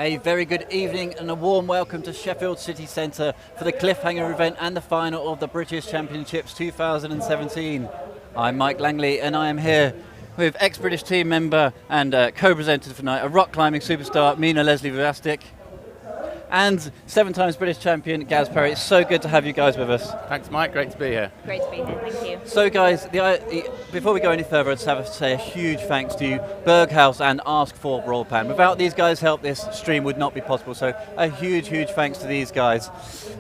A very good evening and a warm welcome to Sheffield City Centre for the cliffhanger event and the final of the British Championships 2017. I'm Mike Langley and I am here with ex-British team member and co-presenter tonight, a rock climbing superstar, Mina Leslie-Vlastic, and 7 times British champion, Gaz Perry. It's so good to have you guys with us. Thanks, Mike. Great to be here. Great to be here. Thank you. So, guys, before we go any further, I'd just have to say a huge thanks to Berghaus and Ask4 Roll Plan. Without these guys' help, this stream would not be possible. So, a huge, huge thanks to these guys.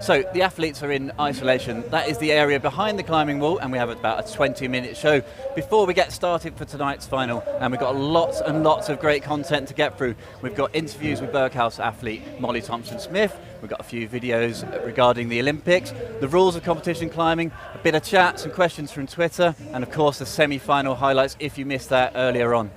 So, the athletes are in isolation. That is the area behind the climbing wall, and we have about a 20-minute show before we get started for tonight's final. And we've got lots and lots of great content to get through. We've got interviews with Berghaus athlete Molly Thompson-Smith. We've got a few videos regarding the Olympics, the rules of competition climbing, a bit of chat, some questions from Twitter, and of course the semi-final highlights if you missed that earlier on.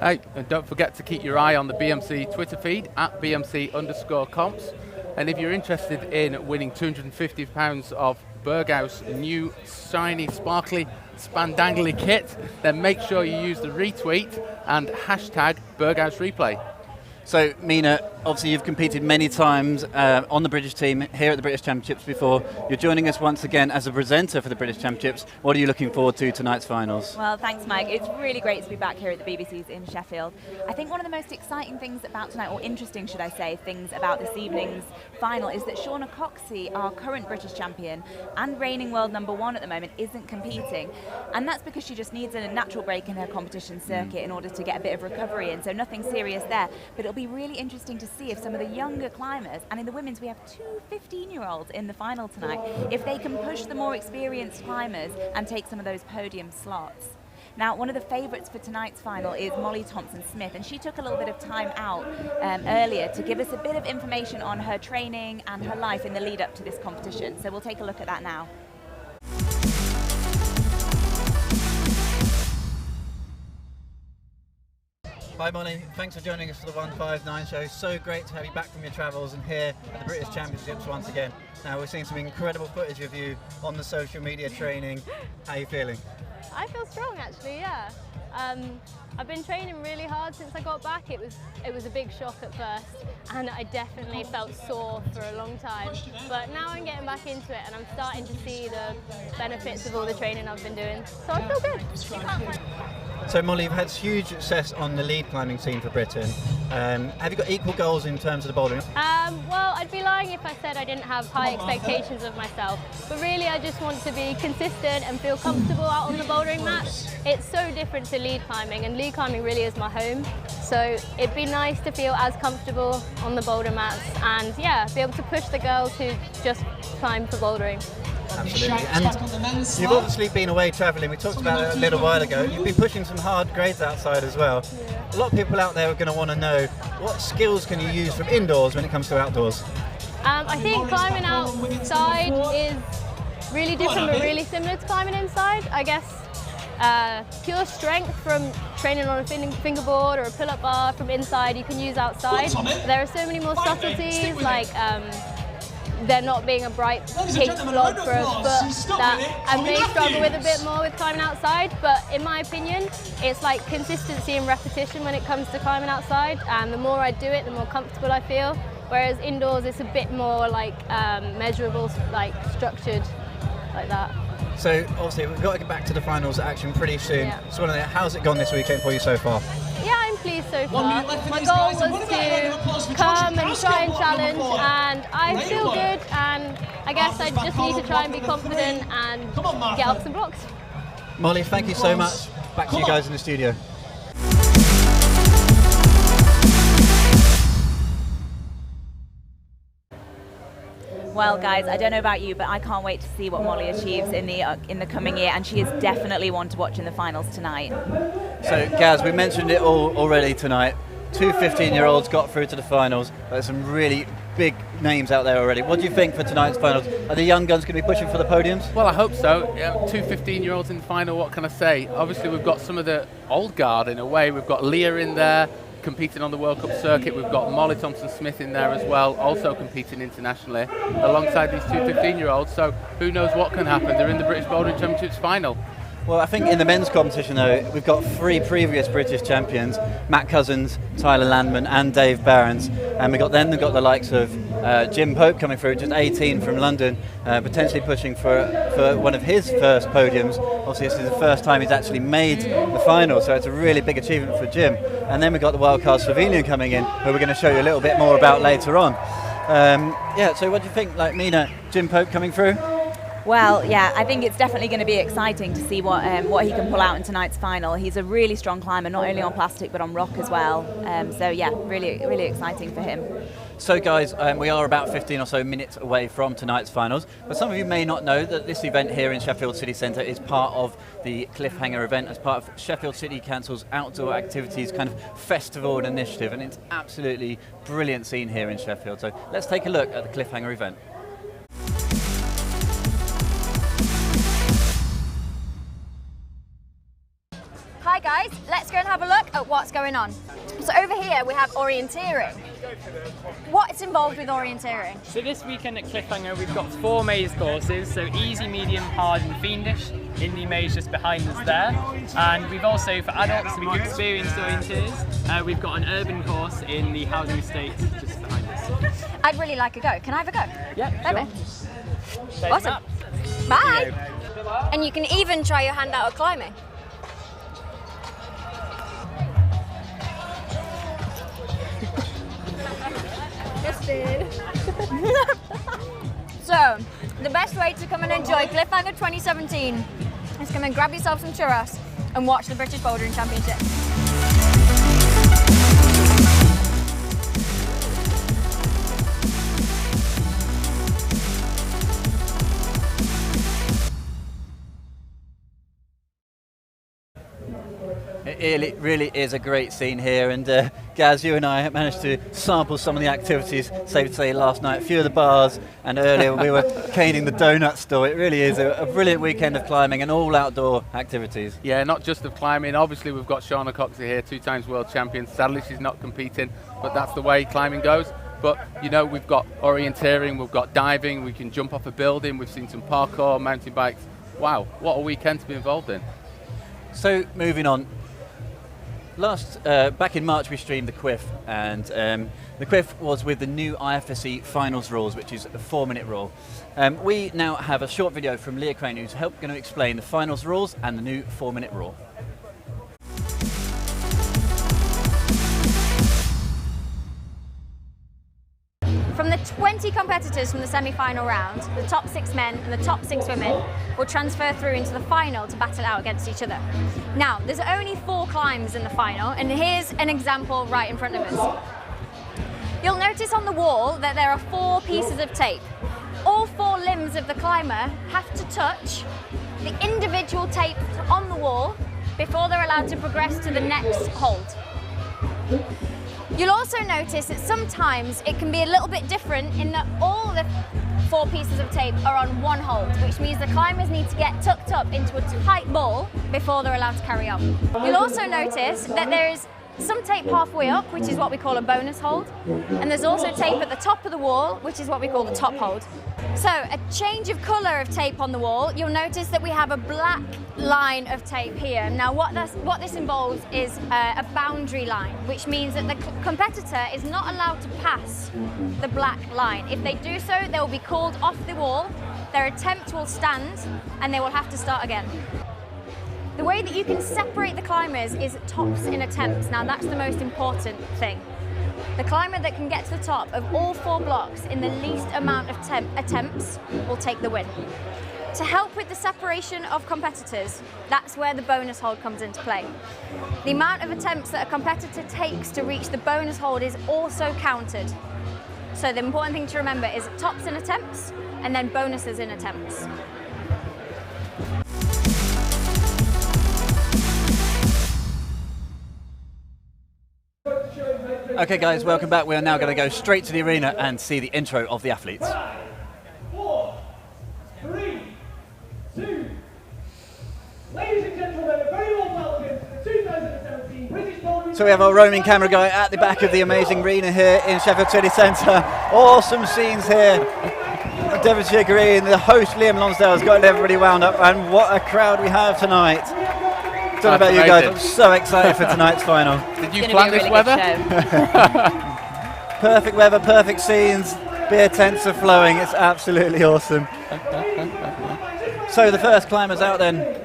Hey, and don't forget to keep your eye on the BMC Twitter feed at BMC_comps. And if you're interested in winning £250 of Berghaus' new shiny, sparkly, spandangly kit, then make sure you use the retweet and hashtag berghausreplay. So, Mina, obviously you've competed many times on the British team here at the British Championships before. You're joining us once again as a presenter for the British Championships. What are you looking forward to tonight's finals? Well, thanks, Mike. It's really great to be back here at the BBC's in Sheffield. I think one of the most exciting things about tonight, or interesting, should I say, things about this evening's final is that Shauna Coxey, our current British champion and reigning world #1 at the moment, isn't competing. And that's because she just needs a natural break in her competition circuit in order to get a bit of recovery in, so nothing serious there. But it'll be really interesting to see if some of the younger climbers, and in the women's we have 2 15-year-olds in the final tonight, if they can push the more experienced climbers and take some of those podium slots. Now, one of the favourites for tonight's final is Molly Thompson-Smith, and she took a little bit of time out earlier to give us a bit of information on her training and her life in the lead up to this competition. So we'll take a look at that now. Hi Molly, thanks for joining us for the 159 show. So great to have you back from your travels and here at the British Championships once again. Now we're seeing some incredible footage of you on the social media training. How are you feeling? I feel strong actually, yeah. I've been training really hard since I got back. It was a big shock at first and I definitely felt sore for a long time. But now I'm getting back into it and I'm starting to see the benefits of all the training I've been doing. So I feel good. So Molly, you've had huge success on the lead climbing scene for Britain. Have you got equal goals in terms of the bouldering? Well, I'd be lying if I said I didn't have high expectations of myself. But really I just want to be consistent and feel comfortable out on the bouldering mat. It's so different to lead climbing, and lead climbing really is my home. So it'd be nice to feel as comfortable on the boulder mats and yeah, be able to push the girls who just climb for bouldering. Absolutely, and you've obviously been away travelling. We talked about it a little while ago. You've been pushing some hard grades outside as well. Yeah. A lot of people out there are going to want to know what skills can you use from indoors when it comes to outdoors? I think climbing outside is really different but really similar to climbing inside. I guess pure strength from training on a fingerboard or a pull-up bar from inside you can use outside. There are so many more subtleties like there not being a bright pink blob for a foot that I may struggle with a bit more with climbing outside, but in my opinion it's like consistency and repetition when it comes to climbing outside, and the more I do it the more comfortable I feel, whereas indoors it's a bit more like measurable, like structured like that. So obviously we've got to get back to the finals action pretty soon. Yeah. So how's it gone this weekend for you so far? Yeah, I'm pleased so far. My goal was to come and try and challenge, and I feel good, and I guess I just need to try and be confident and get up some blocks. Molly, thank you so much. Back to you guys in the studio. Well, guys, I don't know about you, but I can't wait to see what Molly achieves in the coming year, and she is definitely one to watch in the finals tonight. So, Gaz, we mentioned it all already tonight. 2 15-year-olds got through to the finals. There's some really big names out there already. What do you think for tonight's finals? Are the young guns going to be pushing for the podiums? Well, I hope so. 2 15-year-olds in the final, what can I say? Obviously, we've got some of the old guard in a way. We've got Leah in there, competing on the World Cup circuit. We've got Molly Thompson-Smith in there as well, also competing internationally, alongside these 2 15-year-olds. So who knows what can happen? They're in the British Bouldering Championships final. Well, I think in the men's competition, though, we've got 3 previous British champions, Matt Cousins, Tyler Landman and Dave Barons. And we've got the likes of Jim Pope coming through, just 18 from London, potentially pushing for one of his first podiums. Obviously, this is the first time he's actually made the final, so it's a really big achievement for Jim. And then we've got the wildcard Slovenian coming in, who we're going to show you a little bit more about later on. So what do you think, like Mina, Jim Pope coming through? Well, yeah, I think it's definitely going to be exciting to see what he can pull out in tonight's final. He's a really strong climber, not only on plastic but on rock as well. So yeah, really exciting for him. So guys, we are about 15 or so minutes away from tonight's finals, but some of you may not know that this event here in Sheffield City Centre is part of the Cliffhanger event as part of Sheffield City Council's outdoor activities kind of festival and initiative, and it's absolutely brilliant scene here in Sheffield. So let's take a look at the Cliffhanger event. Hi guys, let's go and have a look at what's going on. So over here we have orienteering. What's involved with orienteering? So this weekend at Cliffhanger we've got 4 maze courses, so easy, medium, hard and fiendish in the maze just behind us there. And we've also, for adults with experienced orienteers, we've got an urban course in the housing estate just behind us. I'd really like a go. Can I have a go? Yeah, sure. Awesome. Bye! And you can even try your hand out at climbing. So, the best way to come and enjoy Cliffhanger 2017 is come and grab yourself some churros and watch the British Bouldering Championships. It really is a great scene here, and Gaz, you and I managed to sample some of the activities, safe to say, last night. A few of the bars, and earlier we were caning the donut store. It really is a brilliant weekend of climbing and all outdoor activities. Yeah, not just of climbing. Obviously, we've got Shauna Coxey here, 2-time world champion. Sadly, she's not competing, but that's the way climbing goes. But, you know, we've got orienteering, we've got diving, we can jump off a building, we've seen some parkour, mountain bikes. Wow, what a weekend to be involved in. So, moving on. Back in March we streamed the Quiff, and the Quiff was with the new IFSC finals rules, which is a 4-minute rule. We now have a short video from Leah Crane, who's going to explain the finals rules and the new 4-minute rule. From the 20 competitors from the semi-final round, the top 6 men and the top 6 women will transfer through into the final to battle out against each other. Now, there's only 4 climbs in the final, and here's an example right in front of us. You'll notice on the wall that there are 4 pieces of tape. All 4 limbs of the climber have to touch the individual tape on the wall before they're allowed to progress to the next hold. You'll also notice that sometimes it can be a little bit different in that all the 4 pieces of tape are on one hold, which means the climbers need to get tucked up into a tight ball before they're allowed to carry on. You'll also notice that there is some tape halfway up, which is what we call a bonus hold, and there's also tape at the top of the wall, which is what we call the top hold. So, a change of colour of tape on the wall, you'll notice that we have a black line of tape here. Now what this involves is a boundary line, which means that the competitor is not allowed to pass the black line. If they do so, they will be called off the wall, their attempt will stand, and they will have to start again. The way that you can separate the climbers is tops in attempts. Now that's the most important thing. The climber that can get to the top of all 4 blocks in the least amount of attempts will take the win. To help with the separation of competitors, that's where the bonus hold comes into play. The amount of attempts that a competitor takes to reach the bonus hold is also counted. So the important thing to remember is tops in attempts and then bonuses in attempts. Okay guys, welcome back. We are now going to go straight to the arena and see the intro of the athletes. 4, 3, 2. Ladies and gentlemen, a very warm welcome to the 2017 British Bouldering. So we have our roaming camera guy at the back of the amazing arena here in Sheffield City Centre. Awesome scenes here. Devonshire Green, the host Liam Lonsdale, has got everybody wound up, and what a crowd we have tonight. Don't know about you guys, I'm so excited for tonight's final. Did you plan this weather? Perfect weather, perfect scenes, beer tents are flowing, it's absolutely awesome. So the first climbers out then.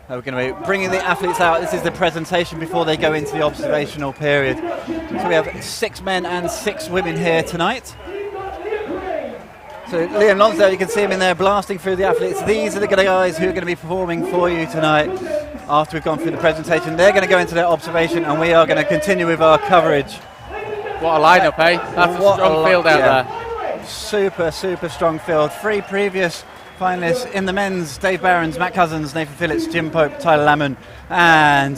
We're going to be bringing the athletes out. This is the presentation before they go into the observational period. So we have 6 men and 6 women here tonight. So Liam Lonsdale, you can see him in there blasting through the athletes. These are the guys who are going to be performing for you tonight. After we've gone through the presentation, they're going to go into their observation, and we are going to continue with our coverage. What a lineup, eh? That's a strong field out there. Super, super strong field. 3 previous finalists in the men's: Dave Barons, Matt Cousins, Nathan Phillips, Jim Pope, Tyler Lamon, and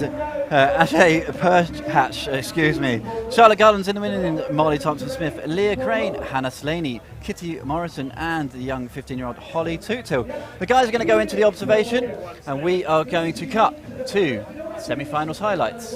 Ashay Perhatch, Charlotte Garland's in the women, Molly Thompson-Smith, Leah Crane, Hannah Slaney, Kitty Morrison, and the young 15-year-old Holly Toothill. The guys are going to go into the observation, and we are going to cut to semi-finals highlights.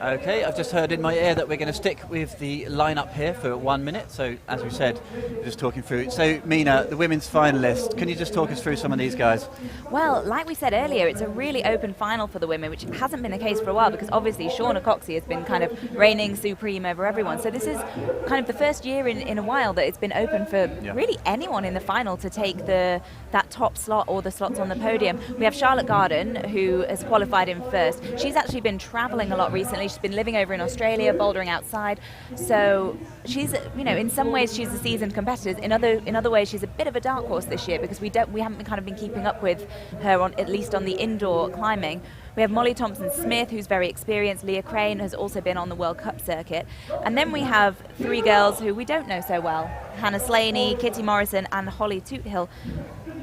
Okay, I've just heard in my ear that we're going to stick with the lineup here for 1 minute. So, as we said, we're just talking through. So, Mina, the women's finalists, can you just talk us through some of these guys? Well, like we said earlier, it's a really open final for the women, which hasn't been the case for a while because obviously Shauna Coxey has been kind of reigning supreme over everyone. So this is kind of the first year in a while that it's been open for really anyone in the final to take that top slot or the slots on the podium. We have Charlotte Garden, who has qualified in first. She's actually been travelling a lot recently. She's been living over in Australia, bouldering outside. So she's, in some ways she's a seasoned competitor. In other ways she's a bit of a dark horse this year because we haven't been keeping up with her at least on the indoor climbing. We have Molly Thompson-Smith, who's very experienced. Leah Crane has also been on the World Cup circuit. And then we have 3 girls who we don't know so well. Hannah Slaney, Kitty Morrison, and Holly Toothill.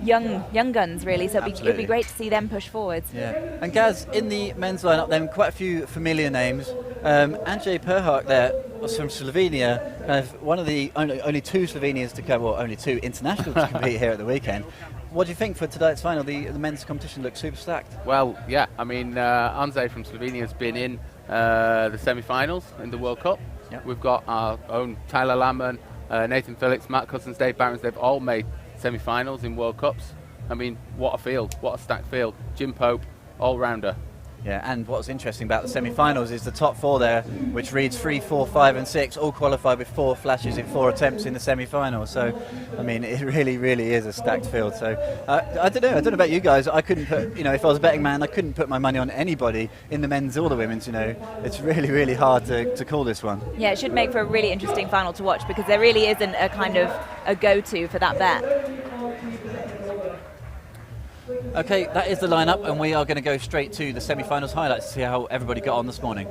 Young guns, really, so it'd be great to see them push forwards. Yeah, and Gaz, in the men's lineup, then quite a few familiar names. Andrzej Perhak there was from Slovenia, one of the only 2 Slovenians to come, well, only 2 internationals to compete here at the weekend. What do you think for tonight's final? The men's competition looks super stacked. Well, yeah, I mean, Andrzej from Slovenia has been in the semi-finals in the World Cup. Yep. We've got our own Tyler Lamon, Nathan Phillips, Matt Cousins, Dave Barons. They've all made semi-finals in World Cups. I mean, what a field, what a stacked field. Jim Pope, all-rounder. Yeah, and what's interesting about the semi-finals is the top 4 there, which reads 3, 4, 5 and 6, all qualified with 4 flashes in 4 attempts in the semi-finals. So, I mean, it really, really is a stacked field. So, I don't know about you guys. I couldn't put, if I was a betting man, I couldn't put my money on anybody in the men's or the women's. It's really, really hard to call this one. Yeah, it should make for a really interesting final to watch because there really isn't a kind of a go-to for that bet. Okay, that is the lineup, and we are going to go straight to the semi-finals highlights to see how everybody got on this morning.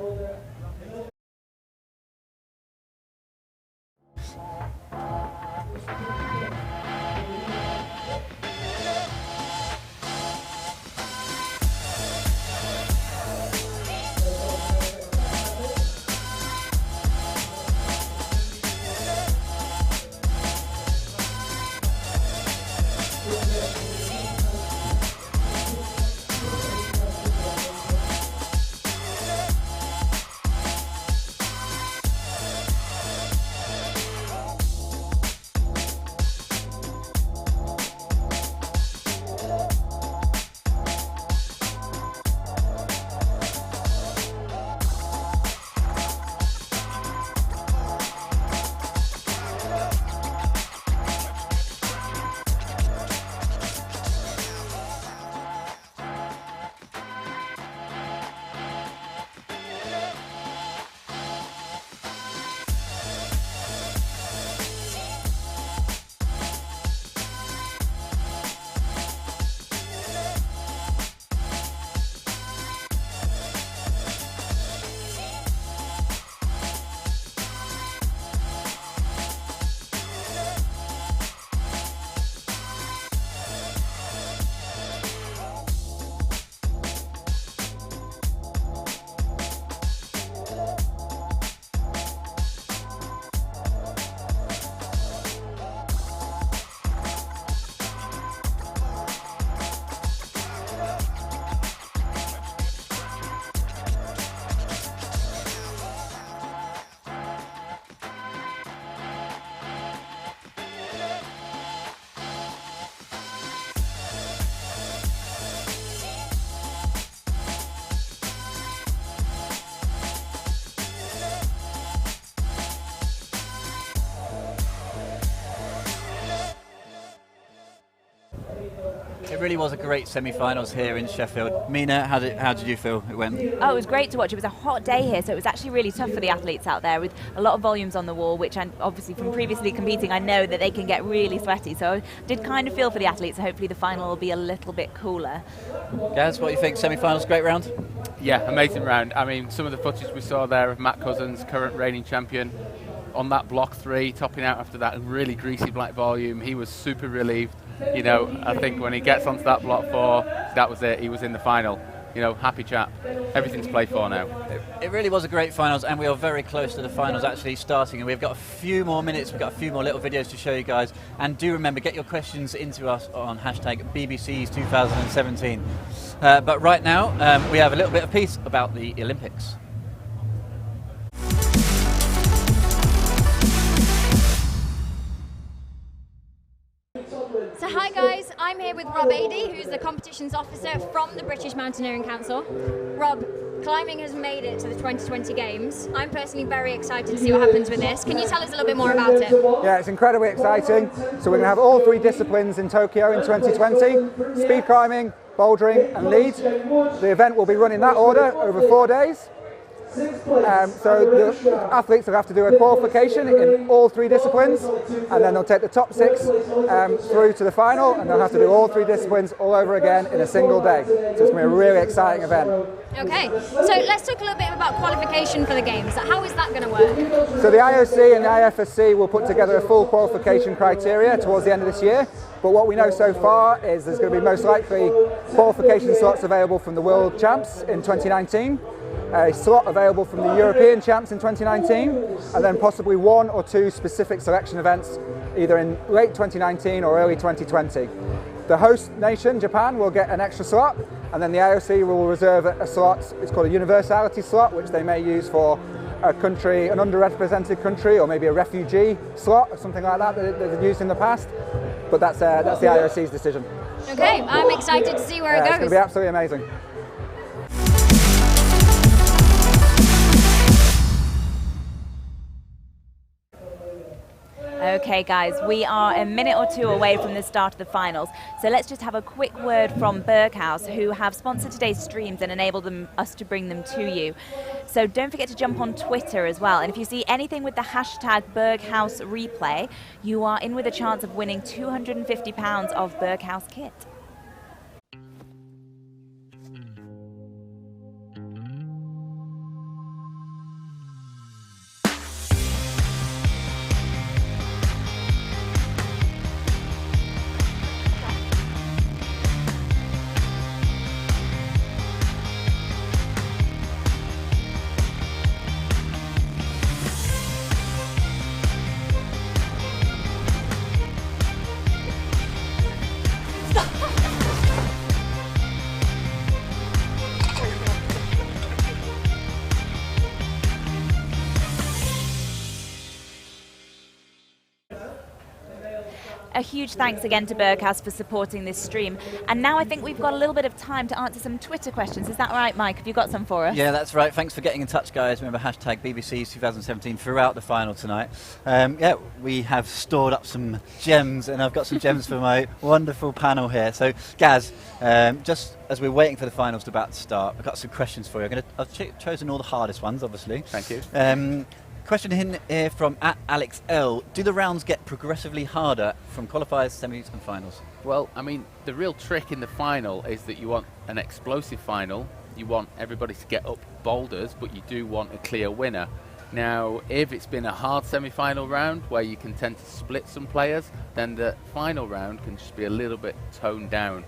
It really was a great semi-finals here in Sheffield. Mina, how did you feel it went? Oh, it was great to watch. It was a hot day here, so it was actually really tough for the athletes out there with a lot of volumes on the wall, which obviously from previously competing, I know that they can get really sweaty. So I did kind of feel for the athletes, so hopefully the final will be a little bit cooler. Gaz, what do you think? Semi-finals, great round? Yeah, amazing round. I mean, some of the footage we saw there of Matt Cousins, current reigning champion, on that block 3, topping out after that really greasy black volume, he was super relieved. You know, I think when he gets onto that block 4, that was it. He was in the final. You know, happy chap. Everything's played for now. It really was a great finals, and we are very close to the finals actually starting, and we've got a few more minutes, we've got a few more little videos to show you guys, and do remember, get your questions into us on hashtag BBC's 2017. But right now, we have a little bit of piece about the Olympics. So hi guys, I'm here with Rob Adey, who's the competitions officer from the British Mountaineering Council. Rob, climbing has made it to the 2020 Games. I'm personally very excited to see what happens with this. Can you tell us a little bit more about it? Yeah, it's incredibly exciting. So we're going to have all 3 disciplines in Tokyo in 2020, speed climbing, bouldering and lead. The event will be run in that order over 4 days. So the athletes will have to do a qualification in all 3 disciplines, and then they'll take the top 6 through to the final, and they'll have to do all 3 disciplines all over again in a single day. So it's going to be a really exciting event. Okay, so let's talk a little bit about qualification for the Games. How is that going to work? So the IOC and the IFSC will put together a full qualification criteria towards the end of this year. But what we know so far is there's going to be most likely qualification slots available from the World Champs in 2019, a slot available from the European Champs in 2019, and then possibly 1 or 2 specific selection events either in late 2019 or early 2020. The host nation, Japan, will get an extra slot, and then the IOC will reserve a slot, it's called a universality slot, which they may use for a country, an underrepresented country, or maybe a refugee slot or something like that they've used in the past. But that's the IOC's decision. Okay, I'm excited to see where it goes. It's going to be absolutely amazing. Okay guys, we are a minute or 2 away from the start of the finals, so let's just have a quick word from Berghaus, who have sponsored today's streams and enabled us to bring them to you. So don't forget to jump on Twitter as well, and if you see anything with the hashtag berghausreplay, you are in with a chance of winning £250 of Berghaus kit. A huge thanks again to Berghaus for supporting this stream. And now I think we've got a little bit of time to answer some Twitter questions. Is that right, Mike? Have you got some for us? Yeah, that's right. Thanks for getting in touch, guys. Remember, hashtag BBC's 2017 throughout the final tonight. Yeah, we have stored up some gems, and I've got some gems for my wonderful panel here. So, Gaz, just as we're waiting for the finals to about to start, I've got some questions for you. I've chosen all the hardest ones, obviously. Thank you. Question here from Alex L. Do the rounds get progressively harder from qualifiers, semis and finals? Well, I mean, the real trick in the final is that you want an explosive final. You want everybody to get up boulders, but you do want a clear winner. Now, if it's been a hard semi-final round where you can tend to split some players, then the final round can just be a little bit toned down.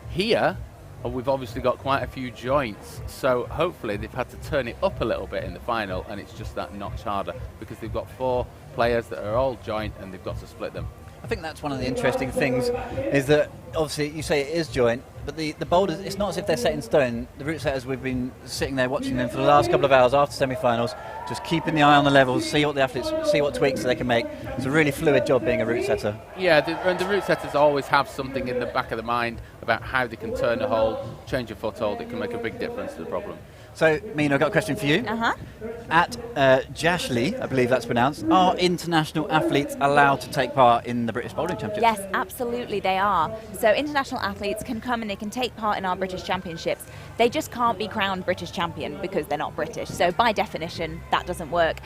Here, we've obviously got quite a few joints, so hopefully they've had to turn it up a little bit in the final, and it's just that notch harder because they've got 4 players that are all joint and they've got to split them. I think that's one of the interesting things, is that obviously you say it is joint, but the boulders, it's not as if they're set in stone. The route setters, we've been sitting there watching them for the last couple of hours after semi-finals, just keeping the eye on the levels, see what the athletes, see what tweaks they can make. It's a really fluid job being a route setter. Yeah, and the route setters always have something in the back of the mind about how they can turn a hold, change a foothold. It can make a big difference to the problem. So, Mina, I've got a question for you. At Jashli, I believe that's pronounced, are international athletes allowed to take part in the British Bouldering Championships? Yes, absolutely they are. So international athletes can come and they can take part in our British Championships. They just can't be crowned British champion because they're not British. So by definition, that doesn't work.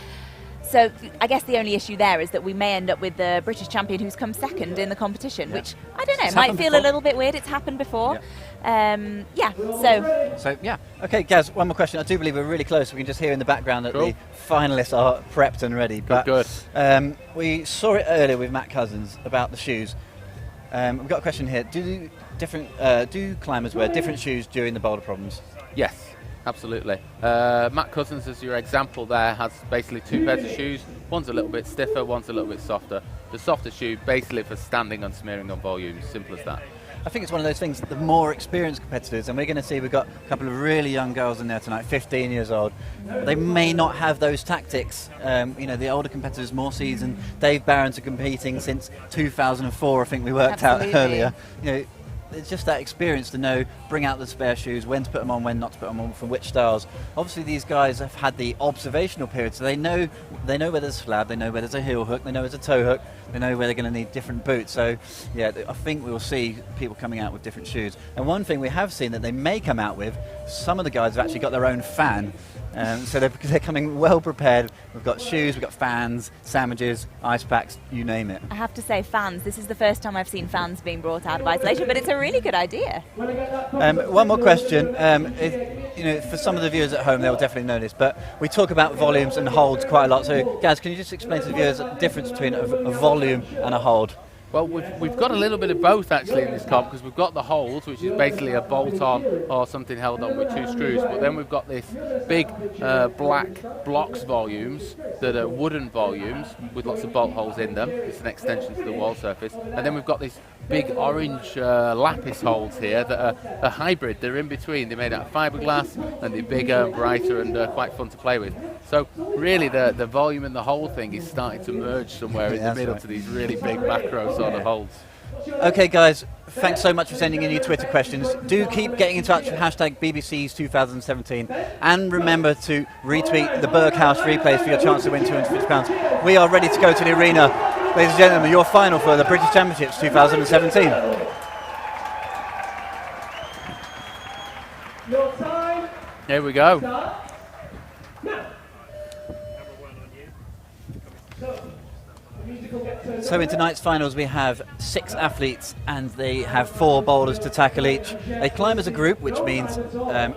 So I guess the only issue there is that we may end up with the British champion who's come second in the competition, which, I don't know, might feel a little bit weird. It's happened before. So, yeah. Okay, Gaz, one more question. I do believe we're really close. We can just hear in the background that the finalists are prepped and ready. Good. We saw it earlier with Matt Cousins about the shoes. We've got a question here. Do climbers wear different shoes during the boulder problems? Yes, absolutely. Matt Cousins, as your example there, has basically 2 pairs of shoes. One's a little bit stiffer, one's a little bit softer. The softer shoe basically for standing and smearing on volume, simple as that. I think it's one of those things, the more experienced competitors, and we're going to see we've got a couple of really young girls in there tonight, 15 years old. They may not have those tactics. The older competitors, more seasoned. Dave Barron's are competing since 2004, I think we worked out earlier. It's just that experience to know, bring out the spare shoes, when to put them on, when not to put them on, from which styles. Obviously these guys have had the observational period, so they know where there's a slab, they know where there's a heel hook, they know there's a toe hook, they know where they're going to need different boots. So yeah, I think we will see people coming out with different shoes. And one thing we have seen that they may come out with, some of the guys have actually got their own fan. So they're coming well prepared. We've got shoes, we've got fans, sandwiches, ice packs, you name it. I have to say, fans. This is the first time I've seen fans being brought out of isolation, but it's a really good idea. One more question. For some of the viewers at home, they'll definitely know this, but we talk about volumes and holds quite a lot. So, Gaz, can you just explain to the viewers the difference between a volume and a hold? Well, we've got a little bit of both actually in this comp, because we've got the holds, which is basically a bolt on or something held on with 2 screws, but then we've got this big black blocks volumes that are wooden volumes with lots of bolt holes in them. It's an extension to the wall surface. And then we've got these big orange lapis holds here that are a hybrid. They're in between. They're made out of fiberglass and they're bigger, brighter, and quite fun to play with. So really the volume and the hold thing is starting to merge somewhere in the middle to these really big macro sort of holds. Okay guys, thanks so much for sending in your Twitter questions. Do keep getting in touch with #BBC's 2017, and remember to retweet the Berghaus replays for your chance to win £250. We are ready to go to the arena. Ladies and gentlemen, your final for the British Championships 2017. Your time. Here we go. Start. Now. So in tonight's finals we have 6 athletes and they have 4 boulders to tackle each. They climb as a group, which means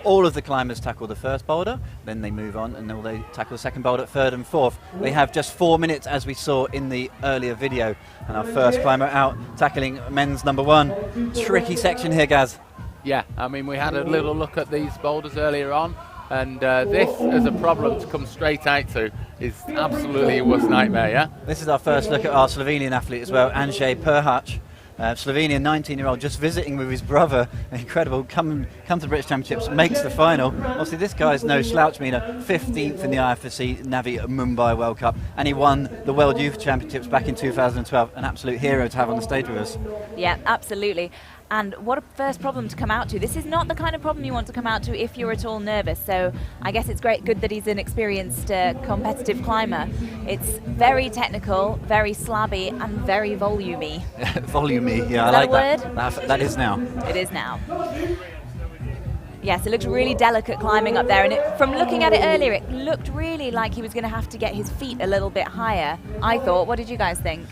all of the climbers tackle the first boulder, then they move on and they tackle the second boulder, third and fourth. They have just 4 minutes, as we saw in the earlier video. And our first climber out tackling men's number 1. Tricky section here, Gaz. Yeah, I mean, we had a little look at these boulders earlier on, and this as a problem to come straight out to is absolutely your worst nightmare, yeah? This is our first look at our Slovenian athlete as well, Andrzej Perhac. Slovenian 19-year-old, just visiting with his brother. Incredible, come to the British Championships, makes the final. Obviously this guy's no slouch, Mina, 15th in the IFSC Navi Mumbai World Cup, and he won the World Youth Championships back in 2012. An absolute hero to have on the stage with us. Yeah, absolutely. And what a first problem to come out to. This is not the kind of problem you want to come out to if you're at all nervous. So I guess it's good that he's an experienced competitive climber. It's very technical, very slabby, and very volumey. Volumey, yeah, I like that. That is now. It is now. Yes, it looks really delicate climbing up there, and from looking at it earlier, it looked really like he was going to have to get his feet a little bit higher, I thought. What did you guys think?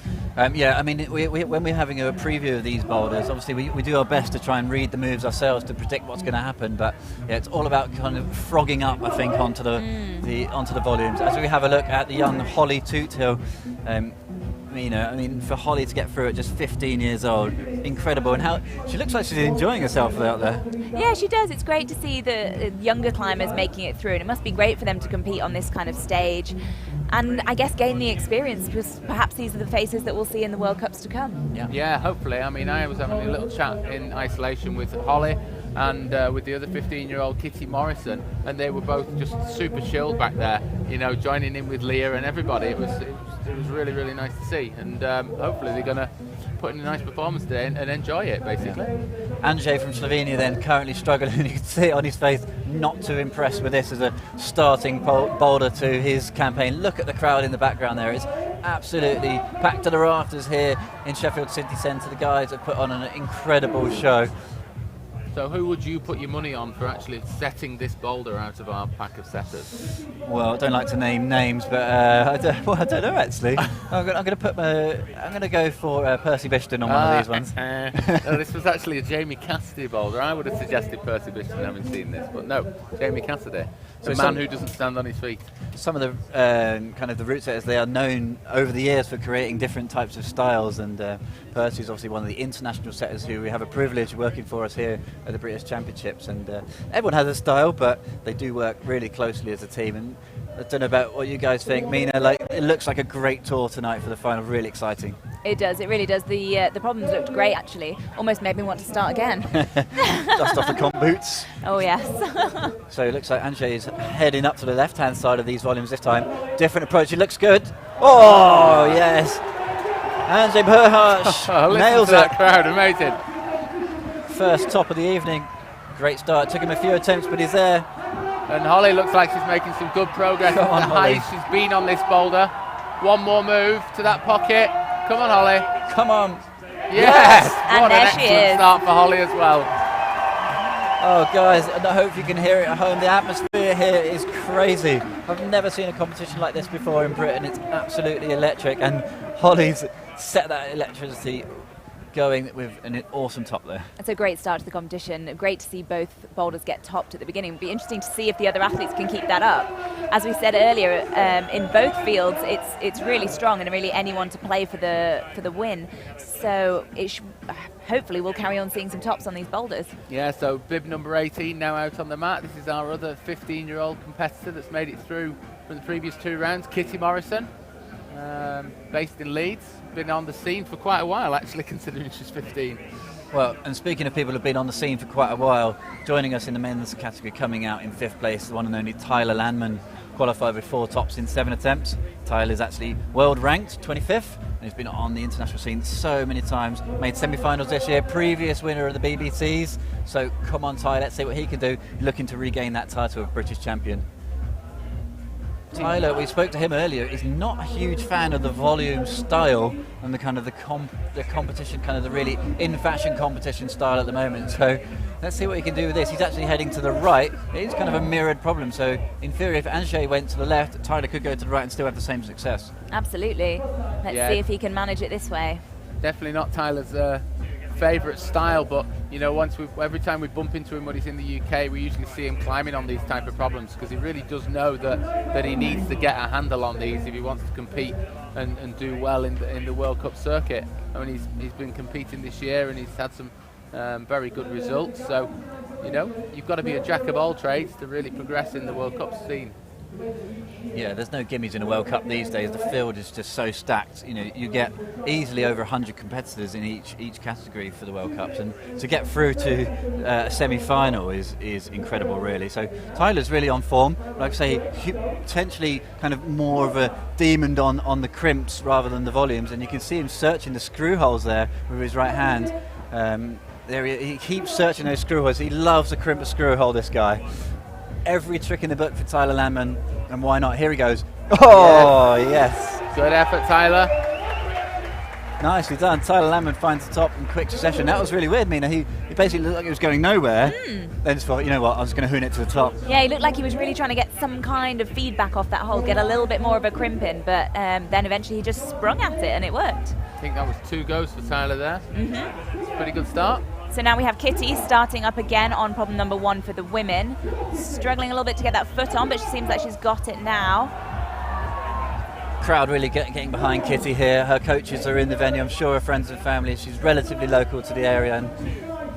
Yeah, I mean, when we're having a preview of these boulders, obviously we do our best to try and read the moves ourselves to predict what's going to happen. But yeah, it's all about kind of frogging up, I think, onto the volumes. As we have a look at the young Holly Toothill, for Holly to get through at just 15 years old, incredible. And how she looks like she's enjoying herself out there. Yeah, she does. It's great to see the younger climbers making it through, and it must be great for them to compete on this kind of stage. And I guess gain the experience, because perhaps these are the faces that we'll see in the World Cups to come. Yeah, hopefully. I mean, I was having a little chat in isolation with Holly and with the other 15-year-old Kitty Morrison, and they were both just super chilled back there, joining in with Leah and everybody. It was really, really nice to see, and hopefully they're going to put in a nice performance today and enjoy it, basically. Andrzej from Slovenia then currently struggling. You can see it on his face, not too impressed with this as a starting boulder to his campaign. Look at the crowd in the background there. It's absolutely packed to the rafters here in Sheffield City Centre. The guys have put on an incredible show. So who would you put your money on for actually setting this boulder out of our pack of setters? Well, I don't like to name names, but I don't know actually. I'm going to go for Percy Bishton on one of these ones. No, this was actually a Jamie Cassidy boulder. I would have suggested Percy Bishton, having seen this, but no, Jamie Cassidy, the man who doesn't stand on his feet. Some of the kind of the route setters, they are known over the years for creating different types of styles, and Percy is obviously one of the international setters who we have a privilege working for us here at the British Championships, and everyone has a style, but they do work really closely as a team. And I don't know about what you guys think, Mina. Like, it looks like a great tour tonight for the final. Really exciting. It does. It really does. The problems looked great actually. Almost made me want to start again. Dust off the comp boots. Oh yes. So it looks like Andrzej is heading up to the left-hand side of these volumes this time. Different approach. It looks good. Oh yes. Andrzej Berghaus nails to that it. crowd, amazing. First top of the evening. Great start. Took him a few attempts, but he's there. And Holly looks like she's making some good progress. Come on, the Holly. highest she's been on this boulder. One more move to that pocket. Come on, Holly. Come on. Yes! And What an there she excellent is. start for Holly as well. Oh guys, and I hope you can hear it at home. The atmosphere here is crazy. I've never seen a competition like this before in Britain. It's absolutely electric, and Holly's set that electricity going with an awesome top there. It's a great start to the competition. Great to see both boulders get topped at the beginning. It'll be interesting to see if the other athletes can keep that up. As we said earlier, in both fields, it's really strong and really anyone to play for the win. So hopefully we'll carry on seeing some tops on these boulders. Yeah, so bib number 18 now out on the mat. This is our other 15-year-old competitor that's made it through from the previous two rounds, Kitty Morrison, based in Leeds. Been on the scene for quite a while, actually, considering she's 15. Well, and speaking of people who've been on the scene for quite a while, joining us in the men's category, coming out in 5th place, the one and only Tyler Landman, qualified with 4 tops in 7 attempts. Tyler's actually world ranked 25th, and he's been on the international scene so many times. Made semi-finals this year, previous winner of the BBCs. So come on, Tyler, let's see what he can do, looking to regain that title of British champion. Tyler, we spoke to him earlier, is not a huge fan of the volume style and the kind of the competition, kind of the really in-fashion competition style at the moment. So let's see what he can do with this. He's actually heading to the right. It is kind of a mirrored problem. So in theory, if Andrzej went to the left, Tyler could go to the right and still have the same success. Absolutely. Let's see if he can manage it this way. Definitely not Tyler's favourite style, but you know, every time we bump into him when he's in the UK, we usually see him climbing on these type of problems, because he really does know that he needs to get a handle on these if he wants to compete and do well in the World Cup circuit. I mean, he's been competing this year and he's had some very good results. So, you know, you've got to be a jack of all trades to really progress in the World Cup scene. Yeah, there's no gimmies in the World Cup these days. The field is just so stacked. You know, you get easily over 100 competitors in each category for the World Cups, and to get through to a semi-final is incredible, really. So Tyler's really on form. Like I say, potentially kind of more of a demon on the crimps rather than the volumes, and you can see him searching the screw holes there with his right hand. There he keeps searching those screw holes. He loves a crimp screw hole, this guy. Every trick in the book for Tyler Landman, and why not? Here he goes. Oh, yes. Good effort, Tyler. Nicely done. Tyler Landman finds the top in quick succession. That was really weird, Mina. He basically looked like he was going nowhere. Then just thought, you know what, I was going to hoon it to the top. Yeah, he looked like he was really trying to get some kind of feedback off that hole, get a little bit more of a crimp in, but then eventually he just sprung at it and it worked. I think that was 2 goes for Tyler there. It's a pretty good start. So now we have Kitty starting up again on problem number 1 for the women. Struggling a little bit to get that foot on, but she seems like she's got it now. Crowd really getting behind Kitty here. Her coaches are in the venue, I'm sure her friends and family. She's relatively local to the area and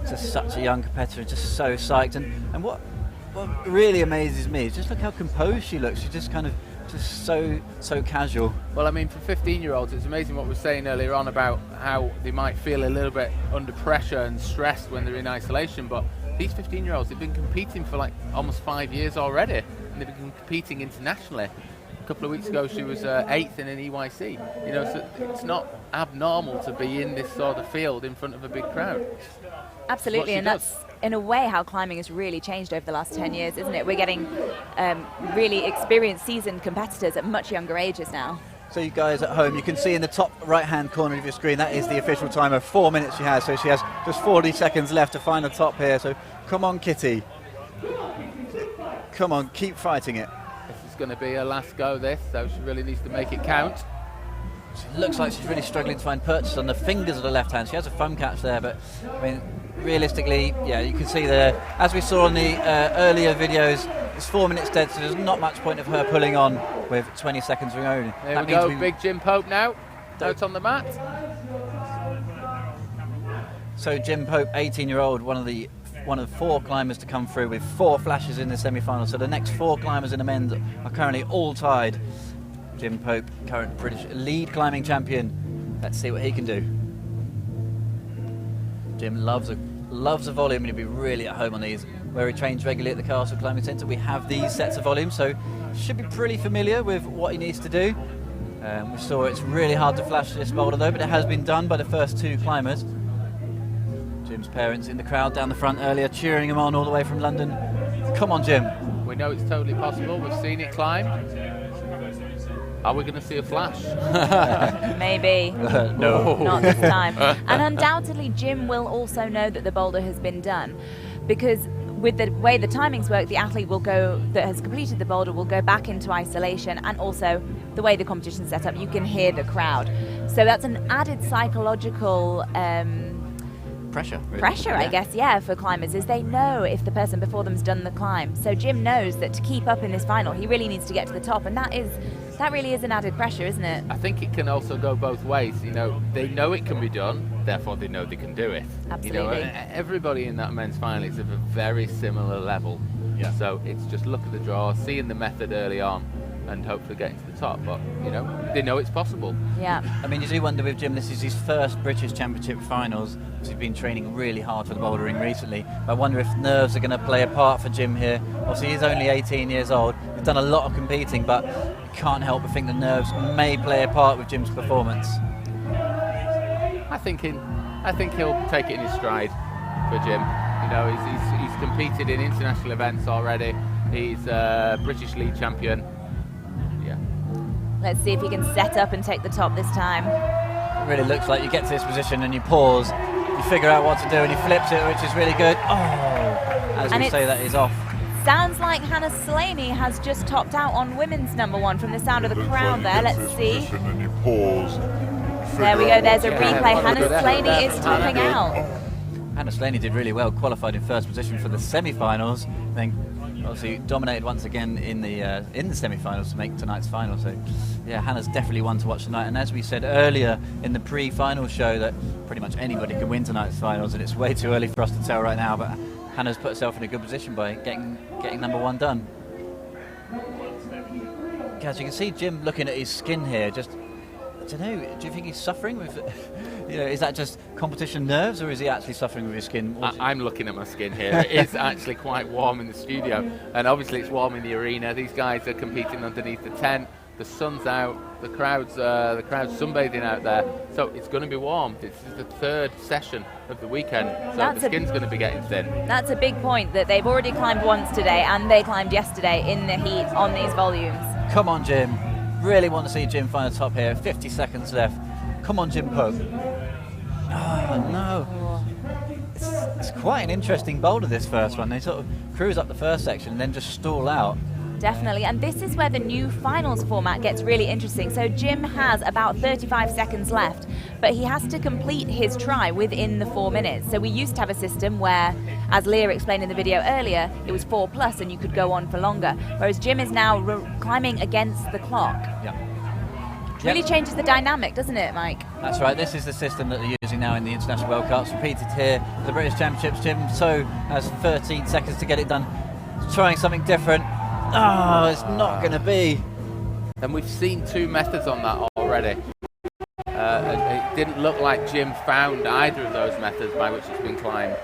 just such a young competitor, just so psyched. And what really amazes me is just look how composed she looks. She's just kind of just so casual. Well, I mean, for 15-year-olds, it's amazing what we were saying earlier on about how they might feel a little bit under pressure and stressed when they're in isolation, but these 15-year-olds, they've been competing for like almost 5 years already, and they've been competing internationally. A couple of weeks ago, she was 8th in an EYC. You know, so it's not abnormal to be in this sort of field in front of a big crowd. Absolutely, and that's in a way how climbing has really changed over the last 10 years, isn't it? We're getting really experienced, seasoned competitors at much younger ages now. So you guys at home, you can see in the top right-hand corner of your screen, that is the official time of 4 minutes she has. So she has just 40 seconds left to find the top here. So come on, Kitty. Come on, keep fighting it. This is going to be her last go, this, so she really needs to make it count. She looks like she's really struggling to find purchase on the fingers of the left hand. She has a foam catch there, but I mean, realistically, yeah, you can see there, as we saw in the earlier videos, it's 4 minutes dead, so there's not much point of her pulling on with 20 seconds remaining. There we go, big Jim Pope now, out on the mat. So Jim Pope, 18-year-old, one of the 4 climbers to come through with 4 flashes in the semi-final. So the next 4 climbers in the men's are currently all tied. Jim Pope, current British lead climbing champion. Let's see what he can do. Jim loves a volume, and he'll be really at home on these. Where he trains regularly at the Castle Climbing Centre, we have these sets of volumes, so should be pretty familiar with what he needs to do. We saw it's really hard to flash this boulder though, but it has been done by the first 2 climbers. Jim's parents in the crowd down the front earlier, cheering him on all the way from London. Come on, Jim. We know it's totally possible. We've seen it climb. Are we going to see a flash? Maybe. No. Not this time. And undoubtedly, Jim will also know that the boulder has been done, because with the way the timings work, the athlete that has completed the boulder will go back into isolation, and also the way the competition's set up, you can hear the crowd. So that's an added psychological pressure, really. I guess, yeah, for climbers, is they know if the person before them's done the climb. So Jim knows that to keep up in this final, he really needs to get to the top, and that really is an added pressure, isn't it? I think it can also go both ways. You know, they know it can be done, therefore they know they can do it. Absolutely. You know, everybody in that men's final is of a very similar level. Yeah. So it's just look at the draw, seeing the method early on, and hopefully getting to the top. But, you know, they know it's possible. Yeah. I mean, you do wonder with Jim, this is his first British Championship finals. He's been training really hard for the bouldering recently. I wonder if nerves are going to play a part for Jim here. Obviously, he's only 18 years old. He's done a lot of competing, but you can't help but think the nerves may play a part with Jim's performance. I think he'll take it in his stride for Jim. You know, he's competed in international events already. He's a British league champion. Yeah. Let's see if he can set up and take the top this time. It really looks like you get to this position and you pause, you figure out what to do, and he flips it, which is really good. Oh, as we say, that is off. Sounds like Hannah Slaney has just topped out on women's #1 from the sound of the crowd there. Let's see. There we go, there's a replay. Hannah Slaney is topping out. Hannah Slaney did really well, qualified in first position for the semi-finals, then obviously dominated once again in the semi-finals to make tonight's final. So yeah, Hannah's definitely one to watch tonight, and as we said earlier in the pre-final show, that pretty much anybody can win tonight's finals, and it's way too early for us to tell right now, but Hannah's put herself in a good position by getting #1 done. As you can see Jim looking at his skin here, just, I don't know, do you think he's suffering with, you know, is that just competition nerves, or is he actually suffering with his skin? I'm looking at my skin here. It is actually quite warm in the studio, and obviously it's warm in the arena. These guys are competing underneath the tent. The sun's out. The crowd's sunbathing out there. So it's going to be warm. This is the 3rd session of the weekend, so the skin's going to be getting thin. That's a big point, that they've already climbed once today, and they climbed yesterday in the heat on these volumes. Come on, Jim. Really want to see Jim find the top here. 50 seconds left. Come on, Jim Pope. Oh, no. It's quite an interesting boulder, this first one. They sort of cruise up the first section and then just stall out. Definitely, and this is where the new finals format gets really interesting. So Jim has about 35 seconds left, but he has to complete his try within the 4 minutes. So we used to have a system where, as Leah explained in the video earlier, it was 4+ and you could go on for longer, whereas Jim is now climbing against the clock. Yeah. Really changes the dynamic, doesn't it, Mike? That's right, this is the system that they're using now in the International World Cups, repeated here for the British Championships. Jim so has 13 seconds to get it done. Trying something different. Oh, it's not going to be. And we've seen 2 methods on that already. It didn't look like Jim found either of those methods by which it's been climbed.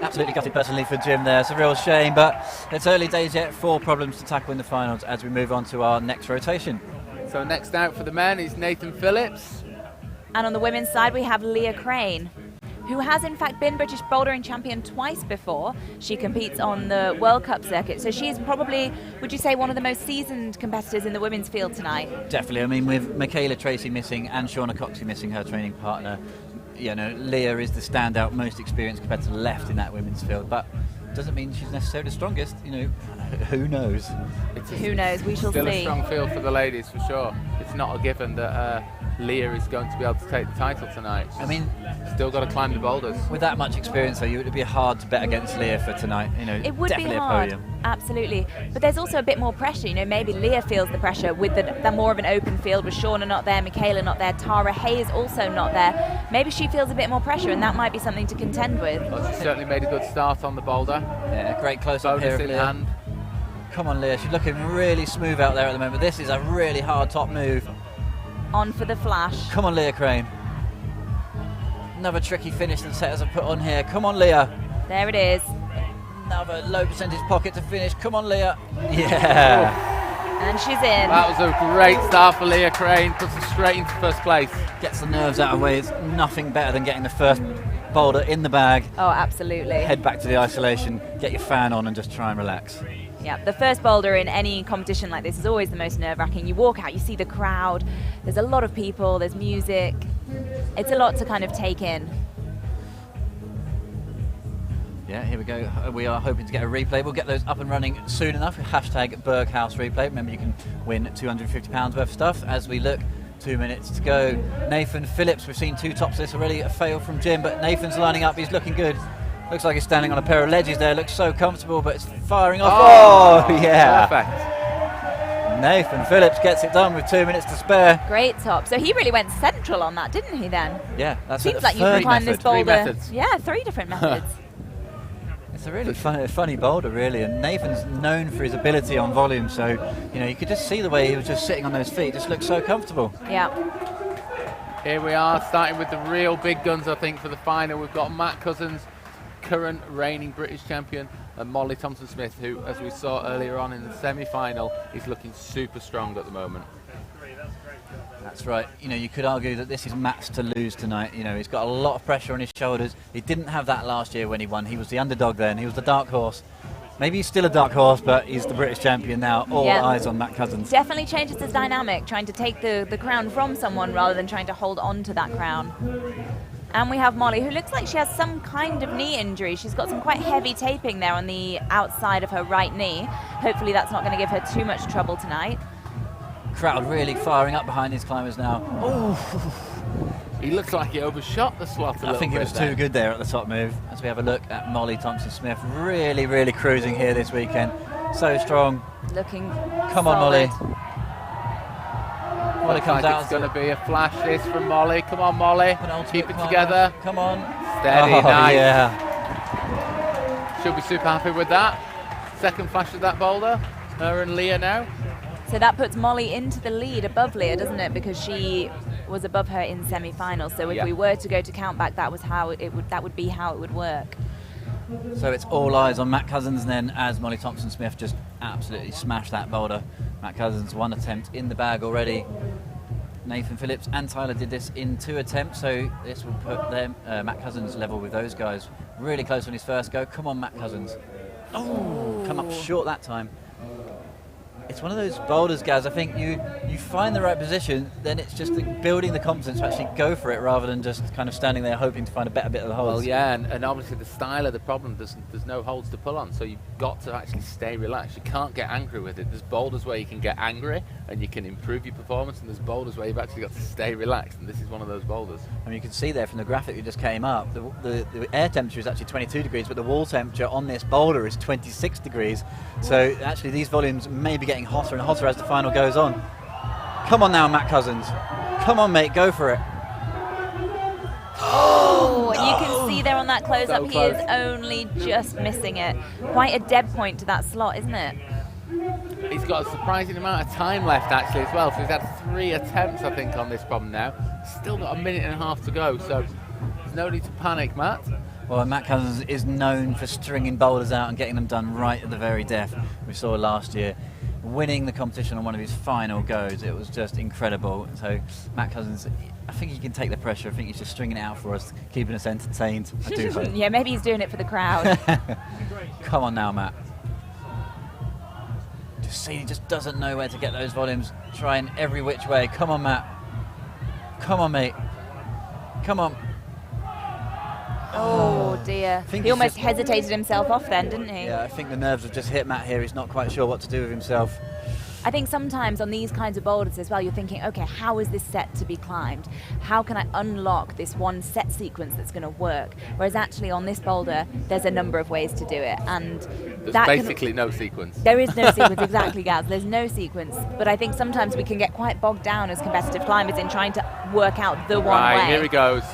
Absolutely gutted personally for Jim there. It's a real shame, but it's early days yet. 4 problems to tackle in the finals as we move on to our next rotation. So next out for the men is Nathan Phillips. And on the women's side, we have Leah Crane. who has in fact been British Bouldering Champion twice before. She competes on the World Cup circuit, so she's probably, would you say, one of the most seasoned competitors in the women's field tonight? Definitely. I mean, with Michaela Tracy missing and Shauna Coxey missing her training partner, you know, Leah is the standout, most experienced competitor left in that women's field, but doesn't mean she's necessarily the strongest. You know, who knows? Who knows? We shall see. Still a strong field for the ladies, for sure. It's not a given that Leah is going to be able to take the title tonight. I mean, still got to climb the boulders. With that much experience, though, it would be hard to bet against Leah for tonight. You know, it would be definitely hard. a podium. Absolutely, but there's also a bit more pressure. You know, maybe Leah feels the pressure with the more of an open field, with Shauna not there, Michaela not there, Tara Hayes also not there. Maybe she feels a bit more pressure, and that might be something to contend with. Well, she certainly made a good start on the boulder. Yeah, great close-up here of in Leah. hand. Come on, Leah. She's looking really smooth out there at the moment. This is a really hard top move. On for the flash. Come on, Leah Crane. Another tricky finish that setters have put on here. Come on, Leah. There it is. Another low percentage pocket to finish. Come on, Leah. Yeah. And she's in. That was a great start for Leah Crane. Puts her straight into first place. Gets the nerves out of the way. It's nothing better than getting the first boulder in the bag. Oh, absolutely. Head back to the isolation, get your fan on and just try and relax. Yeah, the first boulder in any competition like this is always the most nerve-wracking. You walk out, you see the crowd, there's a lot of people, there's music. It's a lot to kind of take in. Yeah, here we go. We are hoping to get a replay. We'll get those up and running soon enough. Hashtag berghausreplay. Remember, you can win £250 worth of stuff as we look. 2 minutes to go. Nathan Phillips, we've seen two tops of this already. A fail from Jim, but Nathan's lining up. He's looking good. Looks like he's standing on a pair of ledges there. Looks so comfortable, but it's firing off. Oh yeah. Perfect. Nathan Phillips gets it done with 2 minutes to spare. Great top. So he really went central on that, didn't he then? Yeah, that's Seems a like you can climb this boulder. 3 methods. Yeah, 3 different methods. It's a really funny boulder, really, and Nathan's known for his ability on volume, so you know you could just see the way he was just sitting on those feet. Just looked so comfortable. Yeah. Here we are, starting with the real big guns, I think, for the final. We've got Matt Cousins, current reigning British champion, and Molly Thompson-Smith, who, as we saw earlier on in the semi-final, is looking super strong at the moment. That's right. You know, you could argue that this is Matt's to lose tonight. You know, he's got a lot of pressure on his shoulders. He didn't have that last year when he won. He was the underdog then. He was the dark horse. Maybe he's still a dark horse, but he's the British champion now. All eyes on Matt Cousins. Definitely changes his dynamic, trying to take the crown from someone rather than trying to hold on to that crown. And we have Molly, who looks like she has some kind of knee injury. She's got some quite heavy taping there on the outside of her right knee. Hopefully that's not going to give her too much trouble tonight. Crowd really firing up behind these climbers now. Oh, he looks like he overshot the slot a little bit. I think it was too good there at the top move. As we have a look at Molly Thompson-Smith, really cruising here this weekend. So strong. Looking Come on, Molly. Molly comes out. It's going to be a flash this from Molly. Come on, Molly. Keep it together. Come on. Steady, nice. Yeah. She'll be super happy with that. Second flash of that boulder. Her and Leah now. So that puts Molly into the lead above Leah, doesn't it? Because she was above her in semi-final. So if we were to go to countback, that would be how it would work. So it's all eyes on Matt Cousins, and then as Molly Thompson-Smith just absolutely smashed that boulder. Matt Cousins, 1 attempt in the bag already. Nathan Phillips and Tyler did this in 2 attempts, so this will put them Matt Cousins level with those guys. Really close on his first go. Come on, Matt Cousins. Oh, come up short that time. It's one of those boulders, Gaz. I think you find the right position, then it's just building the confidence to actually go for it rather than just kind of standing there hoping to find a better bit of the holds. Well, yeah, and obviously the style of the problem, there's no holds to pull on, so you've got to actually stay relaxed. You can't get angry with it. There's boulders where you can get angry and you can improve your performance, and there's boulders where you've actually got to stay relaxed, and this is one of those boulders. I mean, you can see there from the graphic that just came up, the air temperature is actually 22 degrees, but the wall temperature on this boulder is 26 degrees. So actually these volumes may be getting hotter and hotter as the final goes on. Come on now, Matt Cousins. Come on, mate, go for it. Oh, no. You can see there on that close-up, he is only just missing it. Quite a dead point to that slot, isn't it? He's got a surprising amount of time left, actually, as well. So he's had 3 attempts, I think, on this problem now. Still got 1.5 minutes to go, so there's no need to panic, Matt. Well, Matt Cousins is known for stringing boulders out and getting them done right at the very death. We saw last year, winning the competition on one of his final goes. It was just incredible. So Matt Cousins, a think he can take the pressure. I think he's just stringing it out for us, keeping us entertained. I do hope. Yeah, maybe he's doing it for the crowd. Come on now, Matt. Just see, he just doesn't know where to get those volumes. Trying every which way. Come on, Matt. Come on, mate. Come on. Oh dear. He almost hesitated himself off then, didn't he? Yeah, I think the nerves have just hit Matt here. He's not quite sure what to do with himself. I think sometimes on these kinds of boulders as well, you're thinking, okay, how is this set to be climbed? How can I unlock this one set sequence that's going to work? Whereas actually on this boulder, there's a number of ways to do it. And there's basically no sequence. There is no sequence, exactly, Gaz. There's no sequence. But I think sometimes we can get quite bogged down as competitive climbers in trying to work out the one way. Right, here he goes.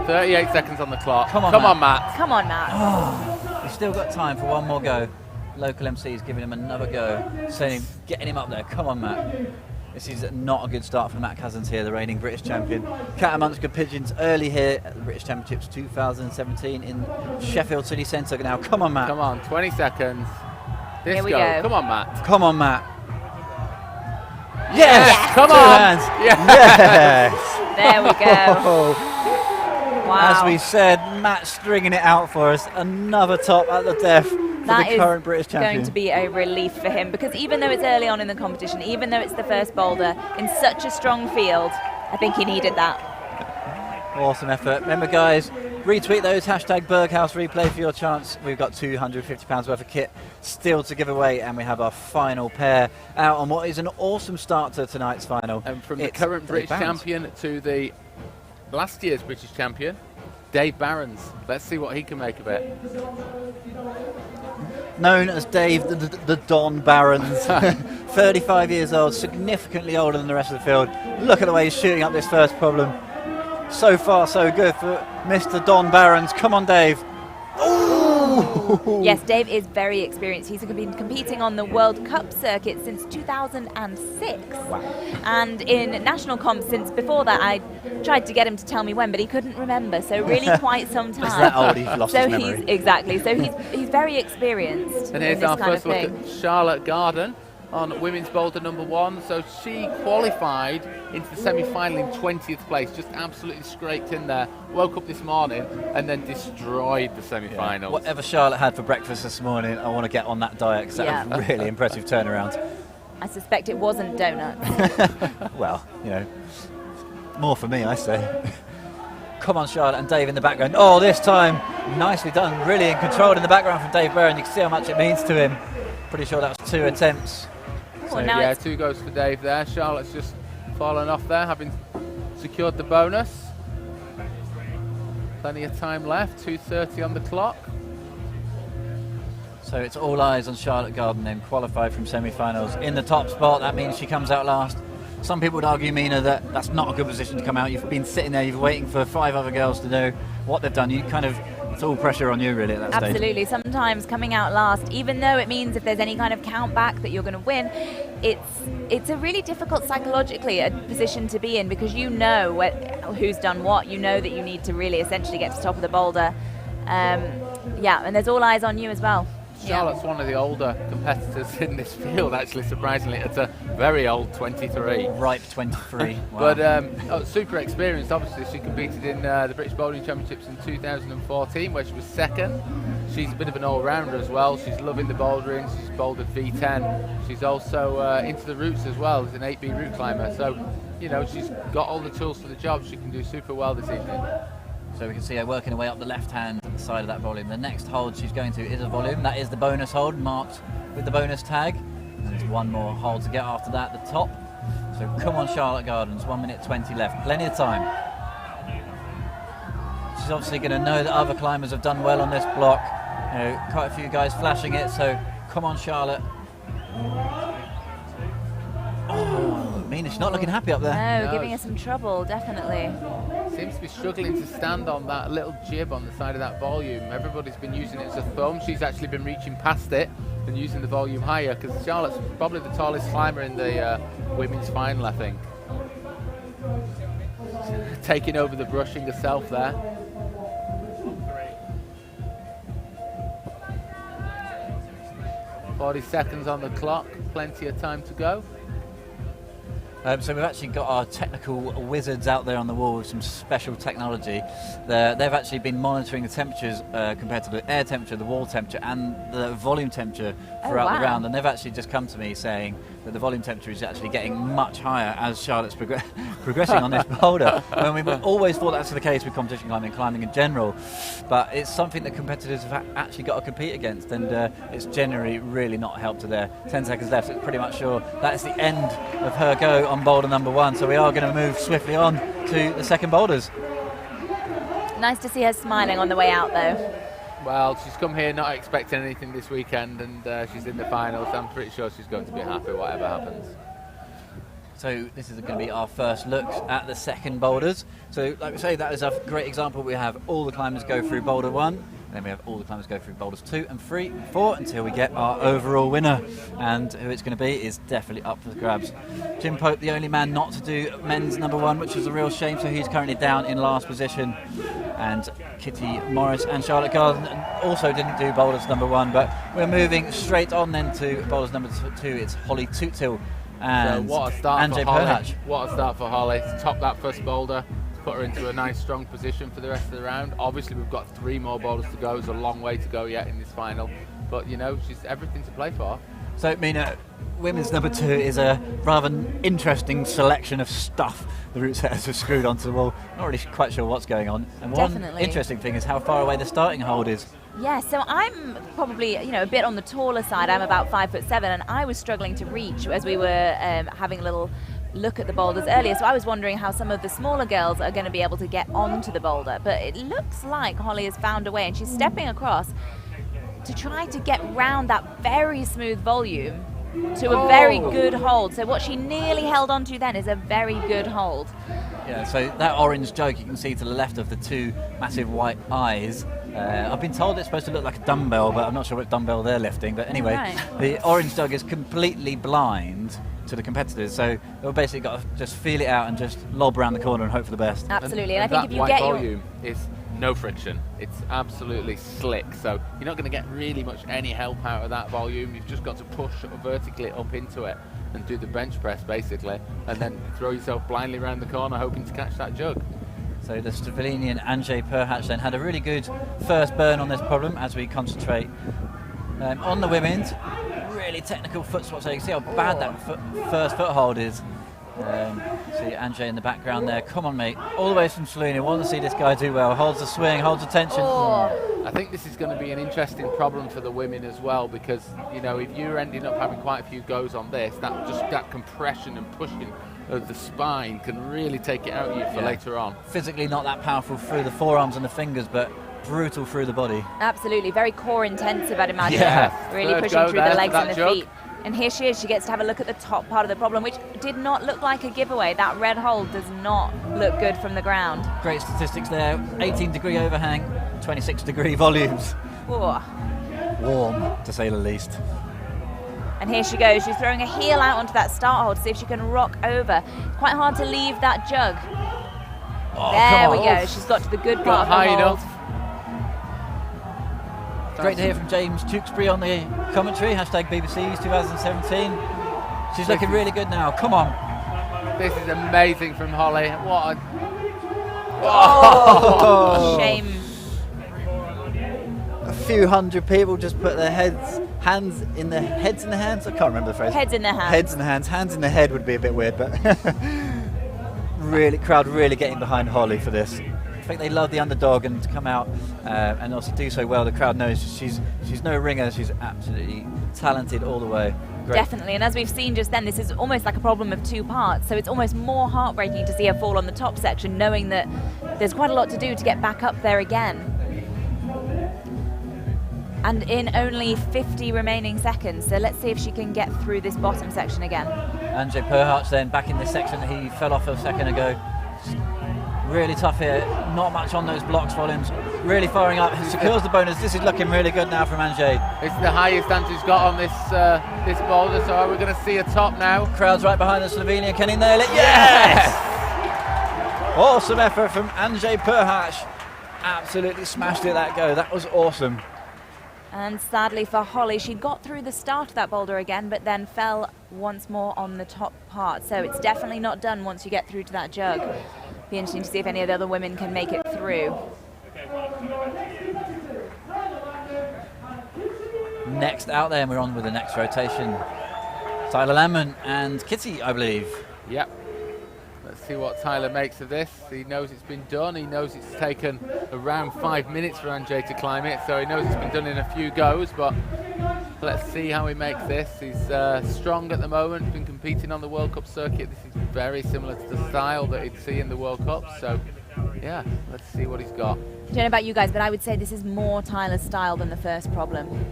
38 seconds on the clock. Come on, Matt. Come on, Matt. Oh, we've still got time for one more go. Local MC is giving him another go, saying, getting him up there. Come on, Matt. This is not a good start for Matt Cousins here, the reigning British champion. Cat amongst good pigeons early here at the British Championships 2017 in Sheffield City Centre. Now, come on, Matt. Come on, 20 seconds. Here we go. Come on, Matt. Come on, Matt. Yes! Come Two on! hands. Yes! There we go. Wow. As we said, Matt stringing it out for us. Another top at the death for the current British champion. Going to be a relief for him, because even though it's early on in the competition, even though it's the first boulder in such a strong field, I think he needed that. Awesome effort. Remember, guys, retweet those hashtag berghausreplay for your chance. We've got £250 worth of kit still to give away, and we have our final pair out on what is an awesome start to tonight's final. And from the current British champion to the last year's British champion, Dave Barons. Let's see what he can make of it. Known as Dave the Don Barons, 35 years old, significantly older than the rest of the field. Look at the way he's shooting up this first problem. So far, so good for Mr. Don Barons. Come on, Dave. Ooh. Yes, Dave is very experienced. He's been competing on the World Cup circuit since 2006. Wow. And in national comps since before that. I tried to get him to tell me when, but he couldn't remember. So really quite some time. He's that old, he's lost his memory. Exactly. So he's very experienced. And here's our first look at Charlotte Garden on women's boulder number 1. So she qualified into the semi-final in 20th place, just absolutely scraped in there. Woke up this morning and then destroyed the semi-finals. Yeah. Whatever Charlotte had for breakfast this morning, I want to get on that diet, because that was really impressive turnaround. I suspect it wasn't donuts. Well, you know, more for me, I say. Come on, Charlotte, and Dave in the background. Oh, this time, nicely done. Really in control in the background from Dave Byrne. You can see how much it means to him. Pretty sure that was 2 attempts. So yeah, 2 goes for Dave there. Charlotte's just fallen off there, having secured the bonus. Plenty of time left, 2:30 on the clock. So it's all eyes on Charlotte Garden, then qualified from semi-finals in the top spot. That means she comes out last. Some people would argue, Mina, that that's not a good position to come out. You've been sitting there, you're waiting for 5 other girls to know what they've done. You kind of, it's all pressure on you really at that stage. Absolutely. Sometimes coming out last, even though it means if there's any kind of count back that you're going to win, it's a really difficult psychologically a position to be in, because you know who's done what. You know that you need to really essentially get to the top of the boulder. Yeah, and there's all eyes on you as well. Charlotte's one of the older competitors in this field, actually, surprisingly. It's a very old 23. Ripe 23. Wow. But super experienced, obviously. She competed in the British Bouldering Championships in 2014, where she was 2nd. She's a bit of an all-rounder as well. She's loving the bouldering. She's bouldered V10. She's also into the routes as well as an 8B route climber. So, you know, she's got all the tools for the job. She can do super well this evening. So we can see her working her way up the left-hand side of that volume. The next hold she's going to is a volume. That is the bonus hold, marked with the bonus tag. And there's one more hold to get after that, the top. So come on, Charlotte Gardens, 1 minute 20 left. Plenty of time. She's obviously going to know that other climbers have done well on this block. You know, quite a few guys flashing it, so come on, Charlotte. Oh, Mina's not looking happy up there. No, giving her some trouble, definitely. Seems to be struggling to stand on that little jib on the side of that volume. Everybody's been using it as a thumb. She's actually been reaching past it and using the volume higher, because Charlotte's probably the tallest climber in the women's final, I think. Taking over the brushing herself there. .40 seconds on the clock, plenty of time to go. So we've actually got our technical wizards out there on the wall with some special technology. They've actually been monitoring the temperatures compared to the air temperature, the wall temperature and the volume temperature throughout the round, and they've actually just come to me saying that the volume temperature is actually getting much higher as Charlotte's progressing on this boulder. When we've always thought that's the case with competition climbing in general, but it's something that competitors have actually got to compete against, and it's generally really not helped her there. 10 seconds left, so it's pretty much sure that's the end of her go on boulder number 1, so we are going to move swiftly on to the second boulders. Nice to see her smiling on the way out, though. Well, she's come here not expecting anything this weekend, and she's in the finals. I'm pretty sure she's going to be happy whatever happens. So this is going to be our first look at the second boulders. So like we say, that is a great example. We have all the climbers go through boulder 1, then we have all the climbers go through boulders 2 and 3 and 4 until we get our overall winner. And who it's going to be is definitely up for the grabs. Jim Pope, the only man not to do men's number 1, which is a real shame, so he's currently down in last position. And Kitty Morris and Charlotte Garden also didn't do boulders number 1, but we're moving straight on then to boulders number 2. It's Holly Tootil and so what a start Anjay for Holly. Perhatch. What a start for Holly. To top that first boulder, to put her into a nice strong position for the rest of the round. Obviously we've got 3 more boulders to go. There's a long way to go yet in this final, but you know, she's everything to play for. So Mina, women's number 2 is a rather interesting selection of stuff the route setters have screwed onto the wall. Not really quite sure what's going on. And one interesting thing is how far away the starting hold is. Yeah, so I'm probably, a bit on the taller side. I'm about 5'7", and I was struggling to reach as we were having a little look at the boulders earlier. So I was wondering how some of the smaller girls are going to be able to get onto the boulder. But it looks like Holly has found a way, and she's stepping across to try to get round that very smooth volume to a very good hold. So what she nearly held onto then is a very good hold. Yeah, so that orange jug you can see to the left of the 2 massive white eyes. I've been told it's supposed to look like a dumbbell, but I'm not sure what dumbbell they're lifting. But anyway, the orange jug is completely blind to the competitors, so they've basically got to just feel it out and just lob around the corner and hope for the best. Absolutely, and I think that if you white get volume is no friction. It's absolutely slick, so you're not going to get really much any help out of that volume. You've just got to push vertically up into it and do the bench press basically, and then throw yourself blindly around the corner hoping to catch that jug. So the Slovenian Anjay Perhatch then had a really good first burn on this problem as we concentrate on the women's. Really technical foot swap, so you can see how bad that first foothold is. See Anjay in the background there. Come on, mate. All the way from Slovenia. Want to see this guy do well. Holds the swing, holds the tension. I think this is going to be an interesting problem for the women as well, because if you're ending up having quite a few goes on this, that compression and pushing of the spine can really take it out of you for later on. Physically not that powerful through the forearms and the fingers, but brutal through the body. Absolutely, very core intensive, I'd imagine. Yeah. Really pushing through the legs and the feet. And here she is, she gets to have a look at the top part of the problem, which did not look like a giveaway. That red hold does not look good from the ground. Great statistics there, 18-degree overhang, 26-degree volumes. Whoa. Warm, to say the least. And here she goes, she's throwing a heel out onto that start hold to see if she can rock over. Quite hard to leave that jug. There we go, she's got to the good part of the hold. Enough. Great to hear from James Tewksbury on the commentary, #BBCs 2017. She's looking really good now, come on. This is amazing from Holly. What a... Shame. A few hundred people just put their heads in the hands? I can't remember the phrase. Heads in the hands. Heads in the hands in the head would be a bit weird, but crowd really getting behind Holly for this. I think they love the underdog, and to come out and also do so well. The crowd knows she's no ringer. She's absolutely talented all the way. Great. Definitely, and as we've seen just then, this is almost like a problem of 2 parts. So it's almost more heartbreaking to see her fall on the top section, knowing that there's quite a lot to do to get back up there again. And in only 50 remaining seconds, so let's see if she can get through this bottom section again. Anjay Perhatch then back in this section. He fell off a second ago. Really tough here, not much on those blocks volumes, really firing up, secures the bonus. This is looking really good now from Anjay. It's the highest Anjay's got on this this boulder, so we're going to see a top now. Crowd's right behind the Slovenian, can he nail it? Yes! Awesome effort from Anjay Perhatch. Absolutely smashed it that go, that was awesome. And sadly for Holly, she got through the start of that boulder again, but then fell once more on the top part. So it's definitely not done once you get through to that jug. Be interesting to see if any of the other women can make it through. Next out there, and we're on with the next rotation. Tyler Landman and Kitty, I believe. Yep. Let's see what Tyler makes of this. He knows it's been done. He knows it's taken around 5 minutes for Anjay to climb it, so he knows it's been done in a few goes, but let's see how he makes this. He's strong at the moment. He's been competing on the World Cup circuit. This is very similar to the style that he'd see in the World Cup, so yeah, let's see what he's got. I don't know about you guys, but I would say this is more Tyler's style than the first problem.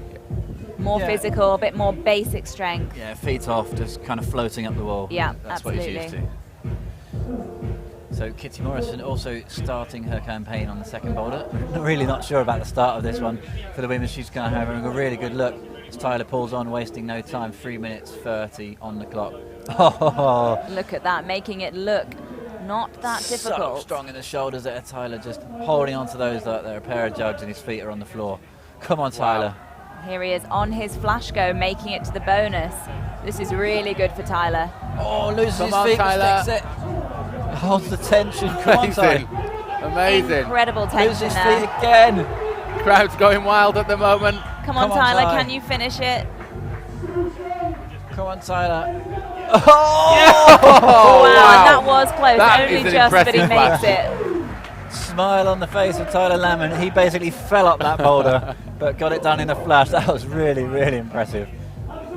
More physical, a bit more basic strength. Yeah, feet off, just kind of floating up the wall. Yeah, that's absolutely. what he's used to. So Kitty Morrison also starting her campaign on the second boulder. Really not sure about the start of this one for the women. She's going to have a really good look as Tyler pulls on, wasting no time. 3 minutes 30 on the clock. Oh, look at that, making it look not that difficult. So strong in the shoulders there. Tyler just holding on to those like they're a pair of jugs and his feet are on the floor. Come on, Tyler. Wow. Here he is on his flash go, making it to the bonus. This is really good for Tyler. Oh, loses his feet, sticks it. Holds the tension. Come on, Tyler. Amazing. Incredible tension. Loses his feet again. Crowd's going wild at the moment. Come on, Tyler, can you finish it? Come on, Tyler. Oh! Yeah. Wow, that was close. That Only just, but he makes it. Smile on the face of Tyler Landman. He basically fell up that boulder, but got it done in a flash. That was really, really impressive.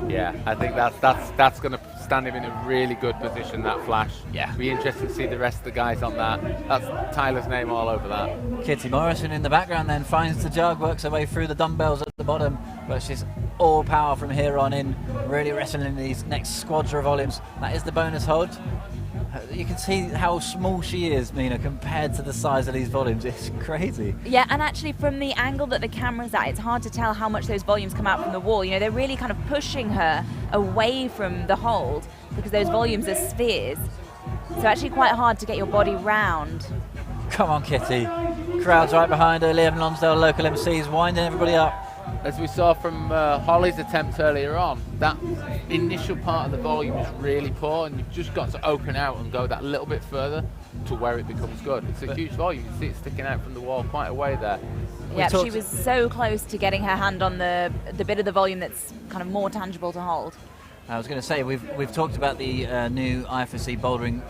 Yeah, I think that's going to stand him in a really good position, that flash. Yeah. Be interesting to see the rest of the guys on that. That's Tyler's name all over that. Kitty Morrison in the background then finds the jug, works her way through the dumbbells at the bottom, but she's all power from here on in, really wrestling in these next squadra volumes. That is the bonus hold. You can see how small she is, Mina, compared to the size of these volumes. It's crazy. Yeah, and actually from the angle that the camera's at, it's hard to tell how much those volumes come out from the wall. You know, they're really kind of pushing her away from the hold because those volumes are spheres. So actually quite hard to get your body round. Come on, Kitty. Crowd's right behind her. Liam Lonsdale, local MCs, winding everybody up. As we saw from Holly's attempt earlier on, that initial part of the volume is really poor, and you've just got to open out and go that little bit further to where it becomes good. It's a huge volume. You see it sticking out from the wall quite a way there. Yeah, she was so close to getting her hand on the bit of the volume that's kind of more tangible to hold. I was going to say, we've talked about the new IFSC bouldering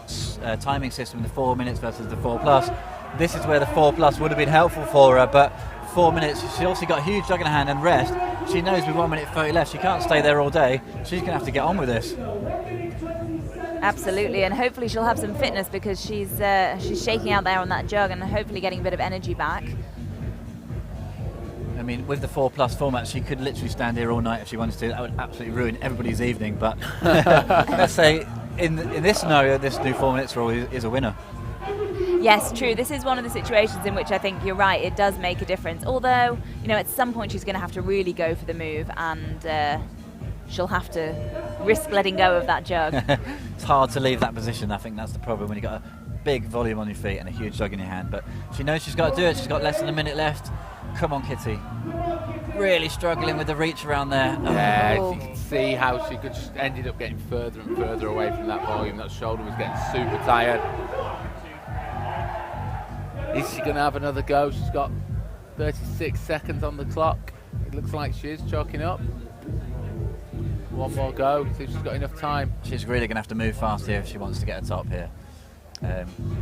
timing system, the 4 minutes versus the 4+. This is where the 4+ would have been helpful for her, but 4 minutes, she obviously got a huge jug in her hand and rest. She knows with 1 minute 30 left, she can't stay there all day. She's going to have to get on with this. Absolutely, and hopefully she'll have some fitness because she's shaking out there on that jug and hopefully getting a bit of energy back. I mean, with the 4+ format, she could literally stand here all night if she wanted to. That would absolutely ruin everybody's evening, but let's say in this scenario, this new 4 minutes rule is a winner. Yes, true. This is one of the situations in which I think you're right, it does make a difference. Although, you know, at some point she's going to have to really go for the move and she'll have to risk letting go of that jug. It's hard to leave that position. I think that's the problem when you've got a big volume on your feet and a huge jug in your hand. But she knows she's got to do it. She's got less than a minute left. Come on, Kitty. Really struggling with the reach around there. Yeah, you can see how she could just ended up getting further and further away from that volume. That shoulder was getting super tired. Is she going to have another go? She's got 36 seconds on the clock. It looks like she is chalking up. One more go, see if she's got enough time. She's really going to have to move fast here if she wants to get a top here.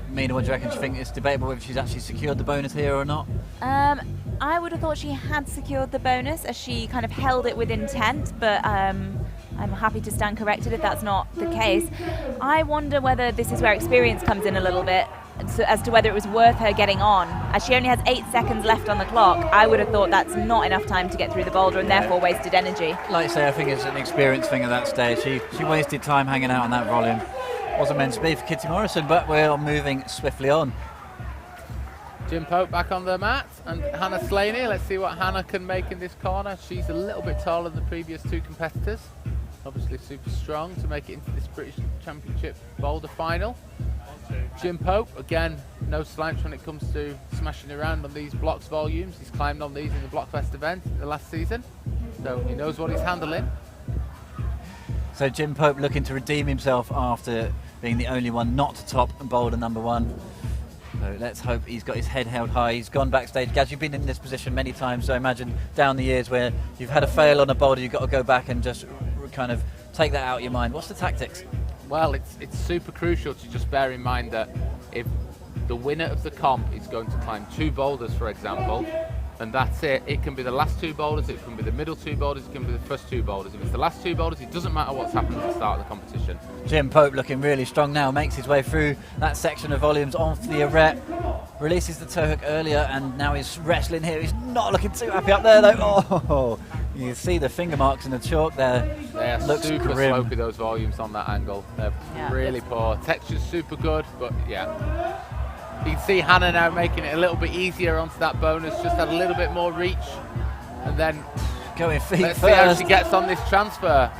Mina, what do you reckon? Do you think it's debatable whether she's actually secured the bonus here or not? I would have thought she had secured the bonus as she kind of held it with intent, but I'm happy to stand corrected if that's not the case. I wonder whether this is where experience comes in a little bit, as to whether it was worth her getting on. As she only has 8 seconds left on the clock, I would have thought that's not enough time to get through the boulder and therefore wasted energy. Like you say, I think it's an experience thing at that stage. She wasted time hanging out on that volume. Wasn't meant to be for Kitty Morrison, but we're moving swiftly on. Jim Pope back on the mat, and Hannah Slaney. Let's see what Hannah can make in this corner. She's a little bit taller than the previous two competitors. Obviously super strong to make it into this British Championship boulder final. Jim Pope, again, no slouch when it comes to smashing around on these blocks volumes. He's climbed on these in the Blockfest event the last season, so he knows what he's handling. So Jim Pope looking to redeem himself after being the only one not to top boulder number 1. So let's hope he's got his head held high. He's gone backstage. Gaz, you've been in this position many times, so I imagine down the years where you've had a fail on a boulder, you've got to go back and just kind of take that out of your mind. What's the tactics? Well, it's super crucial to just bear in mind that if the winner of the comp is going to climb 2 boulders, for example, and that's it. It can be the last 2 boulders, it can be the middle 2 boulders, it can be the first 2 boulders. If it's the last 2 boulders, it doesn't matter what's happened at the start of the competition. Jim Pope looking really strong now, makes his way through that section of volumes onto the arete, releases the toe hook earlier, and now he's wrestling here. He's not looking too happy up there though. Oh, you can see the finger marks in the chalk there. They are Looks super grim. slopey, those volumes on that angle. They're really poor. Texture's super good, but yeah. You can see Hannah now making it a little bit easier onto that bonus, just had a little bit more reach. And then going feet let's first. see how she gets on this transfer.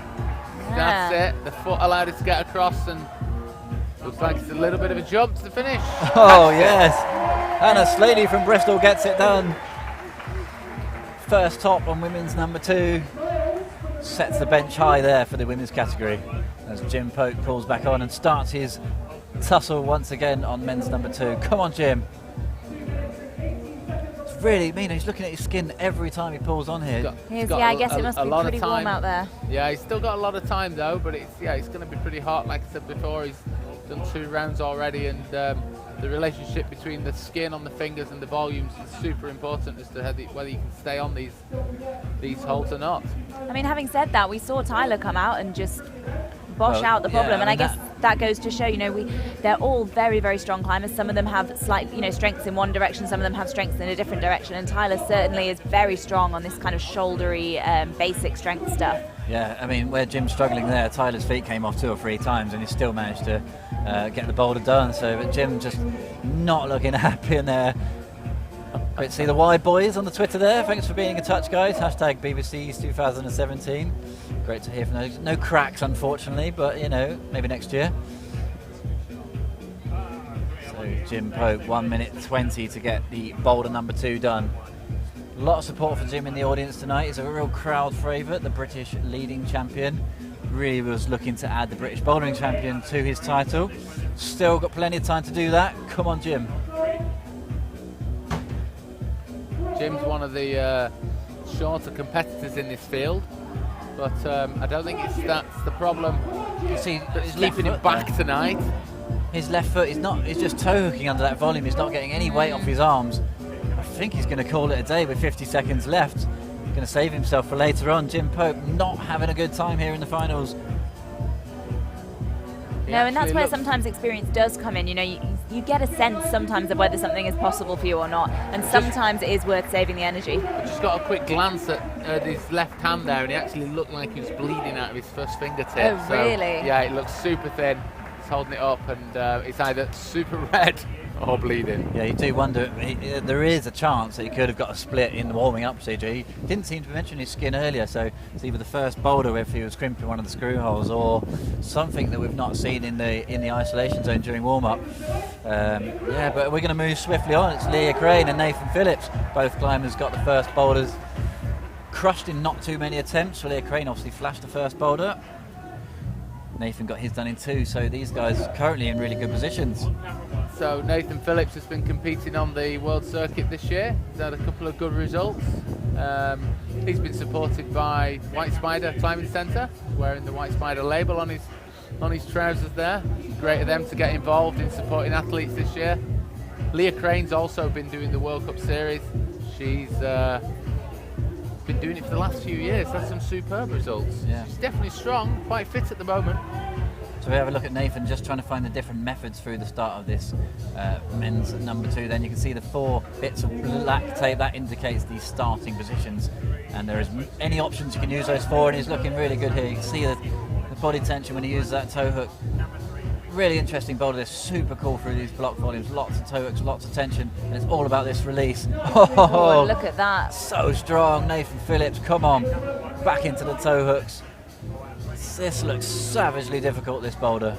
That's it. The foot allowed her to get across, and looks like it's a little bit of a jump to the finish. Oh, yes. Hannah Slaney from Bristol gets it done. First top on women's number 2. Sets the bench high there for the women's category as Jim Pope pulls back on and starts his tussle once again on men's number 2. Come on, Jim. It's really mean. He's looking at his skin every time he pulls on here. I guess it must be pretty warm out there. Yeah, he's still got a lot of time though, but it's going to be pretty hot. Like I said before, he's done 2 rounds already, and the relationship between the skin on the fingers and the volumes is super important as to whether you can stay on these holds or not. I mean, having said that, we saw Tyler come out and just bosh out the problem, and I guess that goes to show, they're all very, very strong climbers. Some of them have slight, strengths in one direction, some of them have strengths in a different direction, and Tyler certainly is very strong on this kind of shouldery, basic strength stuff. Yeah, I mean, where Jim's struggling there, Tyler's feet came off 2 or 3 times and he still managed to get the boulder done. So, but Jim just not looking happy in there. Great to see the Y boys on the Twitter there. Thanks for being in touch, guys. Hashtag BBC's 2017. Great to hear from those. No cracks, unfortunately, but maybe next year. So Jim Pope, 1 minute 20 to get the boulder number 2 done. A lot of support for Jim in the audience tonight. He's a real crowd favourite, the British leading champion. Really was looking to add the British Bouldering Champion to his title. Still got plenty of time to do that. Come on, Jim. Jim's one of the shorter competitors in this field, but I don't think that's the problem. You see, that's keeping him back tonight. His left foot he's just toe hooking under that volume. He's not getting any weight off his arms. I think he's going to call it a day with 50 seconds left. He's going to save himself for later on. Jim Pope not having a good time here in the finals. No, and that's where sometimes experience does come in. You get a sense sometimes of whether something is possible for you or not, and sometimes it is worth saving the energy. I just got a quick glance at his left hand there, and he actually looked like he was bleeding out of his first fingertip. Oh, really? So, yeah, it looks super thin. He's holding it up, and it's either super red or bleeding. Yeah, you do wonder. There is a chance that he could have got a split in the warming up procedure. He didn't seem to mention his skin earlier, so it's either the first boulder if he was crimping one of the screw holes, or something that we've not seen in the isolation zone during warm up. Yeah, but we're going to move swiftly on. It's Leah Crane and Nathan Phillips. Both climbers got the first boulders crushed in not too many attempts. Leah Crane obviously flashed the first boulder. Nathan got his done in 2, so these guys are currently in really good positions. So Nathan Phillips has been competing on the world circuit this year. He's had a couple of good results. He's been supported by White Spider Climbing Centre, wearing the White Spider label on his trousers there. Great of them to get involved in supporting athletes this year. Leah Crane's also been doing the World Cup Series. She's been doing it for the last few years. That's some superb results. Yeah. She's definitely strong, quite fit at the moment. So we have a look at Nathan just trying to find the different methods through the start of this men's number 2. Then you can see the 4 bits of black tape that indicates the starting positions, and there is any options you can use those for, and he's looking really good here. You can see the body tension when he uses that toe hook. Really interesting boulder. They're super cool through these block volumes. Lots of toe hooks, lots of tension, and it's all about this release. Oh, look at that. So strong. Nathan Phillips, come on. Back into the toe hooks. This looks savagely difficult, this boulder.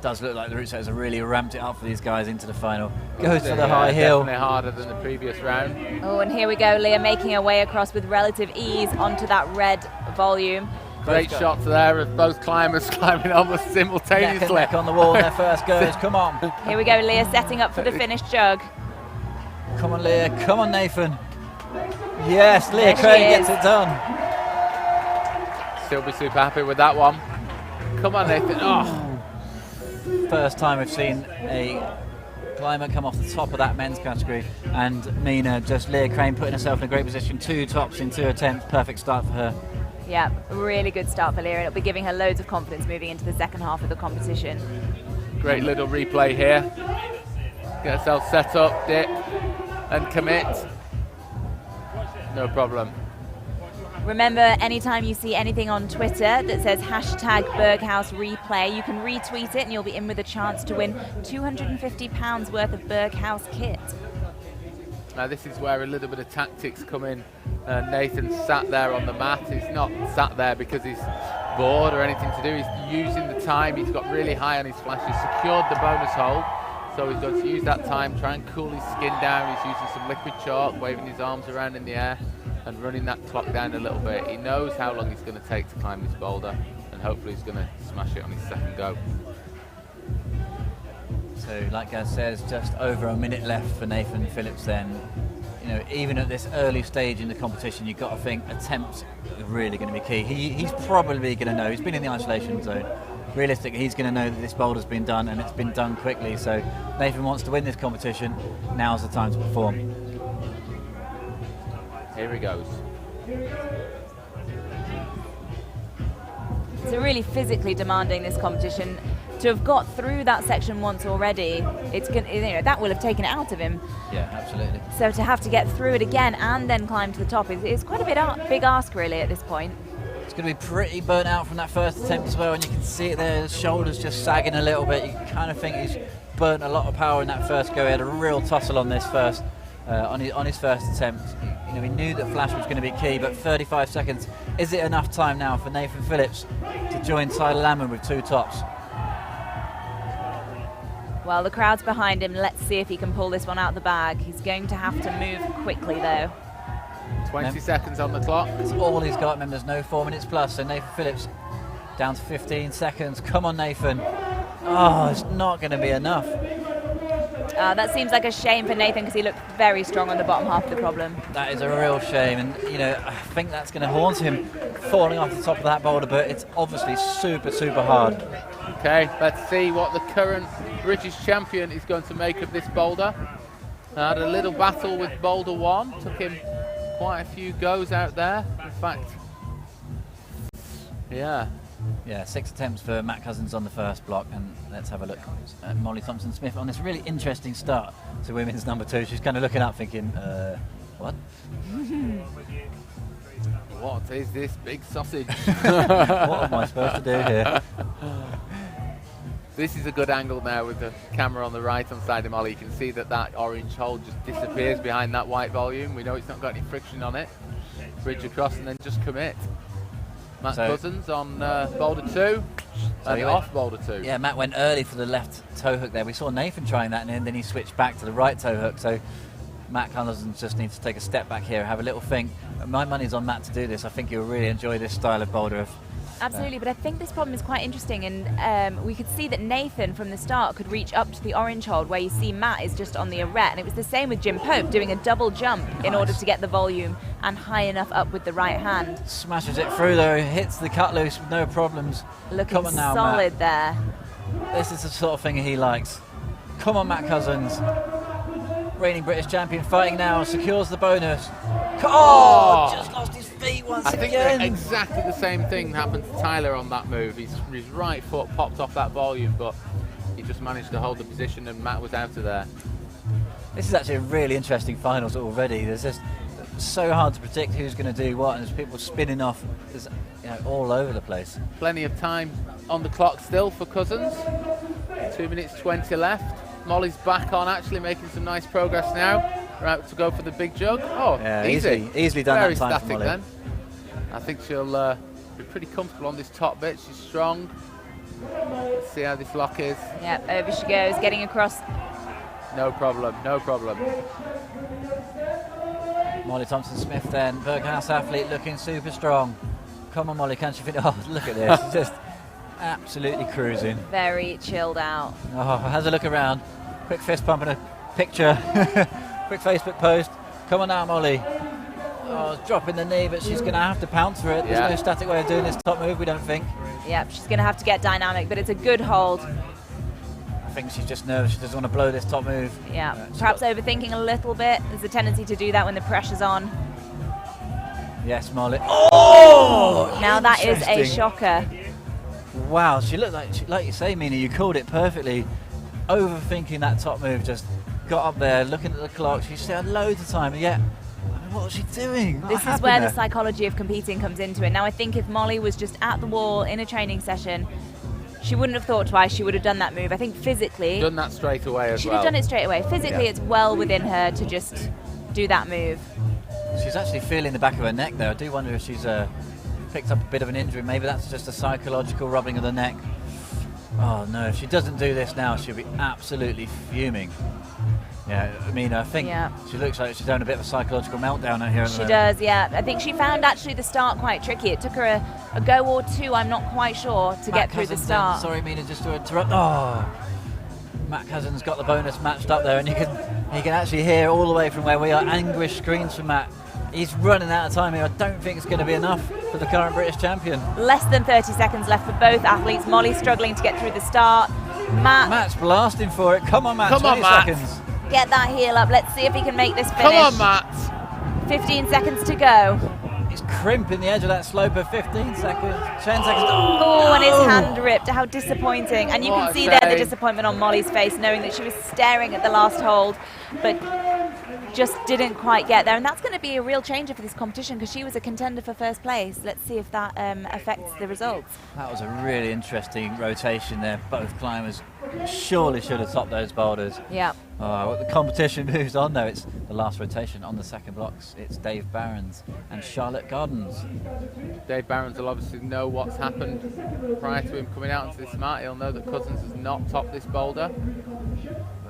does look like the route setters have really ramped it up for these guys into the final. Goes for the high hill. Definitely harder than the previous round. Oh, and here we go, Leah making her way across with relative ease onto that red volume. Great shots there of both climbers climbing almost simultaneously. Neck on the wall, their first goes. Come on. Here we go, Leah setting up for the finish jug. Come on, Leah. Come on, Nathan. Yes, Leah There she Crane is. gets it done. Still be super happy with that one. Come on, Nathan. Oh. First time we've seen a climber come off the top of that men's category, and Mina, just Leah Crane putting herself in a great position. 2 tops in 2 attempts. Perfect start for her. Yeah, really good start for Leah, and it'll be giving her loads of confidence moving into the second half of the competition. Great little replay here. Get herself set up, dip, and commit. No problem. Remember, anytime you see anything on Twitter that says #BerghausReplay, you can retweet it and you'll be in with a chance to win £250 worth of Berghaus kit. Now this is where a little bit of tactics come in. Nathan sat there on the mat. He's not sat there because he's bored or anything to do. He's using the time. He's got really high on his flash. He's secured the bonus hold. So he's going to use that time, try and cool his skin down. He's using some liquid chalk, waving his arms around in the air and running that clock down a little bit. He knows how long it's going to take to climb this boulder, and hopefully he's going to smash it on his second go. So, like Gaz says, just over a minute left for Nathan Phillips then. You know, even at this early stage in the competition, you've got to think attempts are really going to be key. He's probably going to know. He's been in the isolation zone. Realistically, he's going to know that this boulder's been done, and it's been done quickly. So Nathan wants to win this competition. Now's the time to perform. Here he goes. So really physically demanding this competition. To have got through that section once already, it's going, you know, that will have taken it out of him. Yeah, absolutely. So to have to get through it again and then climb to the top is quite a big ask really at this point. It's going to be pretty burnt out from that first attempt as well, and you can see it there, his shoulders just sagging a little bit. You can kind of think he's burnt a lot of power in that first go. He had a real tussle on this first, on his first attempt. You know, he knew that flash was going to be key, but 35 seconds, is it enough time now for Nathan Phillips to join Tyler Lamman with 2 tops? Well, the crowd's behind him. Let's see if he can pull this one out the bag. He's going to have to move quickly though. 20 seconds on the clock. That's all he's got. Remember, there's no 4 minutes plus, so Nathan Phillips down to 15 seconds. Come on, Nathan. Oh, it's not going to be enough. That seems like a shame for Nathan because he looked very strong on the bottom half of the problem. That is a real shame, and you know, I think that's going to haunt him falling off the top of that boulder, but it's obviously super, super hard. Okay, let's see what the current British champion is going to make of this boulder. Had a little battle with boulder 1, took him quite a few goes out there. In fact, yeah, 6 attempts for Matt Cousins on the first block, and let's have a look at Molly Thompson-Smith on this really interesting start to women's number 2. She's kind of looking up thinking, what? What is this big sausage? What am I supposed to do here? This is a good angle now with the camera on the right hand side of Molly. You can see that that orange hole just disappears behind that white volume. We know it's not got any friction on it. Bridge across and then just commit. Matt Cousins on boulder 2 and off boulder 2. Yeah, Matt went early for the left toe hook there. We saw Nathan trying that, and then he switched back to the right toe hook. So Matt Cousins just needs to take a step back here, have a little think. My money's on Matt to do this. I think he'll really enjoy this style of boulder. Absolutely, but I think this problem is quite interesting, and we could see that Nathan from the start could reach up to the orange hold where you see Matt is just on the arete, and it was the same with Jim Pope doing a double jump in order to get the volume and high enough up with the right hand. Smashes it through though, hits the cut loose with no problems. Looking Come on now, solid Matt. there. This is the sort of thing he likes. Come on, Matt Cousins. Reigning British champion fighting now, secures the bonus. Oh, just lost his feet once again. I think exactly the same thing happened to Tyler on that move. His right foot popped off that volume, but he just managed to hold the position and Matt was out of there. This is actually a really interesting finals already. There's just so hard to predict who's going to do what, and there's people spinning off all over the place. Plenty of time on the clock still for Cousins. 2 minutes 20 left. Molly's back on, actually making some nice progress now. Right to go for the big jug. Oh, yeah, easy. Easily done. Very that time static then. I think she'll be pretty comfortable on this top bit. She's strong. Let's see how this lock is. Yep, over she goes, getting across. No problem, no problem. Molly Thompson-Smith then, Berghaus athlete looking super strong. Come on, Molly, can she fit? Oh, look at this, just absolutely cruising. Very chilled out. Oh, has a look around. Quick fist pump and a picture. Quick Facebook post. Come on now, Molly. Oh, dropping the knee, but she's going to have to pounce for it. There's no static way of doing this top move, we don't think. Yep, she's going to have to get dynamic, but it's a good hold. I think she's just nervous. She doesn't want to blow this top move. Yeah, perhaps overthinking a little bit. There's a tendency to do that when the pressure's on. Yes, Molly. Oh! Now that is a shocker. Wow, she looked like you say, Mina, you called it perfectly. Overthinking that top move, just got up there, looking at the clock. She still had loads of time, and yet, what was she doing? This is where the psychology of competing comes into it. Now, I think if Molly was just at the wall in a training session, she wouldn't have thought twice. She would have done that move. I think physically, Done that straight away as well. she'd have done it straight away. Physically, it's well within her to just do that move. She's actually feeling the back of her neck there. I do wonder if she's picked up a bit of an injury. Maybe that's just a psychological rubbing of the neck. Oh no, if she doesn't do this now, she'll be absolutely fuming. Yeah, I mean, I think she looks like she's having a bit of a psychological meltdown out here. She does, yeah. I think she found actually the start quite tricky. It took her a go or two, I'm not quite sure, to get through the start. Sorry, Mina, just to interrupt. Oh, Matt Cousin's got the bonus matched up there, and you can actually hear all the way from where we are anguished screams from Matt. He's running out of time here. I don't think it's going to be enough for the current British champion. Less than 30 seconds left for both athletes. Molly struggling to get through the start. Matt's blasting for it. Come on, Matt. Come 20 on, Matt. seconds. Get that heel up. Let's see if he can make this finish. Come on, Matt. 15 seconds to go. He's crimping the edge of that slope of 15 seconds. 10 seconds. Oh, and his hand ripped. How disappointing. And you can see there the disappointment on Molly's face, knowing that she was staring at the last hold, but just didn't quite get there. And that's going to be a real changer for this competition because she was a contender for first place. Let's see if that affects the results. That was a really interesting rotation there. Both climbers surely should have topped those boulders. Yeah. The competition moves on though. It's the last rotation on the second blocks. It's Dave Barons and Charlotte Gardens. Dave Barons will obviously know what's happened prior to him coming out into this start. He'll know that Cousins has not topped this boulder.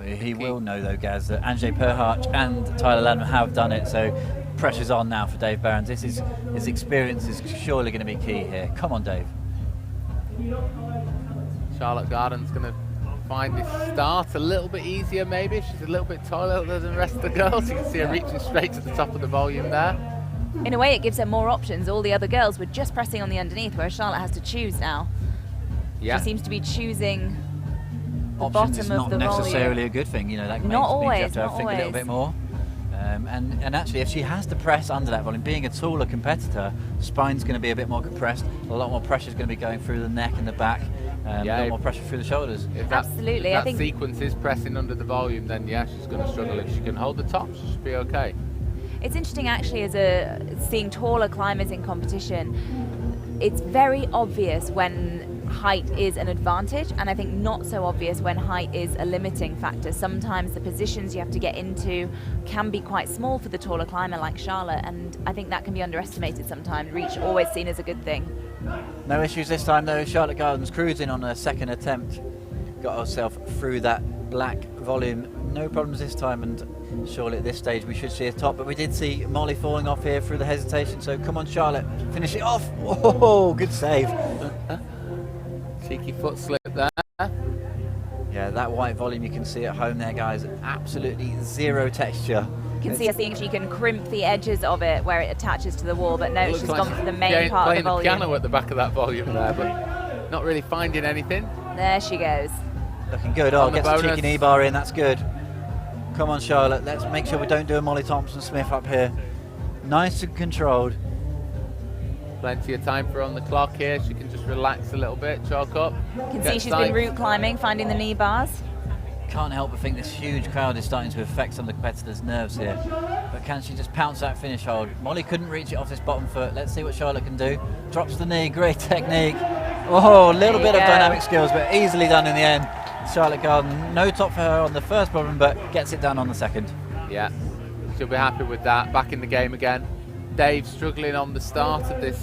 He will know though, Gaz, that Angé Perharch and Tyler Landman have done it, so pressure's on now for Dave Barons. His experience is surely going to be key here. Come on, Dave. Charlotte Gardens going to find this start a little bit easier maybe. She's a little bit taller than the rest of the girls. You can see her reaching straight to the top of the volume there. In a way, it gives her more options. All the other girls were just pressing on the underneath, whereas Charlotte has to choose now. Yeah. She seems to be choosing the Options is bottom not of the necessarily volume. a good thing, you know, that Not means always, you have to not think a little always. bit more. And actually, if she has to press under that volume, being a taller competitor, spine's going to be a bit more compressed, a lot more pressure is going to be going through the neck and the back, a lot more pressure through the shoulders. If that, Absolutely, if I that think sequence is pressing under the volume, then yeah, she's going to struggle. If she can hold the top, she should be okay. it's interesting actually seeing taller climbers in competition. It's very obvious when height is an advantage, and I think not so obvious when height is a limiting factor. Sometimes the positions you have to get into can be quite small for the taller climber like Charlotte, and I think that can be underestimated sometimes. Reach always seen as a good thing. No issues this time though. Charlotte Gardens cruising on her second attempt. Got herself through that black volume. No problems this time, and surely at this stage we should see a top, but we did see Molly falling off here through the hesitation, so come on Charlotte, finish it off. Whoa, good save. Cheeky foot slip there. Yeah, that white volume you can see at home there, guys, absolutely zero texture. You can see her seeing if she can crimp the edges of it where it attaches to the wall, but no, Looks she's like gone for the main part of playing the volume. the piano at the back of that volume there, but not really finding anything. There she goes. Looking good. Oh, gets a cheeky knee bar in, that's good. Come on Charlotte, let's make sure we don't do a Molly Thompson-Smith up here. Nice and controlled. Plenty of time for her on the clock here. She can just relax a little bit, chalk up. You can see she's been route climbing, finding the knee bars. Can't help but think this huge crowd is starting to affect some of the competitors' nerves here. But can she just pounce that finish hold? Molly couldn't reach it off this bottom foot. Let's see what Charlotte can do. Drops the knee, great technique. Oh, a little bit of dynamic skills, but easily done in the end. Charlotte Garden, no top for her on the first problem, but gets it done on the second. Yeah, she'll be happy with that. Back in the game again. Dave struggling on the start of this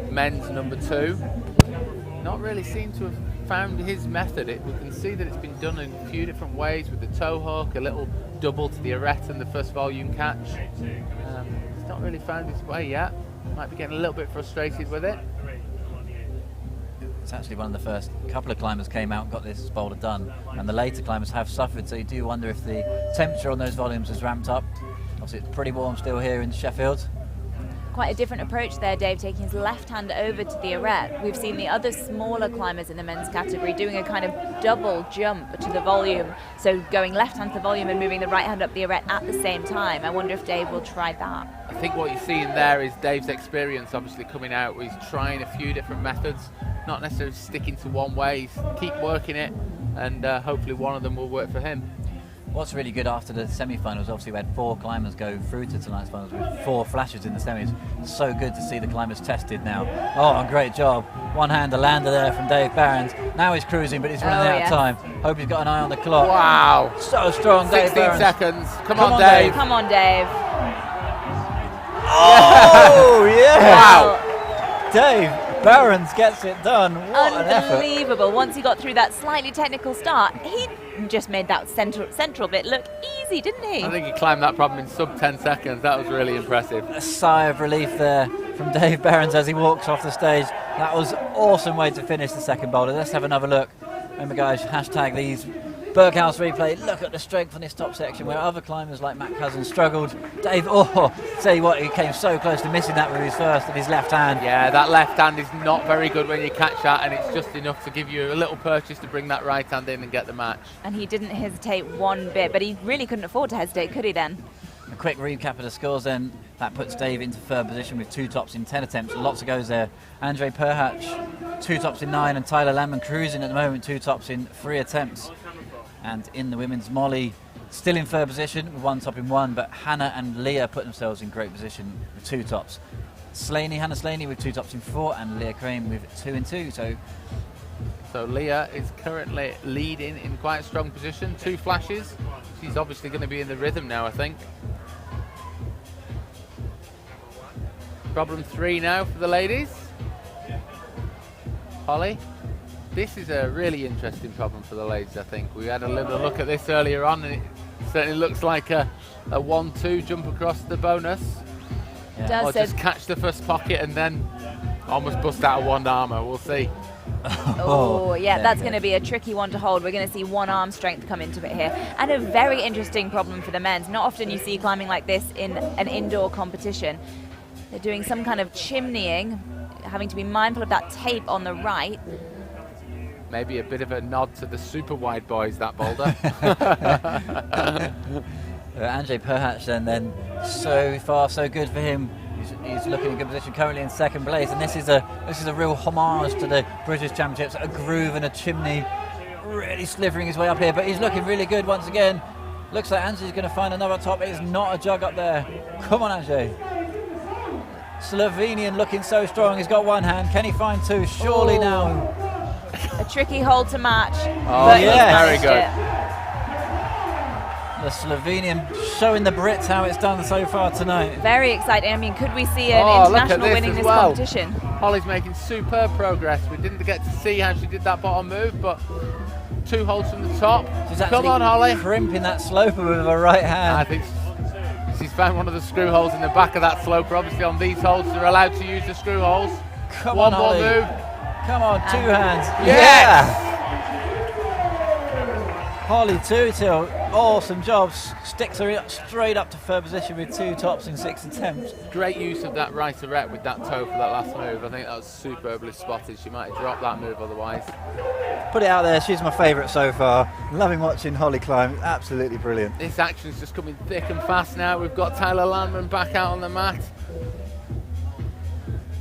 men's number 2. not really seemed to have found his method. We can see that it's been done in a few different ways with the toe hook, a little double to the arete and the first volume catch. He's not really found his way yet. Might be getting a little bit frustrated with it. It's actually one of the first couple of climbers came out and got this boulder done, and the later climbers have suffered, so you do wonder if the temperature on those volumes has ramped up. Obviously it's pretty warm still here in Sheffield. Quite a different approach there, Dave, taking his left hand over to the arete. We've seen the other smaller climbers in the men's category doing a kind of double jump to the volume, so going left hand to the volume and moving the right hand up the arete at the same time. I wonder if Dave will try that. I think what you're seeing there is Dave's experience obviously coming out. He's trying a few different methods, not necessarily sticking to one way. He's keep working it, and hopefully one of them will work for him. What's really good after the semi-finals, obviously we had 4 climbers go through to tonight's finals with 4 flashes in the semis. So good to see the climbers tested now. Oh, great job. One hander lander there from Dave Barons. Now he's cruising, but he's running out of time. Hope he's got an eye on the clock. Wow. So strong, Dave 16 Barons. seconds. Come on, Dave. Come on, Dave. Oh, yeah. Wow. Dave Barons gets it done. What an effort. Unbelievable. Once he got through that slightly technical start, he just made that central bit look easy, didn't he? I think he climbed that problem in sub 10 seconds. That was really impressive. A sigh of relief there from Dave Barons as he walks off the stage. That was an awesome way to finish the second boulder. Let's have another look. Remember, guys, hashtag these Berghaus replay. Look at the strength on this top section where other climbers like Matt Cousins struggled. Dave, tell you what, he came so close to missing that with his first and his left hand. Yeah, that left hand is not very good when you catch that, and it's just enough to give you a little purchase to bring that right hand in and get the match. And he didn't hesitate one bit, but he really couldn't afford to hesitate, could he then? A quick recap of the scores then. That puts Dave into third position with 2 tops in 10 attempts. Lots of goes there. Andre Perhach, 2 tops in 9, and Tyler Landman cruising at the moment, 2 tops in 3 attempts. And in the women's, Molly still in third position with 1 top in 1, but Hannah and Leah put themselves in great position with 2 tops. Hannah Slaney with 2 tops in 4, and Leah Crane with 2 in 2. So Leah is currently leading in quite a strong position, 2 flashes. She's obviously going to be in the rhythm now, I think. Problem 3 now for the ladies. Holly, this is a really interesting problem for the ladies, I think. We had a little look at this earlier on, and it certainly looks like a 1-2 jump across the bonus. Yeah. Or just catch the first pocket and then almost bust out of one armour. We'll see. That's going to be a tricky one to hold. We're going to see one arm strength come into it here. And a very interesting problem for the men's. Not often you see climbing like this in an indoor competition. They're doing some kind of chimneying, having to be mindful of that tape on the right. Maybe a bit of a nod to the super wide boys, that boulder. Andre Perhach then so far so good for him. He's looking in good position, currently in second place, and this is a real homage to the British Championships. A groove and a chimney, really slithering his way up here, but he's looking really good once again. Looks like Andrzej's going to find another top. It's not a jug up there. Come on, Andrzej. Slovenian looking so strong. He's got 1 hand. Can he find 2? Surely now. A tricky hold to match. But very good. The Slovenian showing the Brits how it's done so far tonight. Very exciting. I mean, could we see an international winning this competition? Holly's making superb progress. We didn't get to see how she did that bottom move, but 2 holds from the top. Come on, Holly. Crimping that sloper with her right hand. I think she's found one of the screw holes in the back of that sloper. Obviously, on these holds, they're allowed to use the screw holes. Come on, on, Holly. One more move. Come on, 2 hands. Yes! Holly Tutil, awesome job. Sticks her straight up to third position with 2 tops in 6 attempts. Great use of that right arete with that toe for that last move. I think that was superbly spotted. She might have dropped that move otherwise. Put it out there, she's my favourite so far. Loving watching Holly climb, absolutely brilliant. This action's just coming thick and fast now. We've got Tyler Landman back out on the mat.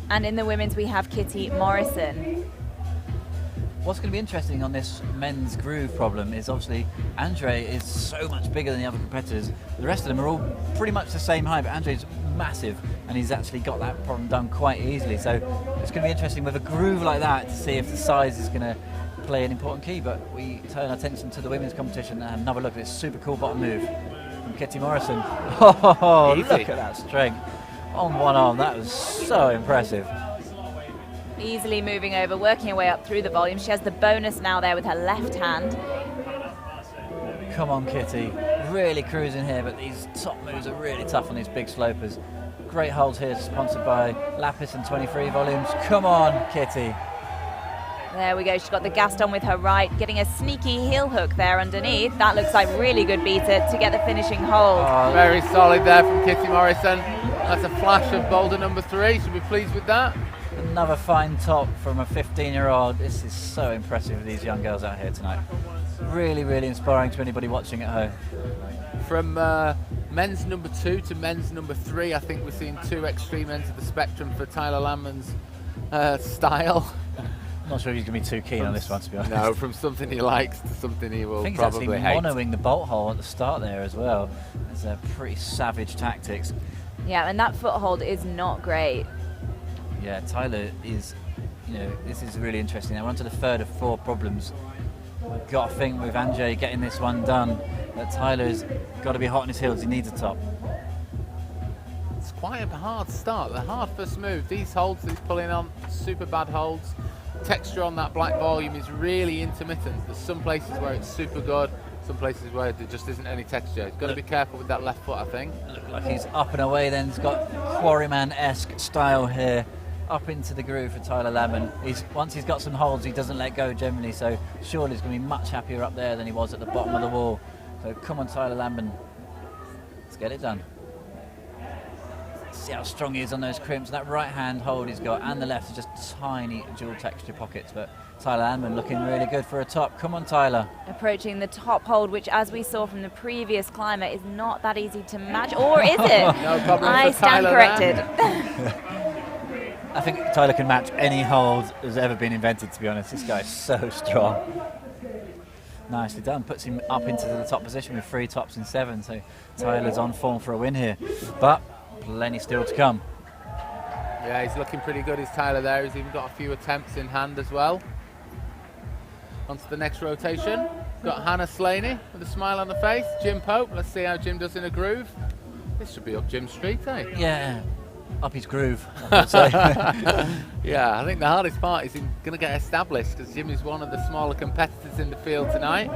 And in the women's, we have Kitty Morrison. What's going to be interesting on this men's groove problem is obviously Andre is so much bigger than the other competitors. The rest of them are all pretty much the same height, but Andre's massive and he's actually got that problem done quite easily. So it's going to be interesting with a groove like that to see if the size is going to play an important key. But we turn our attention to the women's competition and another look at this super cool bottom move from Kitty Morrison. Oh, look at that strength on one arm. That was so impressive. Easily moving over, working her way up through the volume. She has the bonus now there with her left hand. Come on, Kitty. Really cruising here, but these top moves are really tough on these big slopers. Great holds here, sponsored by Lapis and 23 volumes. Come on, Kitty. There we go, she's got the Gaston with her right, getting a sneaky heel hook there underneath. That looks like really good beater to get the finishing hold. Oh, very solid there from Kitty Morrison. That's a flash of boulder number 3, should be pleased with that. Another fine top from a 15-year-old. This is so impressive with these young girls out here tonight. Really, really inspiring to anybody watching at home. From men's number 2 to men's number 3, I think we're seeing 2 extreme ends of the spectrum for Tyler Landman's style. I'm not sure he's going to be too keen on this one, to be honest. No, from something he likes to something he will probably hate. I think he's actually monoing the bolt hole at the start there as well. It's a pretty savage tactics. Yeah, and that foothold is not great. Yeah, Tyler is, this is really interesting. Now we're on to the third of 4 problems. We've got to think with Anjay getting this one done, that Tyler's got to be hot on his heels. He needs a top. It's quite a hard start. The hard first move. These holds that he's pulling on, super bad holds. Texture on that black volume is really intermittent. There's some places where it's super good, some places where there just isn't any texture. He's got to be careful with that left foot, I think. Look like he's up and away then. He's got Quarryman-esque style here. Up into the groove for Tyler Landman. Once he's got some holds, he doesn't let go generally, so surely he's going to be much happier up there than he was at the bottom of the wall. So come on, Tyler Landman. Let's get it done. See how strong he is on those crimps. That right hand hold he's got and the left is just tiny dual texture pockets, but Tyler Landman looking really good for a top. Come on, Tyler. Approaching the top hold, which as we saw from the previous climber is not that easy to match, or is it? No problem. I stand Tyler corrected. I think Tyler can match any hold that's ever been invented, to be honest. This guy's so strong. Nicely done. Puts him up into the top position with 3 tops in 7, so Tyler's on form for a win here. But plenty still to come. Yeah, he's looking pretty good, is Tyler there. He's even got a few attempts in hand as well. On to the next rotation. Got Hannah Slaney with a smile on the face. Jim Pope. Let's see how Jim does in a groove. This should be up Jim's street, eh? Yeah. Up his groove, I would say. Yeah, I think the hardest part is going to get established because Jim is one of the smaller competitors in the field tonight.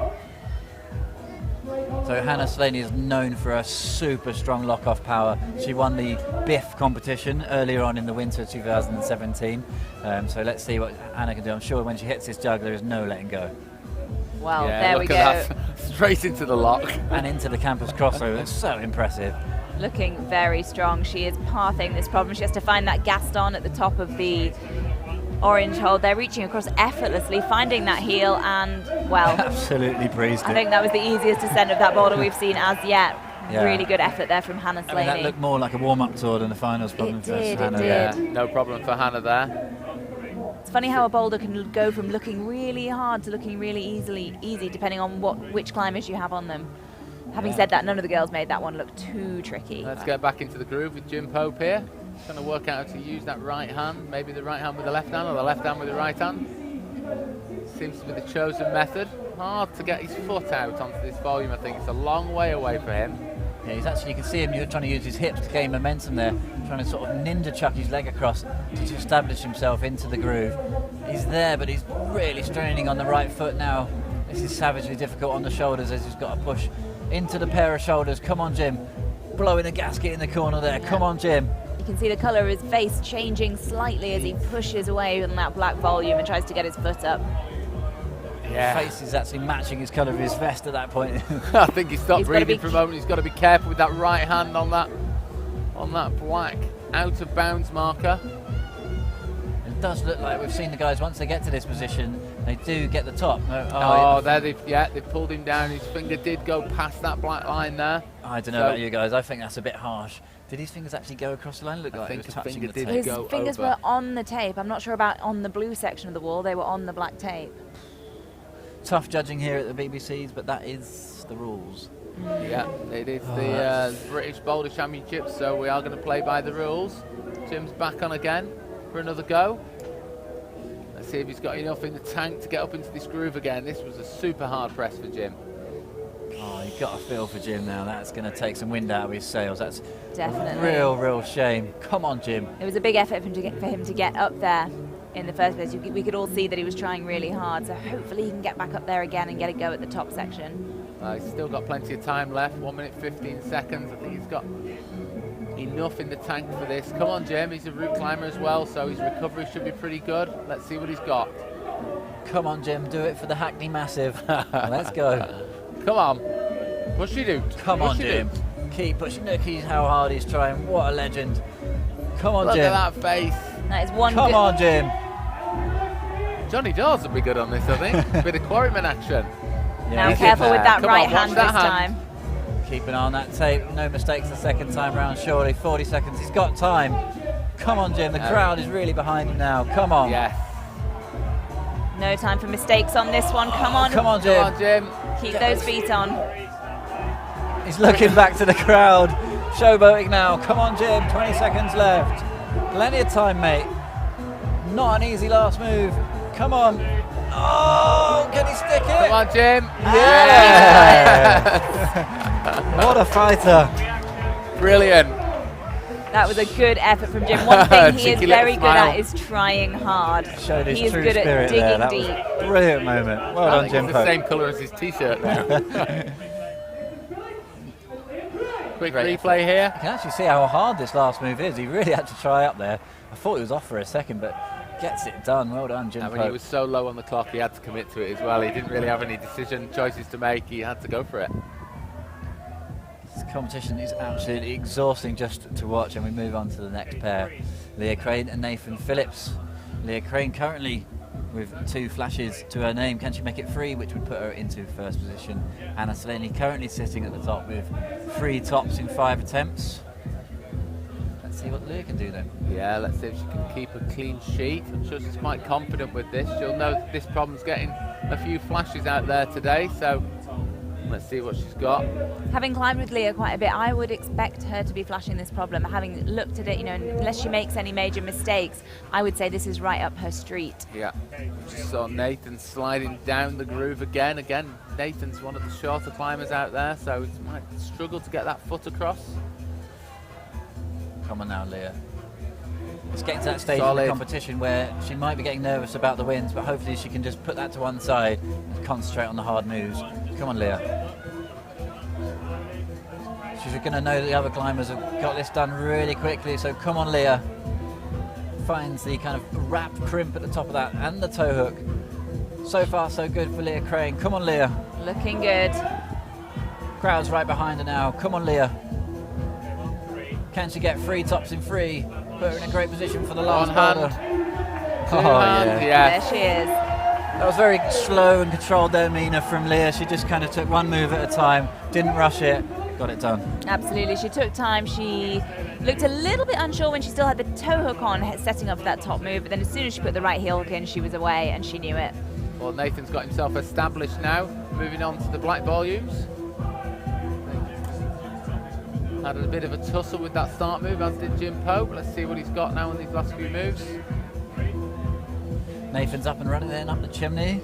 So Hannah Slaney is known for her super strong lock-off power. She won the Biff competition earlier on in the winter 2017. So let's see what Hannah can do. I'm sure when she hits this jug, there is no letting go. Well, yeah, there we look go. at that. Straight into the lock. And into the campus crossover. It's so impressive. Looking very strong. She is pathing this problem. She has to find that Gaston at the top of the orange hold. They're reaching across effortlessly, finding that heel, and, well, absolutely breezed it. I think that was the easiest descent of that boulder we've seen as yet. Yeah. Really good effort there from Hannah Slaney. I mean, that looked more like a warm-up tour than the finals problem for Hannah. It did. Yeah, no problem for Hannah there. It's funny how a boulder can go from looking really hard to looking really easy, depending on which climbers you have on them. Having said that, none of the girls made that one look too tricky. Let's get back into the groove with Jim Pope here. Trying to work out how to use that right hand, maybe the right hand with the left hand or the left hand with the right hand. Seems to be the chosen method. Hard to get his foot out onto this volume, I think. It's a long way away for him. Yeah, he's actually, you can see him trying to use his hips to gain momentum there, trying to sort of ninja chuck his leg across to establish himself into the groove. He's there, but he's really straining on the right foot now. This is savagely difficult on the shoulders as he's got to push into the pair of shoulders. Come on, Jim. Blowing a gasket in the corner there. Come on, Jim. You can see the colour of his face changing slightly as he pushes away from that black volume and tries to get his foot up. Yeah. His face is actually matching his colour of his vest at that point. I think he stopped breathing for a moment. He's got to be careful with that right hand on that black out of bounds marker. It does look like we've seen the guys, once they get to this position, they do get the top. There they've pulled him down. His finger did go past that black line there. I don't know about you guys. I think that's a bit harsh. Did his fingers actually go across the line? Looked like he was touching the tape. His fingers were on the tape. I'm not sure about on the blue section of the wall. They were on the black tape. Tough judging here at the BBCs, but that is the rules. Yeah, it is the British Bouldering Championships, so we are going to play by the rules. Jim's back on again for another go. Let's see if he's got enough in the tank to get up into this groove again. This was a super hard press for Jim. Oh, you've got a feel for Jim now. That's going to take some wind out of his sails. That's definitely real shame. Come on, Jim. It was a big effort for him to get up there. in the first place. We could all see that he was trying really hard, so hopefully he can get back up there again and get a go at the top section. He's still got plenty of time left, 1 minute 15 seconds. I think he's got enough in the tank for this. Come on, Jim, he's a route climber as well, so his recovery should be pretty good. Let's see what he's got. Come on, Jim, do it for the Hackney Massive. Let's go. Come on, push your dude. Come on, Jim. Keep pushing. Look, how hard he's trying. What a legend. Come on, Look Jim. Look at that face. That is one. Come on, Jim. Johnny Dawes will be good on this, I think. Bit of quarryman action. Yeah, now careful with that right hand this time. Keep an eye on that tape. No mistakes the second time round, surely. 40 seconds. He's got time. Come on, Jim. The crowd is really behind him now. Come on. Yes. No time for mistakes on this one. Come on. Come on, Jim. Come on, Jim. Keep those feet on. He's looking back to the crowd. Showboating now. Come on, Jim. 20 seconds left. Plenty of time, mate. Not an easy last move. Come on. Oh, can he stick it? Come on, Jim. Yeah. What a fighter. Brilliant. That was a good effort from Jim. One thing he is very good at is trying hard. Showed his he is true good spirit at digging there. That deep. was a brilliant moment. Well done, Jim. It's the same colour as his t-shirt now. Quick replay here. You can actually see how hard this last move is. He really had to try up there. I thought he was off for a second, but gets it done. Well done, Jim. When he was so low on the clock, he had to commit to it as well. He didn't really have any choices to make. He had to go for it. This competition is absolutely exhausting just to watch, and we move on to the next pair. Leah Crane and Nathan Phillips. Leah Crane currently with 2 flashes to her name. Can she make it 3, which would put her into first position? Anna Slaney currently sitting at the top with 3 tops in 5 attempts. Let's see what Leah can do then. Yeah, let's see if she can keep a clean sheet. I'm sure she's quite confident with this. She'll know that this problem's getting a few flashes out there today, so let's see what she's got. Having climbed with Leah quite a bit, I would expect her to be flashing this problem. Having looked at it, you know, unless she makes any major mistakes, I would say this is right up her street. Yeah. Just saw Nathan sliding down the groove again. Again, Nathan's one of the shorter climbers out there, so he might struggle to get that foot across. Come on now, Leah. It's getting to that stage of the competition where she might be getting nervous about the wins, but hopefully she can just put that to one side and concentrate on the hard moves. Come on, Leah. She's going to know that the other climbers have got this done really quickly, so come on, Leah. Finds the kind of wrap crimp at the top of that and the toe hook. So far, so good for Leah Crane. Come on, Leah. Looking good. Crowd's right behind her now. Come on, Leah. Can she get 3 tops in 3? Put her in a great position for the last boulder. There she is. That was very slow and controlled demeanour from Leah. She just kind of took one move at a time, didn't rush it, got it done. Absolutely, she took time. She looked a little bit unsure when she still had the toe hook on, setting up for that top move, but then as soon as she put the right heel hook in, she was away and she knew it. Well, Nathan's got himself established now, moving on to the black volumes. Had a bit of a tussle with that start move, as did Jim Pope. Let's see what he's got now on these last few moves. Nathan's up and running then, up the chimney.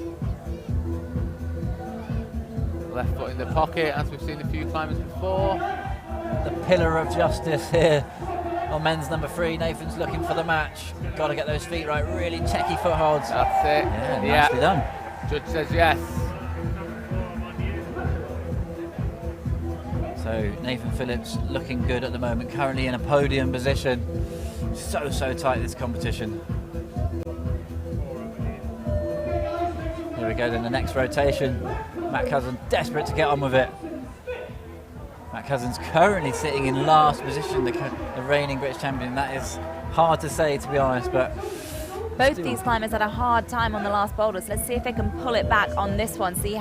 Left foot in the pocket, as we've seen a few climbers before. The pillar of justice here on men's number 3. Nathan's looking for the match. Got to get those feet right, really techie footholds. That's it. Yeah, nicely done. Judge says yes. So Nathan Phillips looking good at the moment, currently in a podium position. So tight, this competition. Here we go then, the next rotation. Matt Cousins desperate to get on with it. Matt Cousins currently sitting in last position, the reigning British champion. That is hard to say, to be honest, but both these climbers had a hard time on the last boulder, so let's see if they can pull it back on this one, see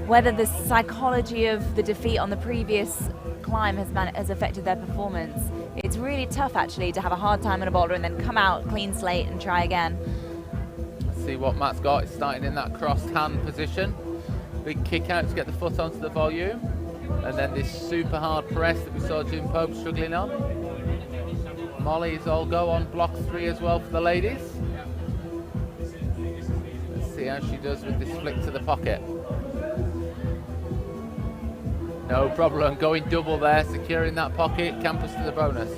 whether the psychology of the defeat on the previous climb has affected their performance. It's really tough actually to have a hard time on a boulder and then come out clean slate and try again. Let's see what Matt's got. He's starting in that crossed hand position. Big kick out to get the foot onto the volume, and then this super hard press that we saw Jim Pope struggling on. Molly's all go on block 3 as well for the ladies. Let's see how she does with this flick to the pocket. No problem, going double there, securing that pocket, campus to the bonus.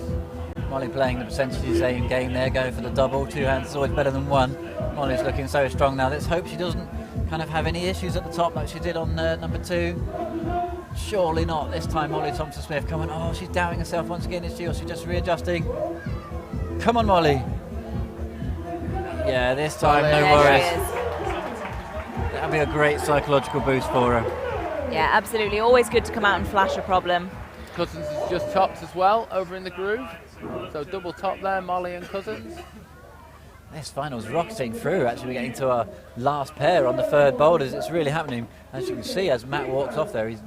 Molly playing the percentages same game there, going for the double. 2 hands is always better than 1. Molly's looking so strong now. Let's hope she doesn't kind of have any issues at the top like she did on number 2. Surely not this time. Molly Thompson-Smith coming. Oh, she's doubting herself once again, is she? Or she's just readjusting. Come on, Molly. Yeah, this time, no worries. That'll be a great psychological boost for her. Yeah, absolutely. Always good to come out and flash a problem. Cousins is just topped as well over in the groove. So double top there, Molly and Cousins. This final's rocketing through. Actually, we're getting to our last pair on the third boulders. It's really happening. As you can see, as Matt walks off there, he's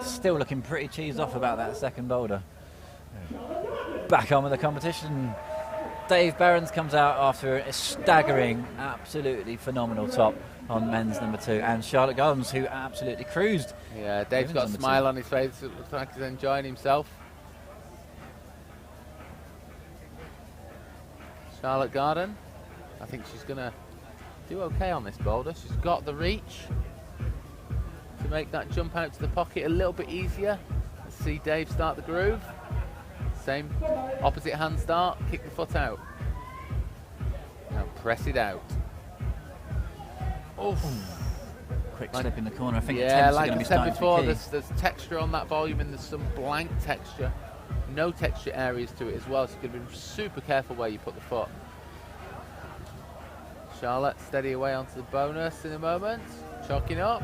still looking pretty cheesed off about that second boulder. Back on with the competition. Dave Behrens comes out after a staggering, absolutely phenomenal top on men's number 2, and Charlotte Gardens, who absolutely cruised. Yeah, Dave's got a smile on his face. It looks like he's enjoying himself. Charlotte Garden, I think she's going to do okay on this boulder. She's got the reach to make that jump out to the pocket a little bit easier. Let's see Dave start the groove. Same opposite hand start, kick the foot out. Now press it out. Oh, quick slip in the corner. I think yeah, like I said before, there's texture on that volume and there's some blank texture. No texture areas to it as well, so you've got to be super careful where you put the foot. Charlotte steady away onto the bonus in a moment. Chalking up.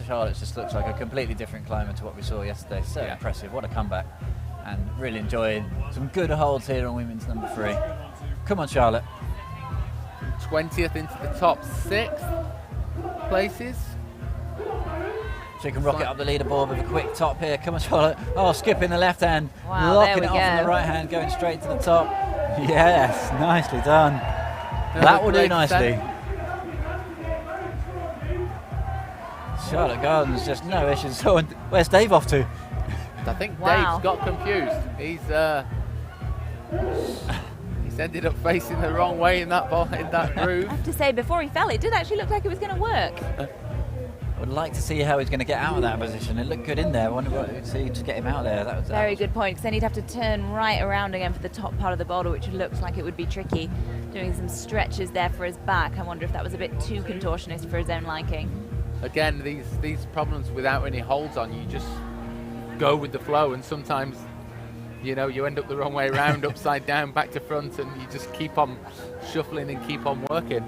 Charlotte just looks like a completely different climber to what we saw yesterday. So impressive. What a comeback. And really enjoying some good holds here on women's number 3. Come on, Charlotte. 20th into the top 6 places. She can rocket up the leaderboard with a quick top here. Come on, Charlotte. Oh, skipping the left hand. Wow, locking it off on the right hand, going straight to the top. Yes, nicely done. That will do nicely. Charlotte Gardens, just no issues. So, where's Dave off to? I think Dave's got confused. He's ended up facing the wrong way in that groove. I have to say, before he fell, it did actually look like it was going to work. I would like to see how he's going to get out of that position. It looked good in there. I wonder what we'd see to get him out there. That was very good point, because then he'd have to turn right around again for the top part of the boulder, which looks like it would be tricky. Doing some stretches there for his back. I wonder if that was a bit too contortionist for his own liking. Again, these problems without any holds on, you just go with the flow, and sometimes, you know, you end up the wrong way around, upside down, back to front, and you just keep on shuffling and keep on working.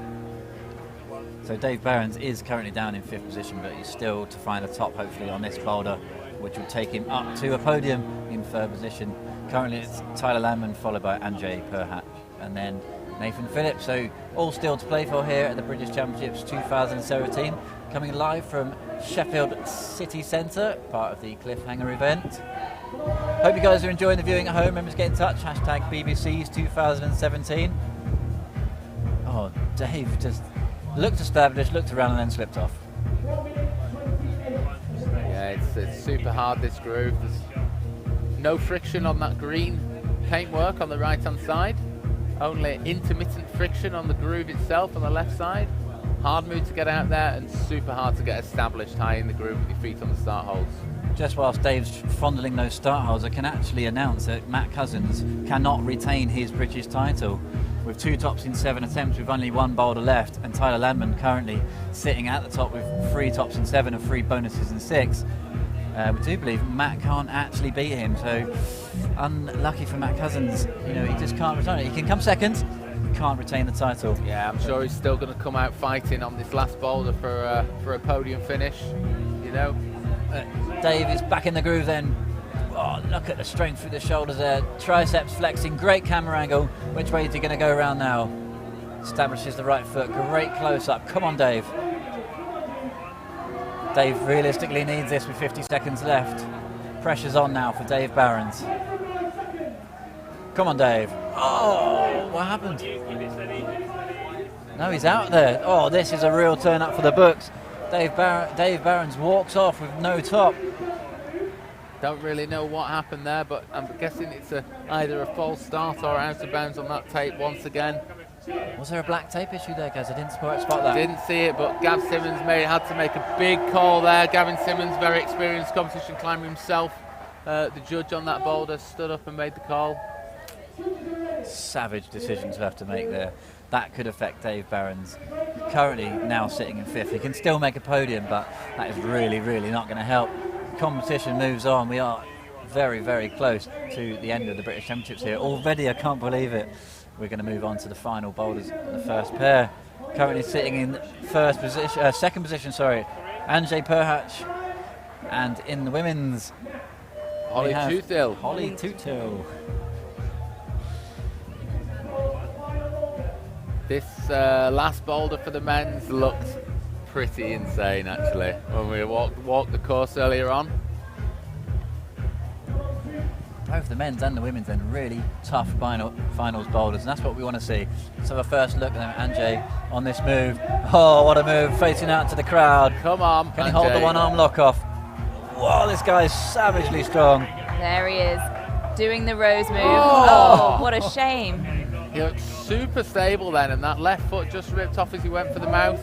So Dave Behrens is currently down in 5th position, but he's still to find a top, hopefully, on this boulder, which will take him up to a podium in 3rd position. Currently it's Tyler Landman, followed by Anjay Perhat, and then Nathan Phillips. So all still to play for here at the British Championships 2017, coming live from Sheffield City Centre, part of the Cliffhanger event. Hope you guys are enjoying the viewing at home. Remember to get in touch, hashtag BBC's 2017. Oh, Dave just looked established, looked around and then slipped off. Yeah, it's super hard, this groove. There's no friction on that green paintwork on the right hand side. Only intermittent friction on the groove itself on the left side. Hard move to get out there and super hard to get established high in the groove with your feet on the start holds. Just whilst Dave's fondling those start holds, I can actually announce that Matt Cousins cannot retain his British title. With 2 tops in 7 attempts with only 1 boulder left, and Tyler Landman currently sitting at the top with 3 tops in 7 and 3 bonuses in 6. We do believe Matt can't actually beat him, so unlucky for Matt Cousins. You know, he just can't retain it. He can come second, can't retain the title. Yeah, I'm sure he's still going to come out fighting on this last boulder for a podium finish. You know, Dave is back in the groove then. Oh, look at the strength through the shoulders there. Triceps flexing, great camera angle. Which way is he going to go around now? Establishes the right foot, great close-up. Come on, Dave. Dave realistically needs this with 50 seconds left. Pressure's on now for Dave Behrens. Come on, Dave. Oh, what happened? No, he's out there. Oh, this is a real turn up for the books. Dave Behrens walks off with no top. Don't really know what happened there, but I'm guessing it's either a false start or out of bounds on that tape once again. Was there a black tape issue there, guys? I didn't spot that. Didn't see it, but Gav Simmons had to make a big call there. Gavin Simmons, very experienced competition climber himself, the judge on that boulder stood up and made the call. Savage decision to have to make there. That could affect Dave Barron's, currently now sitting in 5th. He can still make a podium, but that is really, really not going to help. Competition moves on. We are very, very close to the end of the British Championships here. Already, I can't believe it. We're going to move on to the final boulders, the first pair. Currently sitting in second position, Anjay Perhach. And in the women's, Holly Tootill. Holly Tootill. This last boulder for the men's looked pretty insane, actually, when we walked the course earlier on. Both the men's and the women's then really tough finals boulders, and that's what we want to see. Let's have a first look at Anjay on this move. Oh, what a move, facing out to the crowd. Come on, Can he hold the one-arm lock off? Whoa, this guy is savagely strong. There he is, doing the rose move. Oh, what a shame. He looked super stable then, and that left foot just ripped off as he went for the mouth.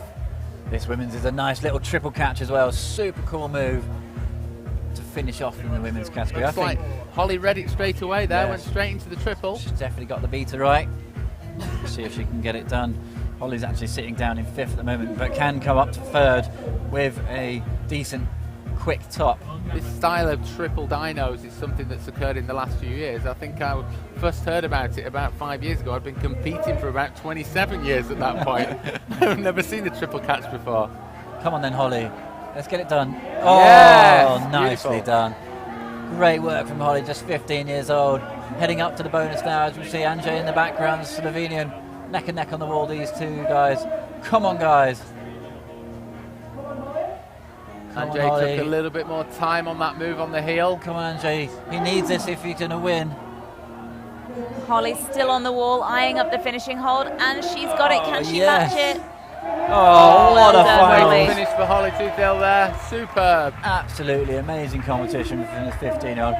This women's is a nice little triple catch as well. Super cool move to finish off in the women's category. Looks like Holly read it straight away there, Yes. went straight into the triple. She's definitely got the beater right. See if she can get it done. Holly's actually sitting down in 5th at the moment, but can come up to 3rd with a decent quick top. This style of triple dynos is something that's occurred in the last few years. I think I first heard about it about 5 years ago. I'd been competing for about 27 years at that point. I've never seen a triple catch before. Come on then, Holly. Let's get it done. Oh, Yes, nicely beautiful. done. Great work from Holly, just 15 years old. Heading up to the bonus now, as we see Anjay in the background, Slovenian. Neck and neck on the wall, these two guys. Come on, guys. Come on, Anjay Holly. took a little bit more time on that move on the heel. Come on, Anjay. He needs this if he's going to win. Holly's still on the wall, eyeing up the finishing hold, and she's got it. Can she yes. match it? Oh, what well a done, final. Holly. Finish for Holly Tootill there. Superb. Absolutely amazing competition from this 15-year-old.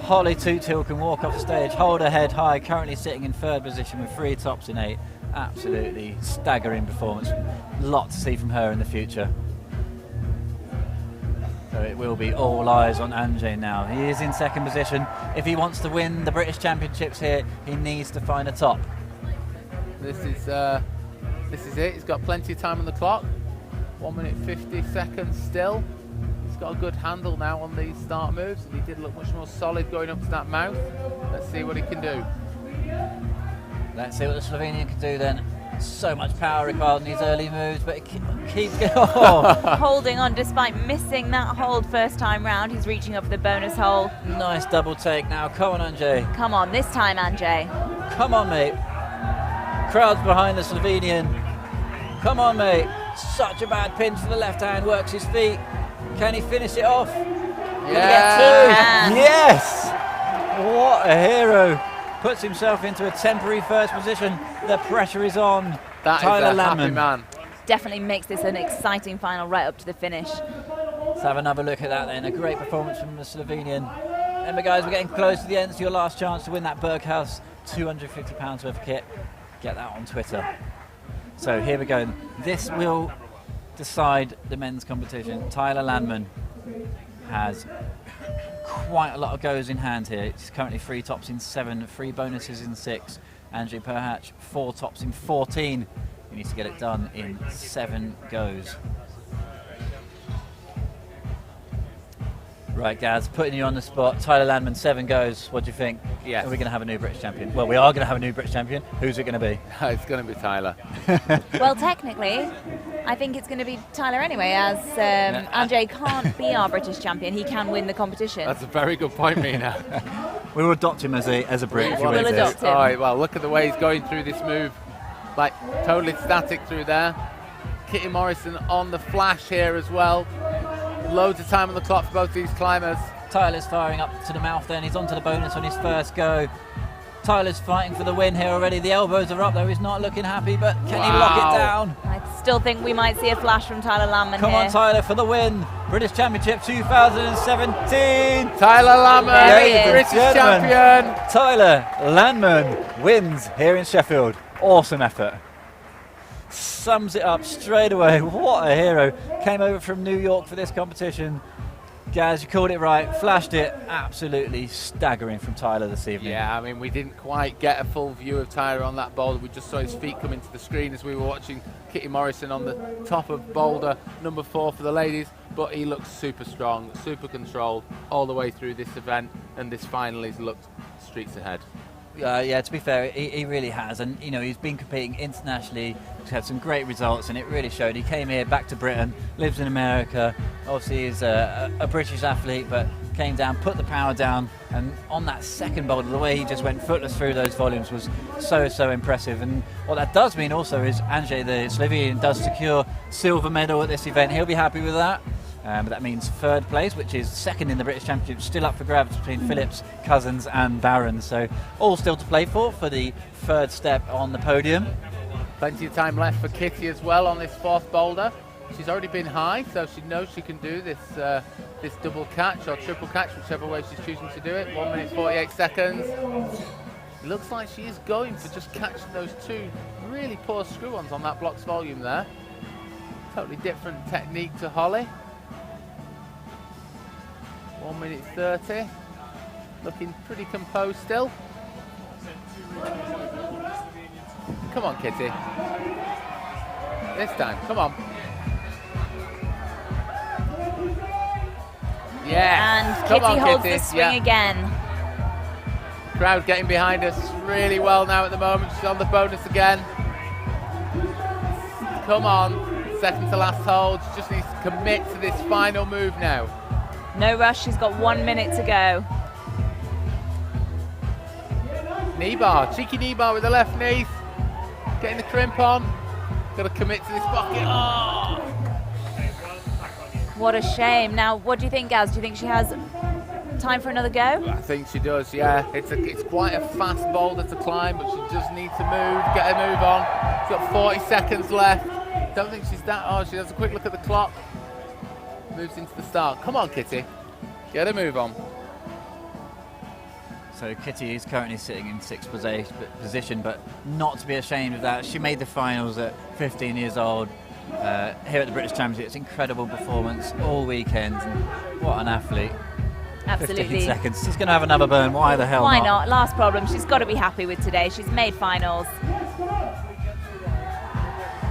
Holly Tootill can walk off the stage, hold her head high, currently sitting in 3rd position with 3 tops in 8. Absolutely staggering performance. Lot to see from her in the future. So it will be all eyes on Anjay now. He is in 2nd position. If he wants to win the British Championships here, he needs to find a top. This is it. He's got plenty of time on the clock. 1 minute 50 seconds still. He's got a good handle now on these start moves, and he did look much more solid going up to that mouth. Let's see what he can do. Let's see what the Slovenian can do then. So much power required in these early moves, but it keeps going. Oh, Holding on despite missing that hold first time round. He's reaching up for the bonus hole. nice double take now. Come on, Anjay. Come on, this time, Anjay. Come on, mate. Crowds behind the Slovenian. Come on, mate. Such a bad pinch for the left hand. Works his feet. Can he finish it off? Yeah. Yes! What a hero. Puts himself into a temporary 1st position. The pressure is on. That Tyler is a happy Landman. man. Definitely makes this an exciting final right up to the finish. Let's have another look at that then. A great performance from the Slovenian. Remember, guys, we're getting close to the end. It's your last chance to win that Berghaus £250 worth of kit. Get that on Twitter. So here we go. This will decide the men's competition. Tyler Landman has quite a lot of goes in hand here. It's currently 3 tops in 7, 3 bonuses in 6. Anjay Perhach, 4 tops in 14. He needs to get it done in 7 goes. Right, Gaz, putting you on the spot. Tyler Landman, 7 goes. What do you think? Yes. Are we going to have a new British champion? Well, we are going to have a new British champion. Who's it going to be? It's going to be Tyler. Well, technically, I think it's going to be Tyler anyway, as Anjay can't be our British champion. He can win the competition. That's a very good point, Mina. We will adopt him as a Brit. If he We'll wins this. adopt him. All right, well, look at the way he's going through this move. Like, totally static through there. Kitty Morrison on the flash here as well. Loads of time on the clock for both these climbers. Tyler's firing up to the mouth then. He's onto the bonus on his first go. Tyler's fighting for the win here already. The elbows are up though. He's not looking happy, but can he lock it down? I still think we might see a flash from Tyler Landman Come here. on, Tyler, for the win. British Championship 2017. Tyler Landman, There he is. British Gentlemen. champion. Tyler Landman wins here in Sheffield. Awesome effort. Sums it up straight away. What a hero. Came over from New York for this competition. Gaz, you called it right, flashed it. Absolutely staggering from Tyler this evening. Yeah, I mean, we didn't quite get a full view of Tyler on that boulder. We just saw his feet come into the screen as we were watching Kitty Morrison on the top of boulder number 4 for the ladies. But he looks super strong, super controlled all the way through this event, and this final he's looked streets ahead. Yeah, to be fair, he really has, and you know, he's been competing internationally, he's had some great results, and it really showed. He came here back to Britain, lives in America, obviously is a British athlete, but came down, put the power down, and on that second boulder, the way he just went footless through those volumes was so impressive. And what that does mean also is Andrzej, the Slovenian, does secure silver medal at this event. He'll be happy with that. But that means third place, which is second in the British Championship, still up for grabs between Phillips, Cousins and Barron. So all still to play for the third step on the podium. Plenty of time left for Kitty as well on this 4th boulder. She's already been high, so she knows she can do this this double catch or triple catch, whichever way she's choosing to do it. 1 minute 48 seconds. It looks like she is going for just catching those 2 really poor screw-ons on that blocks volume there. Totally different technique to Holly. 1 minute 30, looking pretty composed still. Come on, Kitty. This time, come on. Yeah. And Kitty holds the swing again. Crowd getting behind us really well now at the moment. She's on the bonus again. Come on. Second to last hold. She just needs to commit to this final move now. No rush, she's got 1 minute to go. Knee bar, cheeky knee bar with the left knee. Getting the crimp on. Got to commit to this pocket. Oh. What a shame. Now, what do you think, Gaz? Do you think she has time for another go? I think she does, yeah. It's quite a fast boulder to climb, but she just needs to move, get a move on. She's got 40 seconds left. Don't think she's that. Oh, she has a quick look at the clock. Moves into the start. Come on, Kitty. Get a move on. So Kitty is currently sitting in 6th position, but not to be ashamed of that. She made the finals at 15 years old here at the British Championship. It's incredible performance all weekend. And what an athlete. Absolutely. 15 seconds. She's going to have another burn. Why the hell Why not? Last problem. She's got to be happy with today. She's made finals.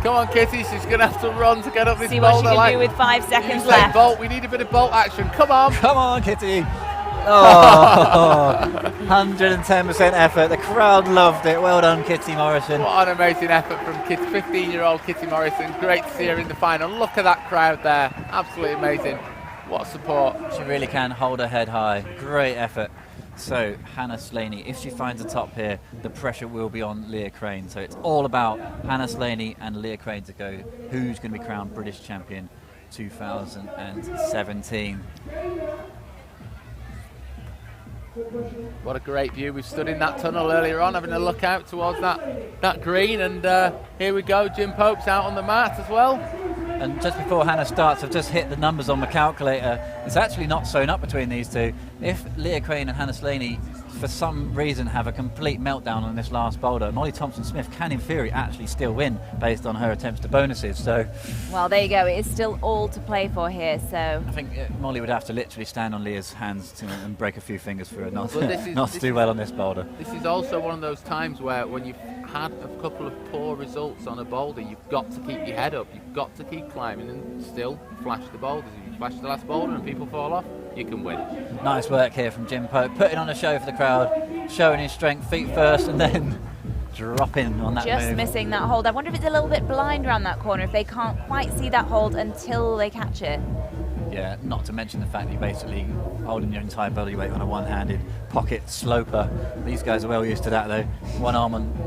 Come on, Kitty, she's going to have to run to get up this See boulder. what she can do with 5 seconds left. Bolt. We need a bit of bolt action. Come on. Come on, Kitty. Oh, 110% effort. The crowd loved it. Well done, Kitty Morrison. What an amazing effort from 15-year-old Kitty Morrison. Great to see her in the final. Look at that crowd there. Absolutely amazing. What support. She really can hold her head high. Great effort. So Hannah Slaney, if she finds a top here, the pressure will be on Leah Crane. So it's all about Hannah Slaney and Leah Crane to go who's going to be crowned British champion 2017. What a great view. We've stood in that tunnel earlier on having a look out towards that green, and here we go. Jim Pope's out on the mat as well. And just before Hannah starts, I've just hit the numbers on my calculator. It's actually not sewn up between these two. If Leah Crane and Hannah Slaney, for some reason, have a complete meltdown on this last boulder, Molly Thompson-Smith can, in theory, actually still win based on her attempts to bonuses. So, well, there you go. It is still all to play for here. So I think Molly would have to literally stand on Leah's hands and break a few fingers for her not to this do well on this boulder. This is also one of those times where when you've had a couple of poor results on a boulder, you've got to keep your head up. You've got to keep climbing and still flash the boulders. If you flash the last boulder and people fall off, you can win. Nice work here from Jim Pope, putting on a show for the crowd, showing his strength, feet first, and then dropping on that just move. Missing that hold. I wonder if it's a little bit blind around that corner, if they can't quite see that hold until they catch it. Yeah, not to mention the fact that you're basically holding your entire body weight on a one-handed pocket sloper. These guys are well used to that though.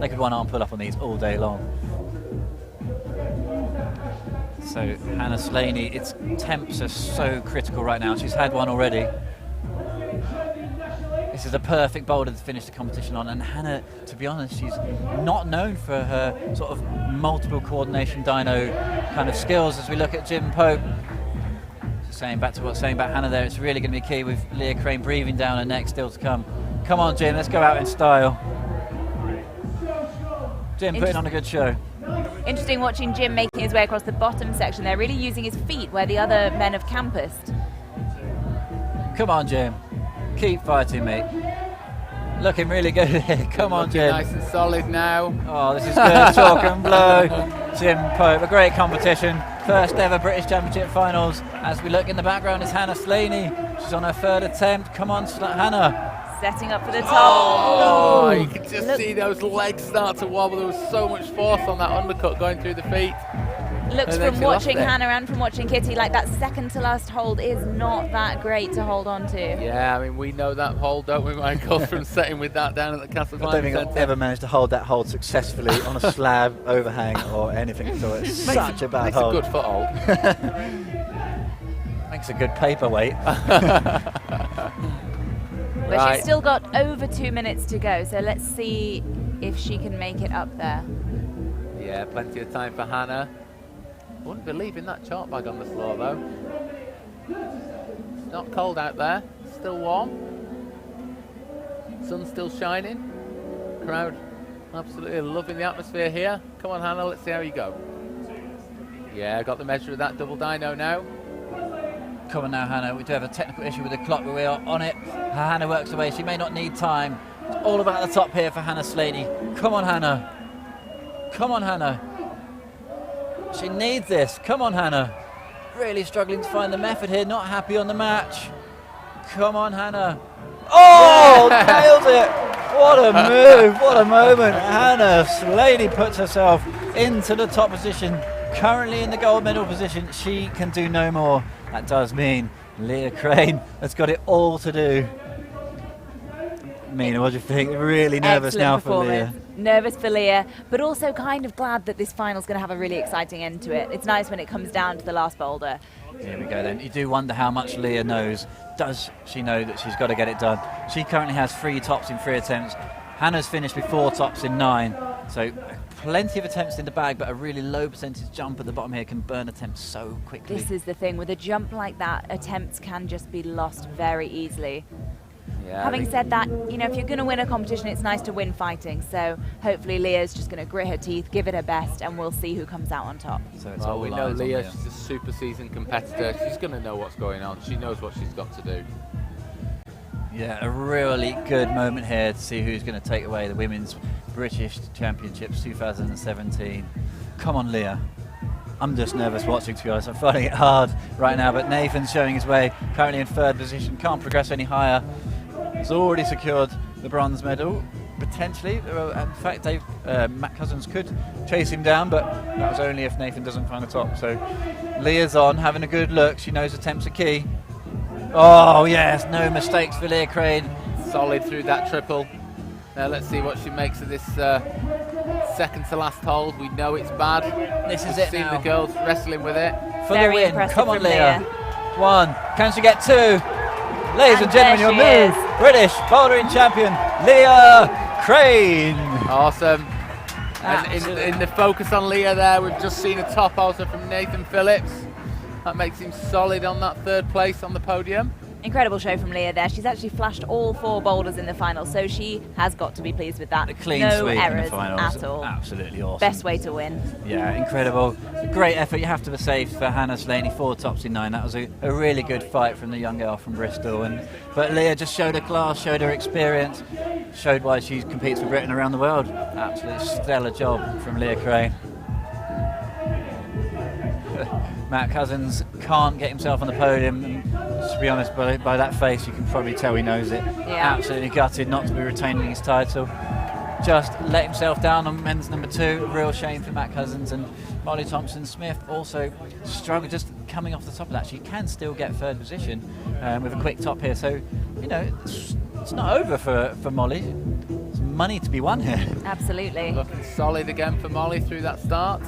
They could one arm pull up on these all day long. So Hannah Slaney, its temps are so critical right now. She's had one already. This is a perfect boulder to finish the competition on, and Hannah, to be honest, she's not known for her sort of multiple coordination dyno kind of skills. As we look at Jim Pope, saying back to what's saying about Hannah there, it's really going to be key with Leah Crane breathing down her neck still to come. Come on, Jim, let's go out in style. Jim putting on a good show. Interesting watching Jim making his way across the bottom section there, really using his feet where the other men have campused. Come on, Jim. Keep fighting, mate. Looking really good here. Come on, Jim. Nice and solid now. Oh, this is good. Talk and blow. Jim Pope, a great competition. First ever British Championship finals. As we look in the background is Hannah Slaney. She's on her third attempt. Come on, Hannah. Setting up for the top. Oh, you can just see those legs start to wobble. There was so much force on that undercut going through the feet. Looks And then from she lost watching it. Hannah and from watching Kitty like that second to last hold is not that great to hold on to. Yeah, I mean, we know that hold, don't we, Michael, from setting with that down at the Castle I don't think I've ever managed to hold that hold successfully on a slab, overhang, or anything at all. It's such a bad Makes hold. a good foothold. Makes a good paperweight. But Right. she's still got over 2 minutes to go, so let's see if she can make it up there. Yeah, plenty of time for Hannah. Wouldn't be leaving that chalk bag on the floor, though. It's not cold out there. Still warm. Sun's still shining. Crowd absolutely loving the atmosphere here. Come on, Hannah, let's see how you go. Yeah, got the measure of that double dyno now. Come on now, Hannah. We do have a technical issue with the clock, but we are on it. Hannah works away. She may not need time. It's all about the top here for Hannah Slaney. Come on, Hannah. Come on, Hannah. She needs this. Come on, Hannah. Really struggling to find the method here. Not happy on the match. Come on, Hannah. Oh, nails it. What a move. What a moment. Hannah Slaney puts herself into the top position. Currently in the gold medal position. She can do no more. That does mean Leah Crane has got it all to do. Mina, what do you think? Really nervous Excellent now for Leah. Nervous for Leah, but also kind of glad that this final's going to have a really exciting end to it. It's nice when it comes down to the last boulder. Here we go then. You do wonder how much Leah knows. Does she know that she's got to get it done? She currently has 3 tops in 3 attempts. Hannah's finished with 4 tops in 9. So plenty of attempts in the bag, but a really low percentage jump at the bottom here can burn attempts so quickly. This is the thing. With a jump like that, attempts can just be lost very easily. Yeah, Having said that, you know, if you're going to win a competition, it's nice to win fighting. So hopefully Leah's just going to grit her teeth, give it her best, and we'll see who comes out on top. So it's well, all we know eyes on Leah, she's a super seasoned competitor. She's going to know what's going on. She knows what she's got to do. Yeah, a really good moment here to see who's going to take away the Women's British Championships 2017. Come on, Leah. I'm just nervous watching, to be honest. I'm finding it hard right now, but Nathan's showing his way, currently in 3rd position, can't progress any higher. He's already secured the bronze medal, potentially. In fact, Matt Cousins could chase him down, but that was only if Nathan doesn't find the top. So Leah's on, having a good look. She knows attempts are key. Oh, yes, no mistakes for Leah Crane. Solid through that triple. Now let's see what she makes of this second to last hold. We know it's bad. This is We've it seen now. the girls wrestling with it. For Very the win. impressive Come on, from Leah. Leah. 1. Can she get 2? Ladies and And gentlemen, your there new she is. British bouldering champion, Leah Crane. Awesome. And Absolutely. in the focus on Leah there, we've just seen a top also from Nathan Phillips. That makes him solid on that 3rd place on the podium. Incredible show from Leah there. She's actually flashed all 4 boulders in the final, so she has got to be pleased with that. A clean no sweep in errors the finals. at all. Absolutely awesome. Best way to win. Yeah, incredible. Great effort, you have to say, for Hannah Slaney. 4 tops in 9. That was a really good fight from the young girl from Bristol. But Leah just showed her class, showed her experience, showed why she competes for Britain around the world. Absolutely stellar job from Leah Crane. Matt Cousins can't get himself on the podium. And to be honest, by that face, you can probably tell he knows it. Yeah. Absolutely gutted not to be retaining his title. Just let himself down on men's number 2. Real shame for Matt Cousins. And Molly Thompson-Smith also struggled just coming off the top of that. She can still get 3rd position with a quick top here. So, you know, it's not over for Molly. There's money to be won here. Absolutely. Looking solid again for Molly through that start.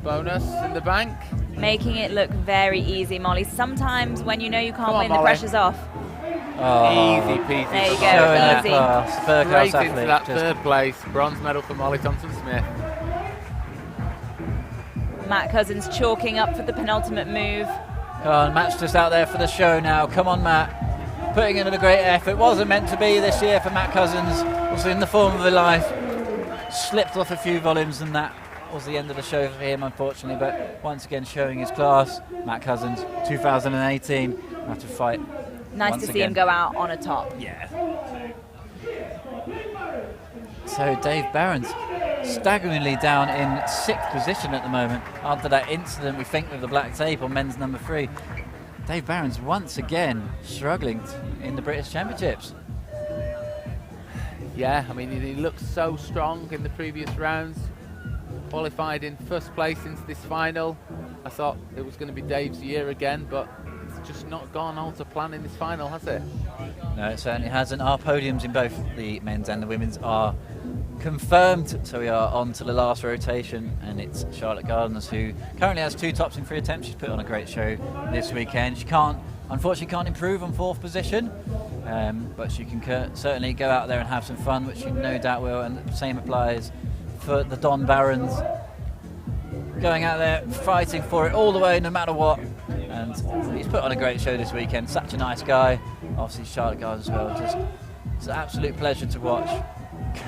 Bonus in the bank. Making it look very easy, Molly. Sometimes when you know you can't Come on, win, the Molly. pressure's off. Oh, Easy peasy. There you for go, Molly showing her easy. class. Berghaus Straight into athlete. that Just 3rd place. Bronze medal for Molly Thompson-Smith. Matt Cousins chalking up for the penultimate move. Come on, Matt's just out there for the show now. Come on, Matt. Putting in a great effort. It wasn't meant to be this year for Matt Cousins. It was in the form of a life. Slipped off a few volumes and that was the end of the show for him, unfortunately, but once again showing his class. Matt Cousins, 2018, have to fight. Nice to see him go out on a top. Yeah. So Dave Barron's staggeringly down in 6th position at the moment after that incident, we think, with the black tape on men's number 3. Dave Barron's once again struggling in the British Championships. Yeah, I mean, he looked so strong in the previous rounds. Qualified in 1st place into this final. I thought it was going to be Dave's year again, but it's just not gone all to plan in this final, has it? No, it certainly hasn't. Our podiums in both the men's and the women's are confirmed, so we are on to the last rotation, and it's Charlotte Gardens, who currently has 2 tops in 3 attempts. She's put on a great show this weekend. She unfortunately can't improve on 4th position, but she can certainly go out there and have some fun, which she no doubt will, and the same applies for the Don Barons, going out there fighting for it all the way, no matter what. And he's put on a great show this weekend. Such a nice guy. Obviously Charlotte Gardens as well. Just, it's an absolute pleasure to watch.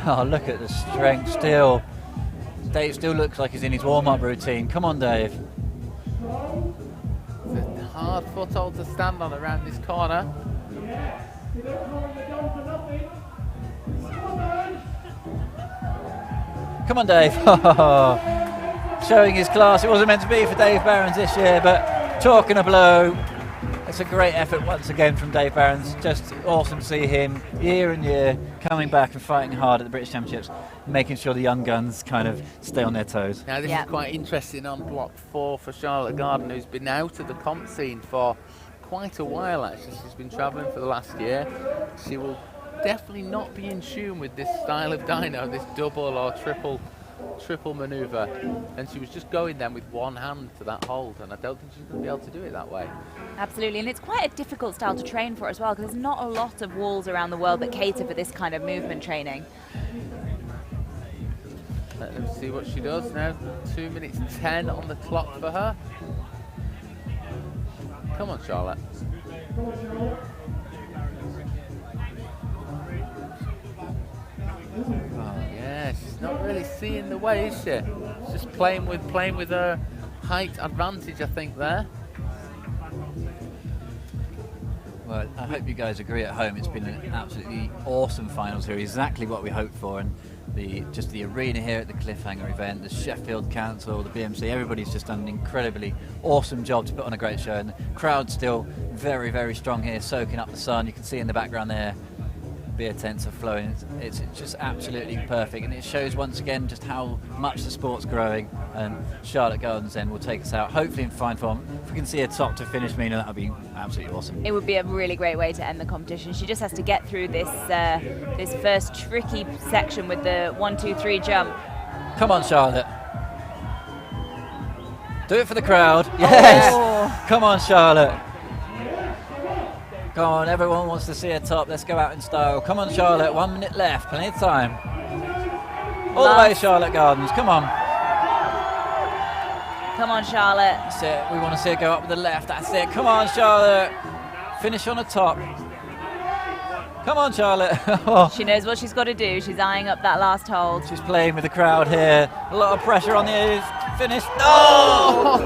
God, look at the strength still. Dave still looks like he's in his warm-up routine. Come on, Dave. It's a hard foothold to stand on around this corner. Come on, Dave. Showing his class. It wasn't meant to be for Dave Barons this year, but chalking a blow. It's a great effort once again from Dave Barons. Just awesome to see him year and year coming back and fighting hard at the British Championships, making sure the young guns kind of stay on their toes. Now this is quite interesting on block 4 for Charlotte Garden, who's been out of the comp scene for quite a while actually. She's been travelling for the last year. She will definitely not be in tune with this style of dyno, this double or triple manoeuvre, and she was just going then with one hand to that hold, and I don't think she's going to be able to do it that way. Absolutely, and it's quite a difficult style to train for as well, because there's not a lot of walls around the world that cater for this kind of movement training. Let them see what she does now. 2 minutes 10 on the clock for her. Come on, Charlotte. Oh, yeah, she's not really seeing the way, is she? She's just playing with her height advantage, I think, there. Well, I hope you guys agree at home. It's been an absolutely awesome finals here, exactly what we hoped for, and just the arena here at the Cliffhanger event, the Sheffield Council, the BMC, everybody's just done an incredibly awesome job to put on a great show, and the crowd's still very, very strong here, soaking up the sun. You can see in the background there, beer tents are flowing. It's just absolutely perfect, and it shows once again just how much the sport's growing. And Charlotte Gardens then will take us out, hopefully in fine form. If we can see a top to finish, Mina, that would be absolutely awesome. It would be a really great way to end the competition. She just has to get through this this first tricky section with the 1, 2, 3 jump. Come on, Charlotte. Do it for the crowd. Yes. Oh. Come on, Charlotte. Come on, everyone wants to see a top. Let's go out in style. Come on, Charlotte. 1 minute left. Plenty of time. All the way, Charlotte Gardens. Come on. Come on, Charlotte. That's it. We want to see her go up with the left. That's it. Come on, Charlotte. Finish on the top. Come on, Charlotte. She knows what she's got to do. She's eyeing up that last hold. She's playing with the crowd here. A lot of pressure on the finish. No!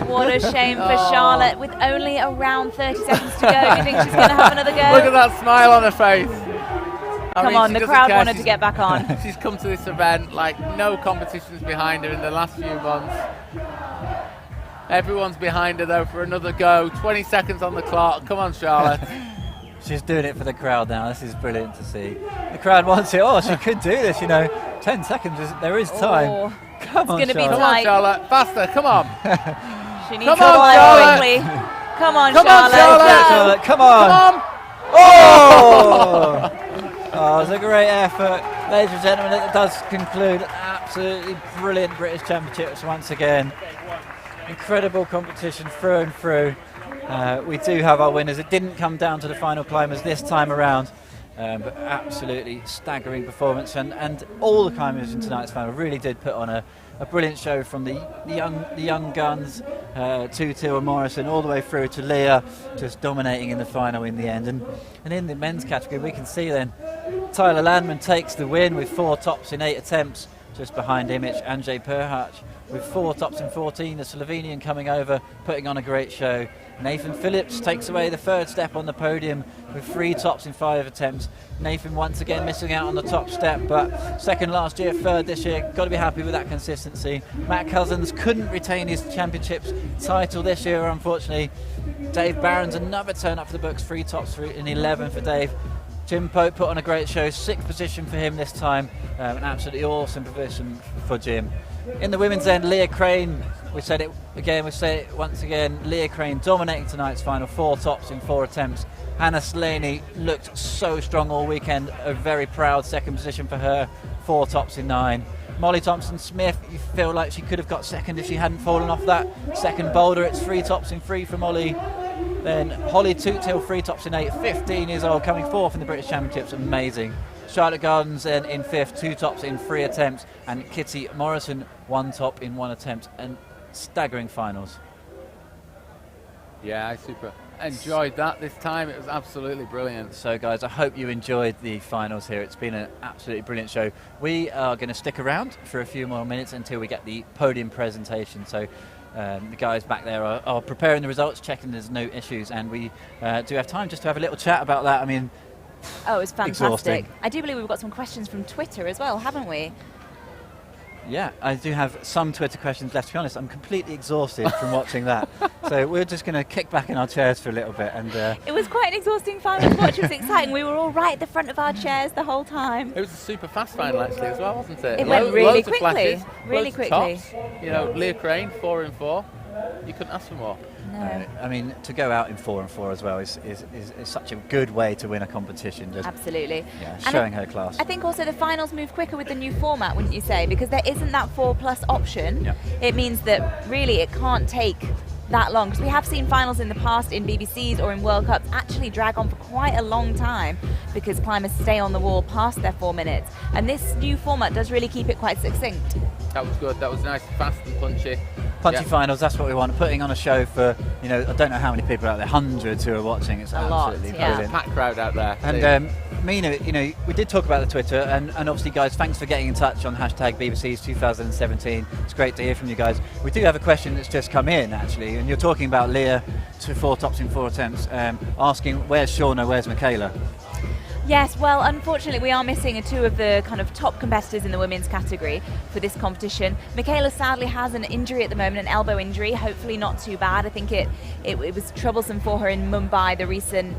What a shame for Charlotte, with only around 30 seconds to go. Do you think she's going to have another go? Look at that smile on her face. Come on, the crowd wanted to get back on. She's come to this event like no competitions behind her in the last few months. Everyone's behind her though for another go. 20 seconds on the clock. Come on, Charlotte. She's doing it for the crowd now. This is brilliant to see. The crowd wants it. Oh, she could do this, you know. 10 seconds, there is time. Oh, come on, Charlotte. Come on, Charlotte. Faster, come on. She needs to fly quickly. Come on, Charlotte. Charlotte. Come on. Come on. Oh! Oh, it was a great effort. Ladies and gentlemen, it does conclude absolutely brilliant British Championships once again. Incredible competition through and through. We do have our winners. It didn't come down to the final climbers this time around, but absolutely staggering performance. And all the climbers in tonight's final really did put on a brilliant show, from the young guns, Tutil and Morrison, all the way through to Leah, just dominating in the final in the end. And in the men's category, we can see then Tyler Landman takes the win with 4 tops in 8 attempts. Just behind him, it's Andrzej Perhach with 4 tops in 14. The Slovenian coming over, putting on a great show. Nathan Phillips takes away the 3rd step on the podium with 3 tops in 5 attempts. Nathan once again missing out on the top step, but 2nd last year, 3rd this year. Got to be happy with that consistency. Matt Cousins couldn't retain his championships title this year, unfortunately. Dave Barron's another turn up for the books, 3 tops in 11 for Dave. Jim Pope put on a great show, 6th position for him this time. An absolutely awesome position for Jim. In the women's end, Leah Crane, we said it again, we say it once again, Leah Crane dominating tonight's final, 4 tops in 4 attempts. Hannah Slaney looked so strong all weekend, a very proud 2nd position for her, 4 tops in 9. Molly Thompson-Smith, you feel like she could have got 2nd if she hadn't fallen off that 2nd boulder. It's 3 tops in 3 for Molly. Then Holly Toothill, 3 tops in 8, 15 years old, coming 4th in the British Championships, amazing. Charlotte Gardens then in 5th, 2 tops in 3 attempts, and Kitty Morrison, 1 top in 1 attempt, and staggering finals. Yeah, I super enjoyed that this time. It was absolutely brilliant. So guys, I hope you enjoyed the finals here. It's been an absolutely brilliant show. We are going to stick around for a few more minutes until we get the podium presentation. So the guys back there are preparing the results, checking there's no issues, and we do have time just to have a little chat about that. I mean, oh, it was fantastic. Exhausting. I do believe we've got some questions from Twitter as well, haven't we? Yeah, I do have some Twitter questions left. To be honest, I'm completely exhausted from watching that. So we're just going to kick back in our chairs for a little bit. And it was quite an exhausting final to watch. It was exciting. We were all right at the front of our chairs the whole time. It was a super fast final actually as well, wasn't it? It went really loads quickly. Of flashes, Really loads quickly. Of tops. You know, Leah Crane, 4 in 4. You couldn't ask for more. No. I mean, to go out in 4 and 4 as well is such a good way to win a competition. Just, absolutely. Yeah, And showing her class. I think also the finals move quicker with the new format, wouldn't you say? Because there isn't that 4+ option. Yeah. It means that really it can't take that long. Because we have seen finals in the past in BBCs or in World Cups actually drag on for quite a long time because climbers stay on the wall past their 4 minutes. And this new format does really keep it quite succinct. That was good. That was nice, fast and punchy. Punchy finals, that's what we want. Putting on a show for, you know, I don't know how many people out there, hundreds who are watching. It's absolutely brilliant. Packed crowd out there. And Mina, you know, we did talk about the Twitter, and obviously, guys, thanks for getting in touch on hashtag BBC's 2017. It's great to hear from you guys. We do have a question that's just come in, actually, and you're talking about Leah to 4 tops in 4 attempts, asking where's Shauna, where's Michaela? Yes, well, unfortunately, we are missing 2 of the kind of top competitors in the women's category for this competition. Michaela sadly has an injury at the moment, an elbow injury, hopefully not too bad. I think it was troublesome for her in Mumbai, the recent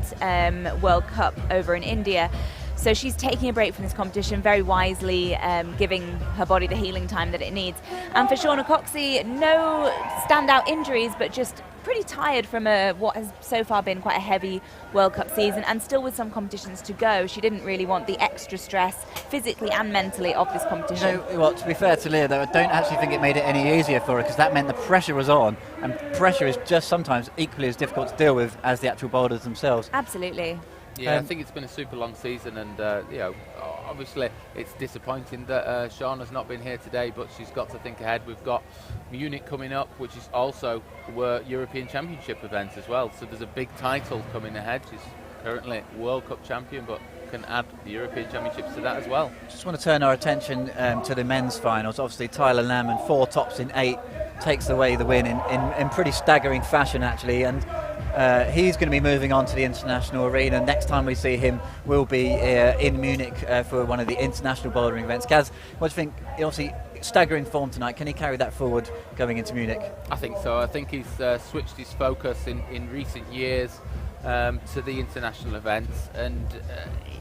World Cup over in India. So she's taking a break from this competition very wisely, giving her body the healing time that it needs. And for Shauna Coxey, no standout injuries, but just pretty tired from what has so far been quite a heavy World Cup season, and still with some competitions to go. She didn't really want the extra stress physically and mentally of this competition. You know, well, to be fair to Leah, though, I don't actually think it made it any easier for her, because that meant the pressure was on, and pressure is just sometimes equally as difficult to deal with as the actual boulders themselves. Absolutely. Yeah, I think it's been a super long season, and you know, obviously it's disappointing that Shauna's not been here today, but she's got to think ahead. We've got Munich coming up, which is also a European Championship event as well, so there's a big title coming ahead. She's currently World Cup champion, but can add the European Championships to that as well. Just want to turn our attention to the men's finals. Obviously Tyler Lamb, 4 tops in 8, takes away the win in pretty staggering fashion, actually, and he's going to be moving on to the international arena. Next time we see him will be in Munich for one of the international bouldering events. Gaz, what do you think? Obviously, staggering form tonight. Can he carry that forward going into Munich? I think so. I think he's switched his focus in recent years to the international events, and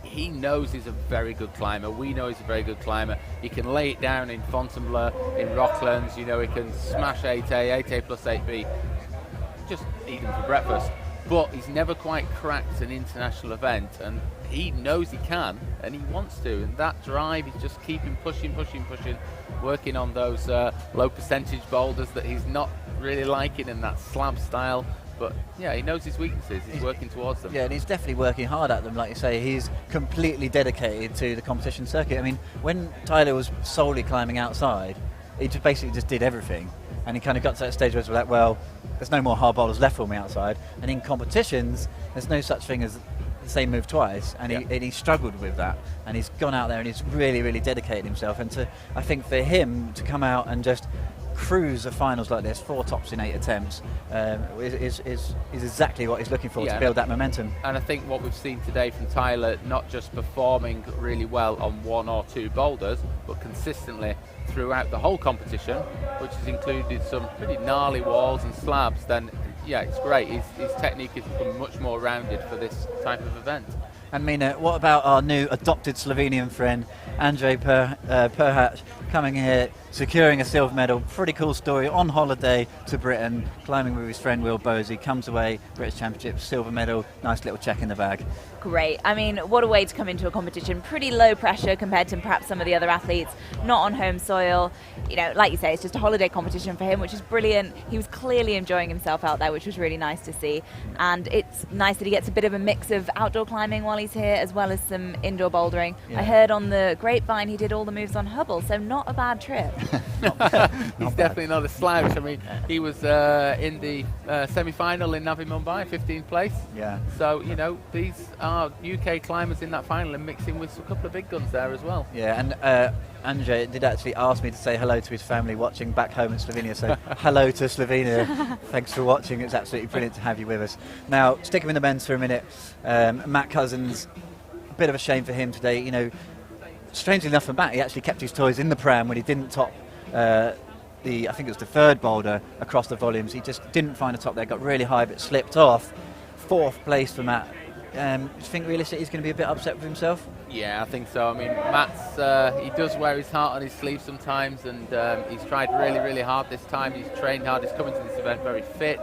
he knows he's a very good climber. We know he's a very good climber. He can lay it down in Fontainebleau, in Rocklands. You know, he can smash 8A, 8A plus 8B. Just eat them for breakfast, but he's never quite cracked an international event, and he knows he can and he wants to, and that drive is just keeping pushing, working on those low percentage boulders that he's not really liking in that slab style. But yeah, he knows his weaknesses, he's working towards them. Yeah, and he's definitely working hard at them. Like you say, he's completely dedicated to the competition circuit. I mean, when Tyler was solely climbing outside, he just basically did everything, and he kind of got to that stage where it's like, well, there's no more hard boulders left for me outside. And in competitions, there's no such thing as the same move twice, and he struggled with that, and he's gone out there and he's really dedicated himself. And I think for him to come out and just cruise the finals like this, 4 tops in 8 attempts, is exactly what he's looking for to build that momentum. And I think what we've seen today from Tyler, not just performing really well on 1 or 2 boulders, but consistently throughout the whole competition, which has included some pretty gnarly walls and slabs, then it's great. His technique has become much more rounded for this type of event. And Mina, what about our new adopted Slovenian friend, Andrej Perhac, coming here, securing a silver medal? Pretty cool story. On holiday to Britain, climbing with his friend Will Bosey, comes away, British Championships, silver medal, nice little check in the bag. Great. I mean, what a way to come into a competition. Pretty low pressure compared to perhaps some of the other athletes, not on home soil. You know, like you say, it's just a holiday competition for him, which is brilliant. He was clearly enjoying himself out there, which was really nice to see. And it's nice that he gets a bit of a mix of outdoor climbing while he's here, as well as some indoor bouldering. Yeah. I heard on the grapevine he did all the moves on Hubble, so not a bad trip. He's definitely not a slouch. I mean, he was in the semi-final in Navi Mumbai, 15th place. Yeah. So, you know, these are UK climbers in that final and mixing with a couple of big guns there as well. Yeah, and Andrej did actually ask me to say hello to his family watching back home in Slovenia, so hello to Slovenia. Thanks for watching. It's absolutely brilliant to have you with us. Now, sticking with the men's for a minute, Matt Cousins, a bit of a shame for him today. You know, strangely enough for Matt, he actually kept his toys in the pram when he didn't top I think it was the 3rd boulder across the volumes. He just didn't find a top there, got really high but slipped off. 4th place for Matt. Do you think realistically he's going to be a bit upset with himself? Yeah, I think so. I mean, Matt's he does wear his heart on his sleeve sometimes, and he's tried really hard this time. He's trained hard. He's coming to this event very fit,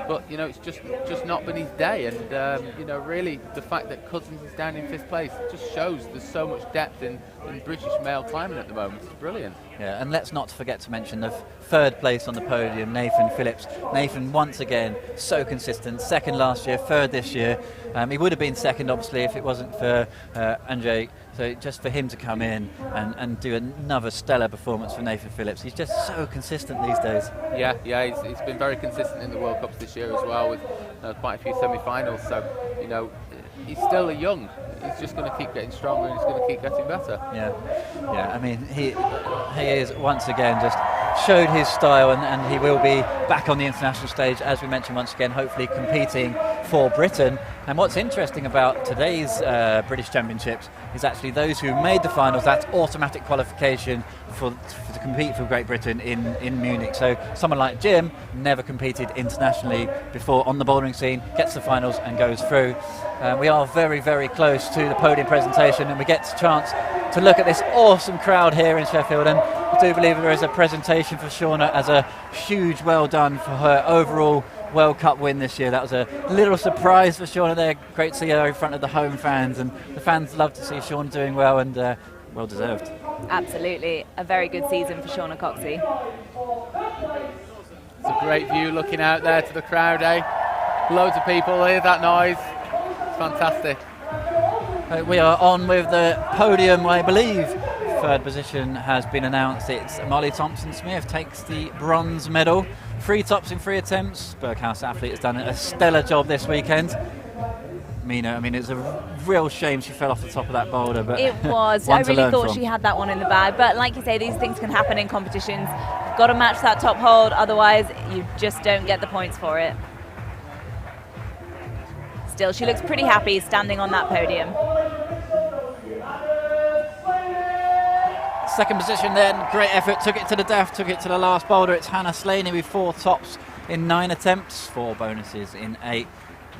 but you know, it's just not been his day. And you know, really, the fact that Cousins is down in 5th place just shows there's so much depth in British male climbing at the moment. It's brilliant. Yeah, and let's not forget to mention the 3rd place on the podium, Nathan Phillips. Nathan, once again, so consistent. 2nd last year, 3rd this year. He would have been 2nd, obviously, if it wasn't for Andrej. So just for him to come in and do another stellar performance for Nathan Phillips. He's just so consistent these days. Yeah, he's been very consistent in the World Cups this year as well, with quite a few semi-finals. So, you know, he's still young. He's just going to keep getting stronger, and he's going to keep getting better. Yeah. I mean, he is once again just showed his style, and he will be back on the international stage, as we mentioned once again, hopefully competing for Britain. And what's interesting about today's British Championships is actually those who made the finals, that's automatic qualification to compete for Great Britain in Munich. So someone like Jim never competed internationally before on the bouldering scene, gets the finals and goes through. We are very close to the podium presentation, and we get a chance to look at this awesome crowd here in Sheffield. And I do believe there is a presentation for Shauna as a huge well done for her overall World Cup win this year. That was a little surprise for Shauna there. Great to see her in front of the home fans, and the fans love to see Shauna doing well, and well deserved. Absolutely, a very good season for Shauna Coxey. It's a great view looking out there to the crowd, eh? Loads of people, hear that noise. It's fantastic. We are on with the podium, I believe. 3rd position has been announced. It's Molly Thompson-Smith takes the bronze medal. 3 tops in 3 attempts. Berghaus athlete has done a stellar job this weekend. Mina, I mean, it's a real shame she fell off the top of that boulder. But it was. I really thought she had that one in the bag. But like you say, these things can happen in competitions. Got to match that top hold, otherwise you just don't get the points for it. Still, she looks pretty happy standing on that podium. 2nd position then, great effort, took it to the death, took it to the last boulder. It's Hannah Slaney with 4 tops in 9 attempts, 4 bonuses in 8.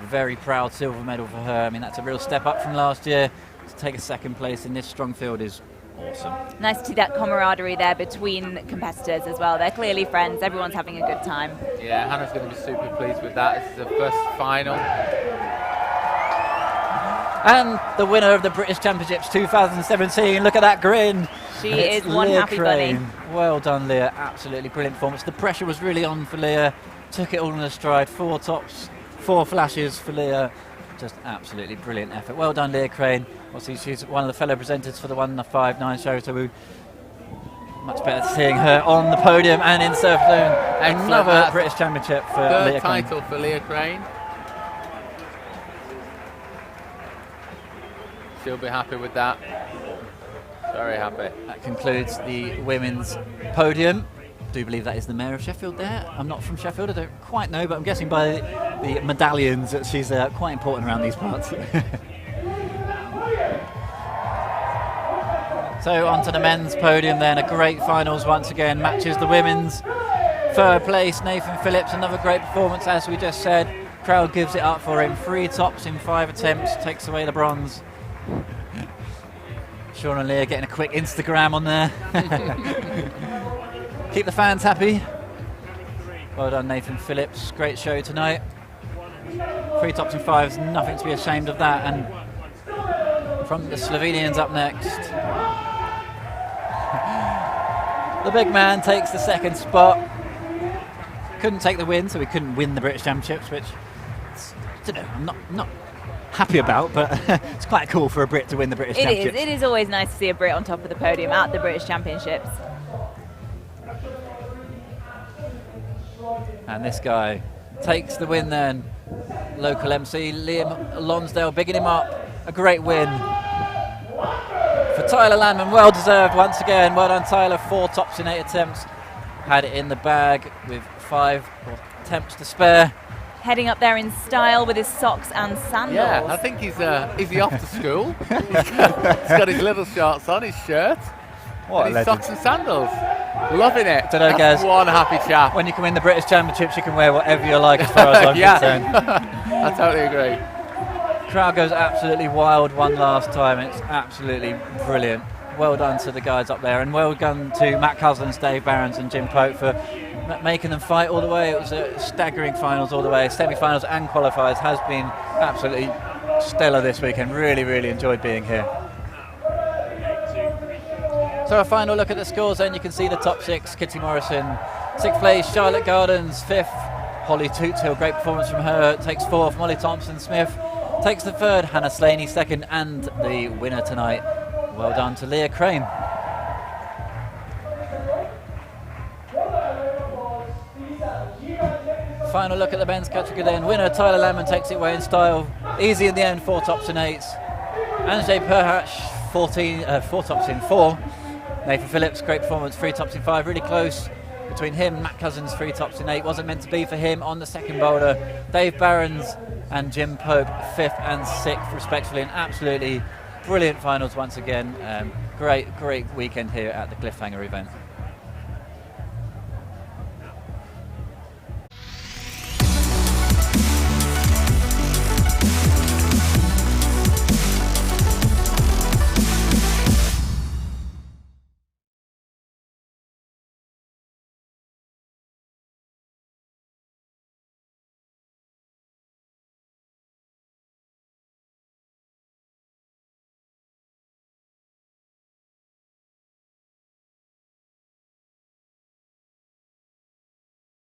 Very proud silver medal for her. I mean, that's a real step up from last year. To take a 2nd place in this strong field is awesome. Nice to see that camaraderie there between competitors as well. They're clearly friends, everyone's having a good time. Yeah, Hannah's going to be super pleased with that. This is her 1st final. And the winner of the British Championships 2017, look at that grin. She is one happy bunny. Well done, Leah. Absolutely brilliant performance. The pressure was really on for Leah. Took it all in a stride. 4 tops, 4 flashes for Leah. Just absolutely brilliant effort. Well done, Leah Crane. Obviously, she's one of the fellow presenters for the 1:05.9 show, so we much better seeing her on the podium and in Surf Zone. Another British Championship for Leah Crane. Third title for Leah Crane. She'll be happy with that. Very happy. That concludes the women's podium. I do believe that is the Mayor of Sheffield there. I'm not from Sheffield, I don't quite know, but I'm guessing by the medallions that she's quite important around these parts. So on to the men's podium then, a great finals once again, matches the women's. Third place, Nathan Phillips, another great performance as we just said. Crowd gives it up for him, 3 tops in 5 attempts, takes away the bronze. Sean and Leah getting a quick Instagram on there. Keep the fans happy. Well done, Nathan Phillips. Great show tonight. 3 tops in 5s, nothing to be ashamed of that. And from the Slovenians up next. The big man takes the 2nd spot. Couldn't take the win, so we couldn't win the British Championships, which I don't know, I'm not happy about, but it's quite cool for a Brit to win the British Championships. It is always nice to see a Brit on top of the podium at the British Championships. And this guy takes the win then. Local MC Liam Lonsdale bigging him up. A great win for Tyler Landman, well deserved once again. Well done, Tyler. 4 tops in 8 attempts. Had it in the bag with 5 attempts to spare. Heading up there in style with his socks and sandals. Yeah, I think is he off to school? He's got his little shorts on, his shirt, What and a his legend. socks and sandals. Loving it. Don't know, That's guys. one happy chap. When you can win the British Championships, you can wear whatever you like as far as I'm concerned. I totally agree. Crowd goes absolutely wild one last time. It's absolutely brilliant. Well done to the guys up there, and well done to Matt Cousins, Dave Barons and Jim Pope for making them fight all the way. It was a staggering finals all the way. Semi-finals and qualifiers has been absolutely stellar this weekend. Really, really enjoyed being here. So a final look at the scores then. You can see the top 6. Kitty Morrison, 6th place. Charlotte Gardens, 5th. Holly Tootshill, great performance from her. Takes 4th. Molly Thompson-Smith takes the 3rd. Hannah Slaney 2nd. And the winner tonight, well done to Leah Crane. Final look at the men's category then. Winner Tyler Landman takes it away in style. Easy in the end, 4 tops in 8s. Anjay Perhash, 4 tops in 4. Nathan Phillips, great performance, 3 tops in 5. Really close between him. Matt Cousins, 3 tops in 8. Wasn't meant to be for him on the 2nd boulder. Dave Barons and Jim Pope, 5th and 6th respectively. And absolutely brilliant finals once again. Great weekend here at the Cliffhanger event.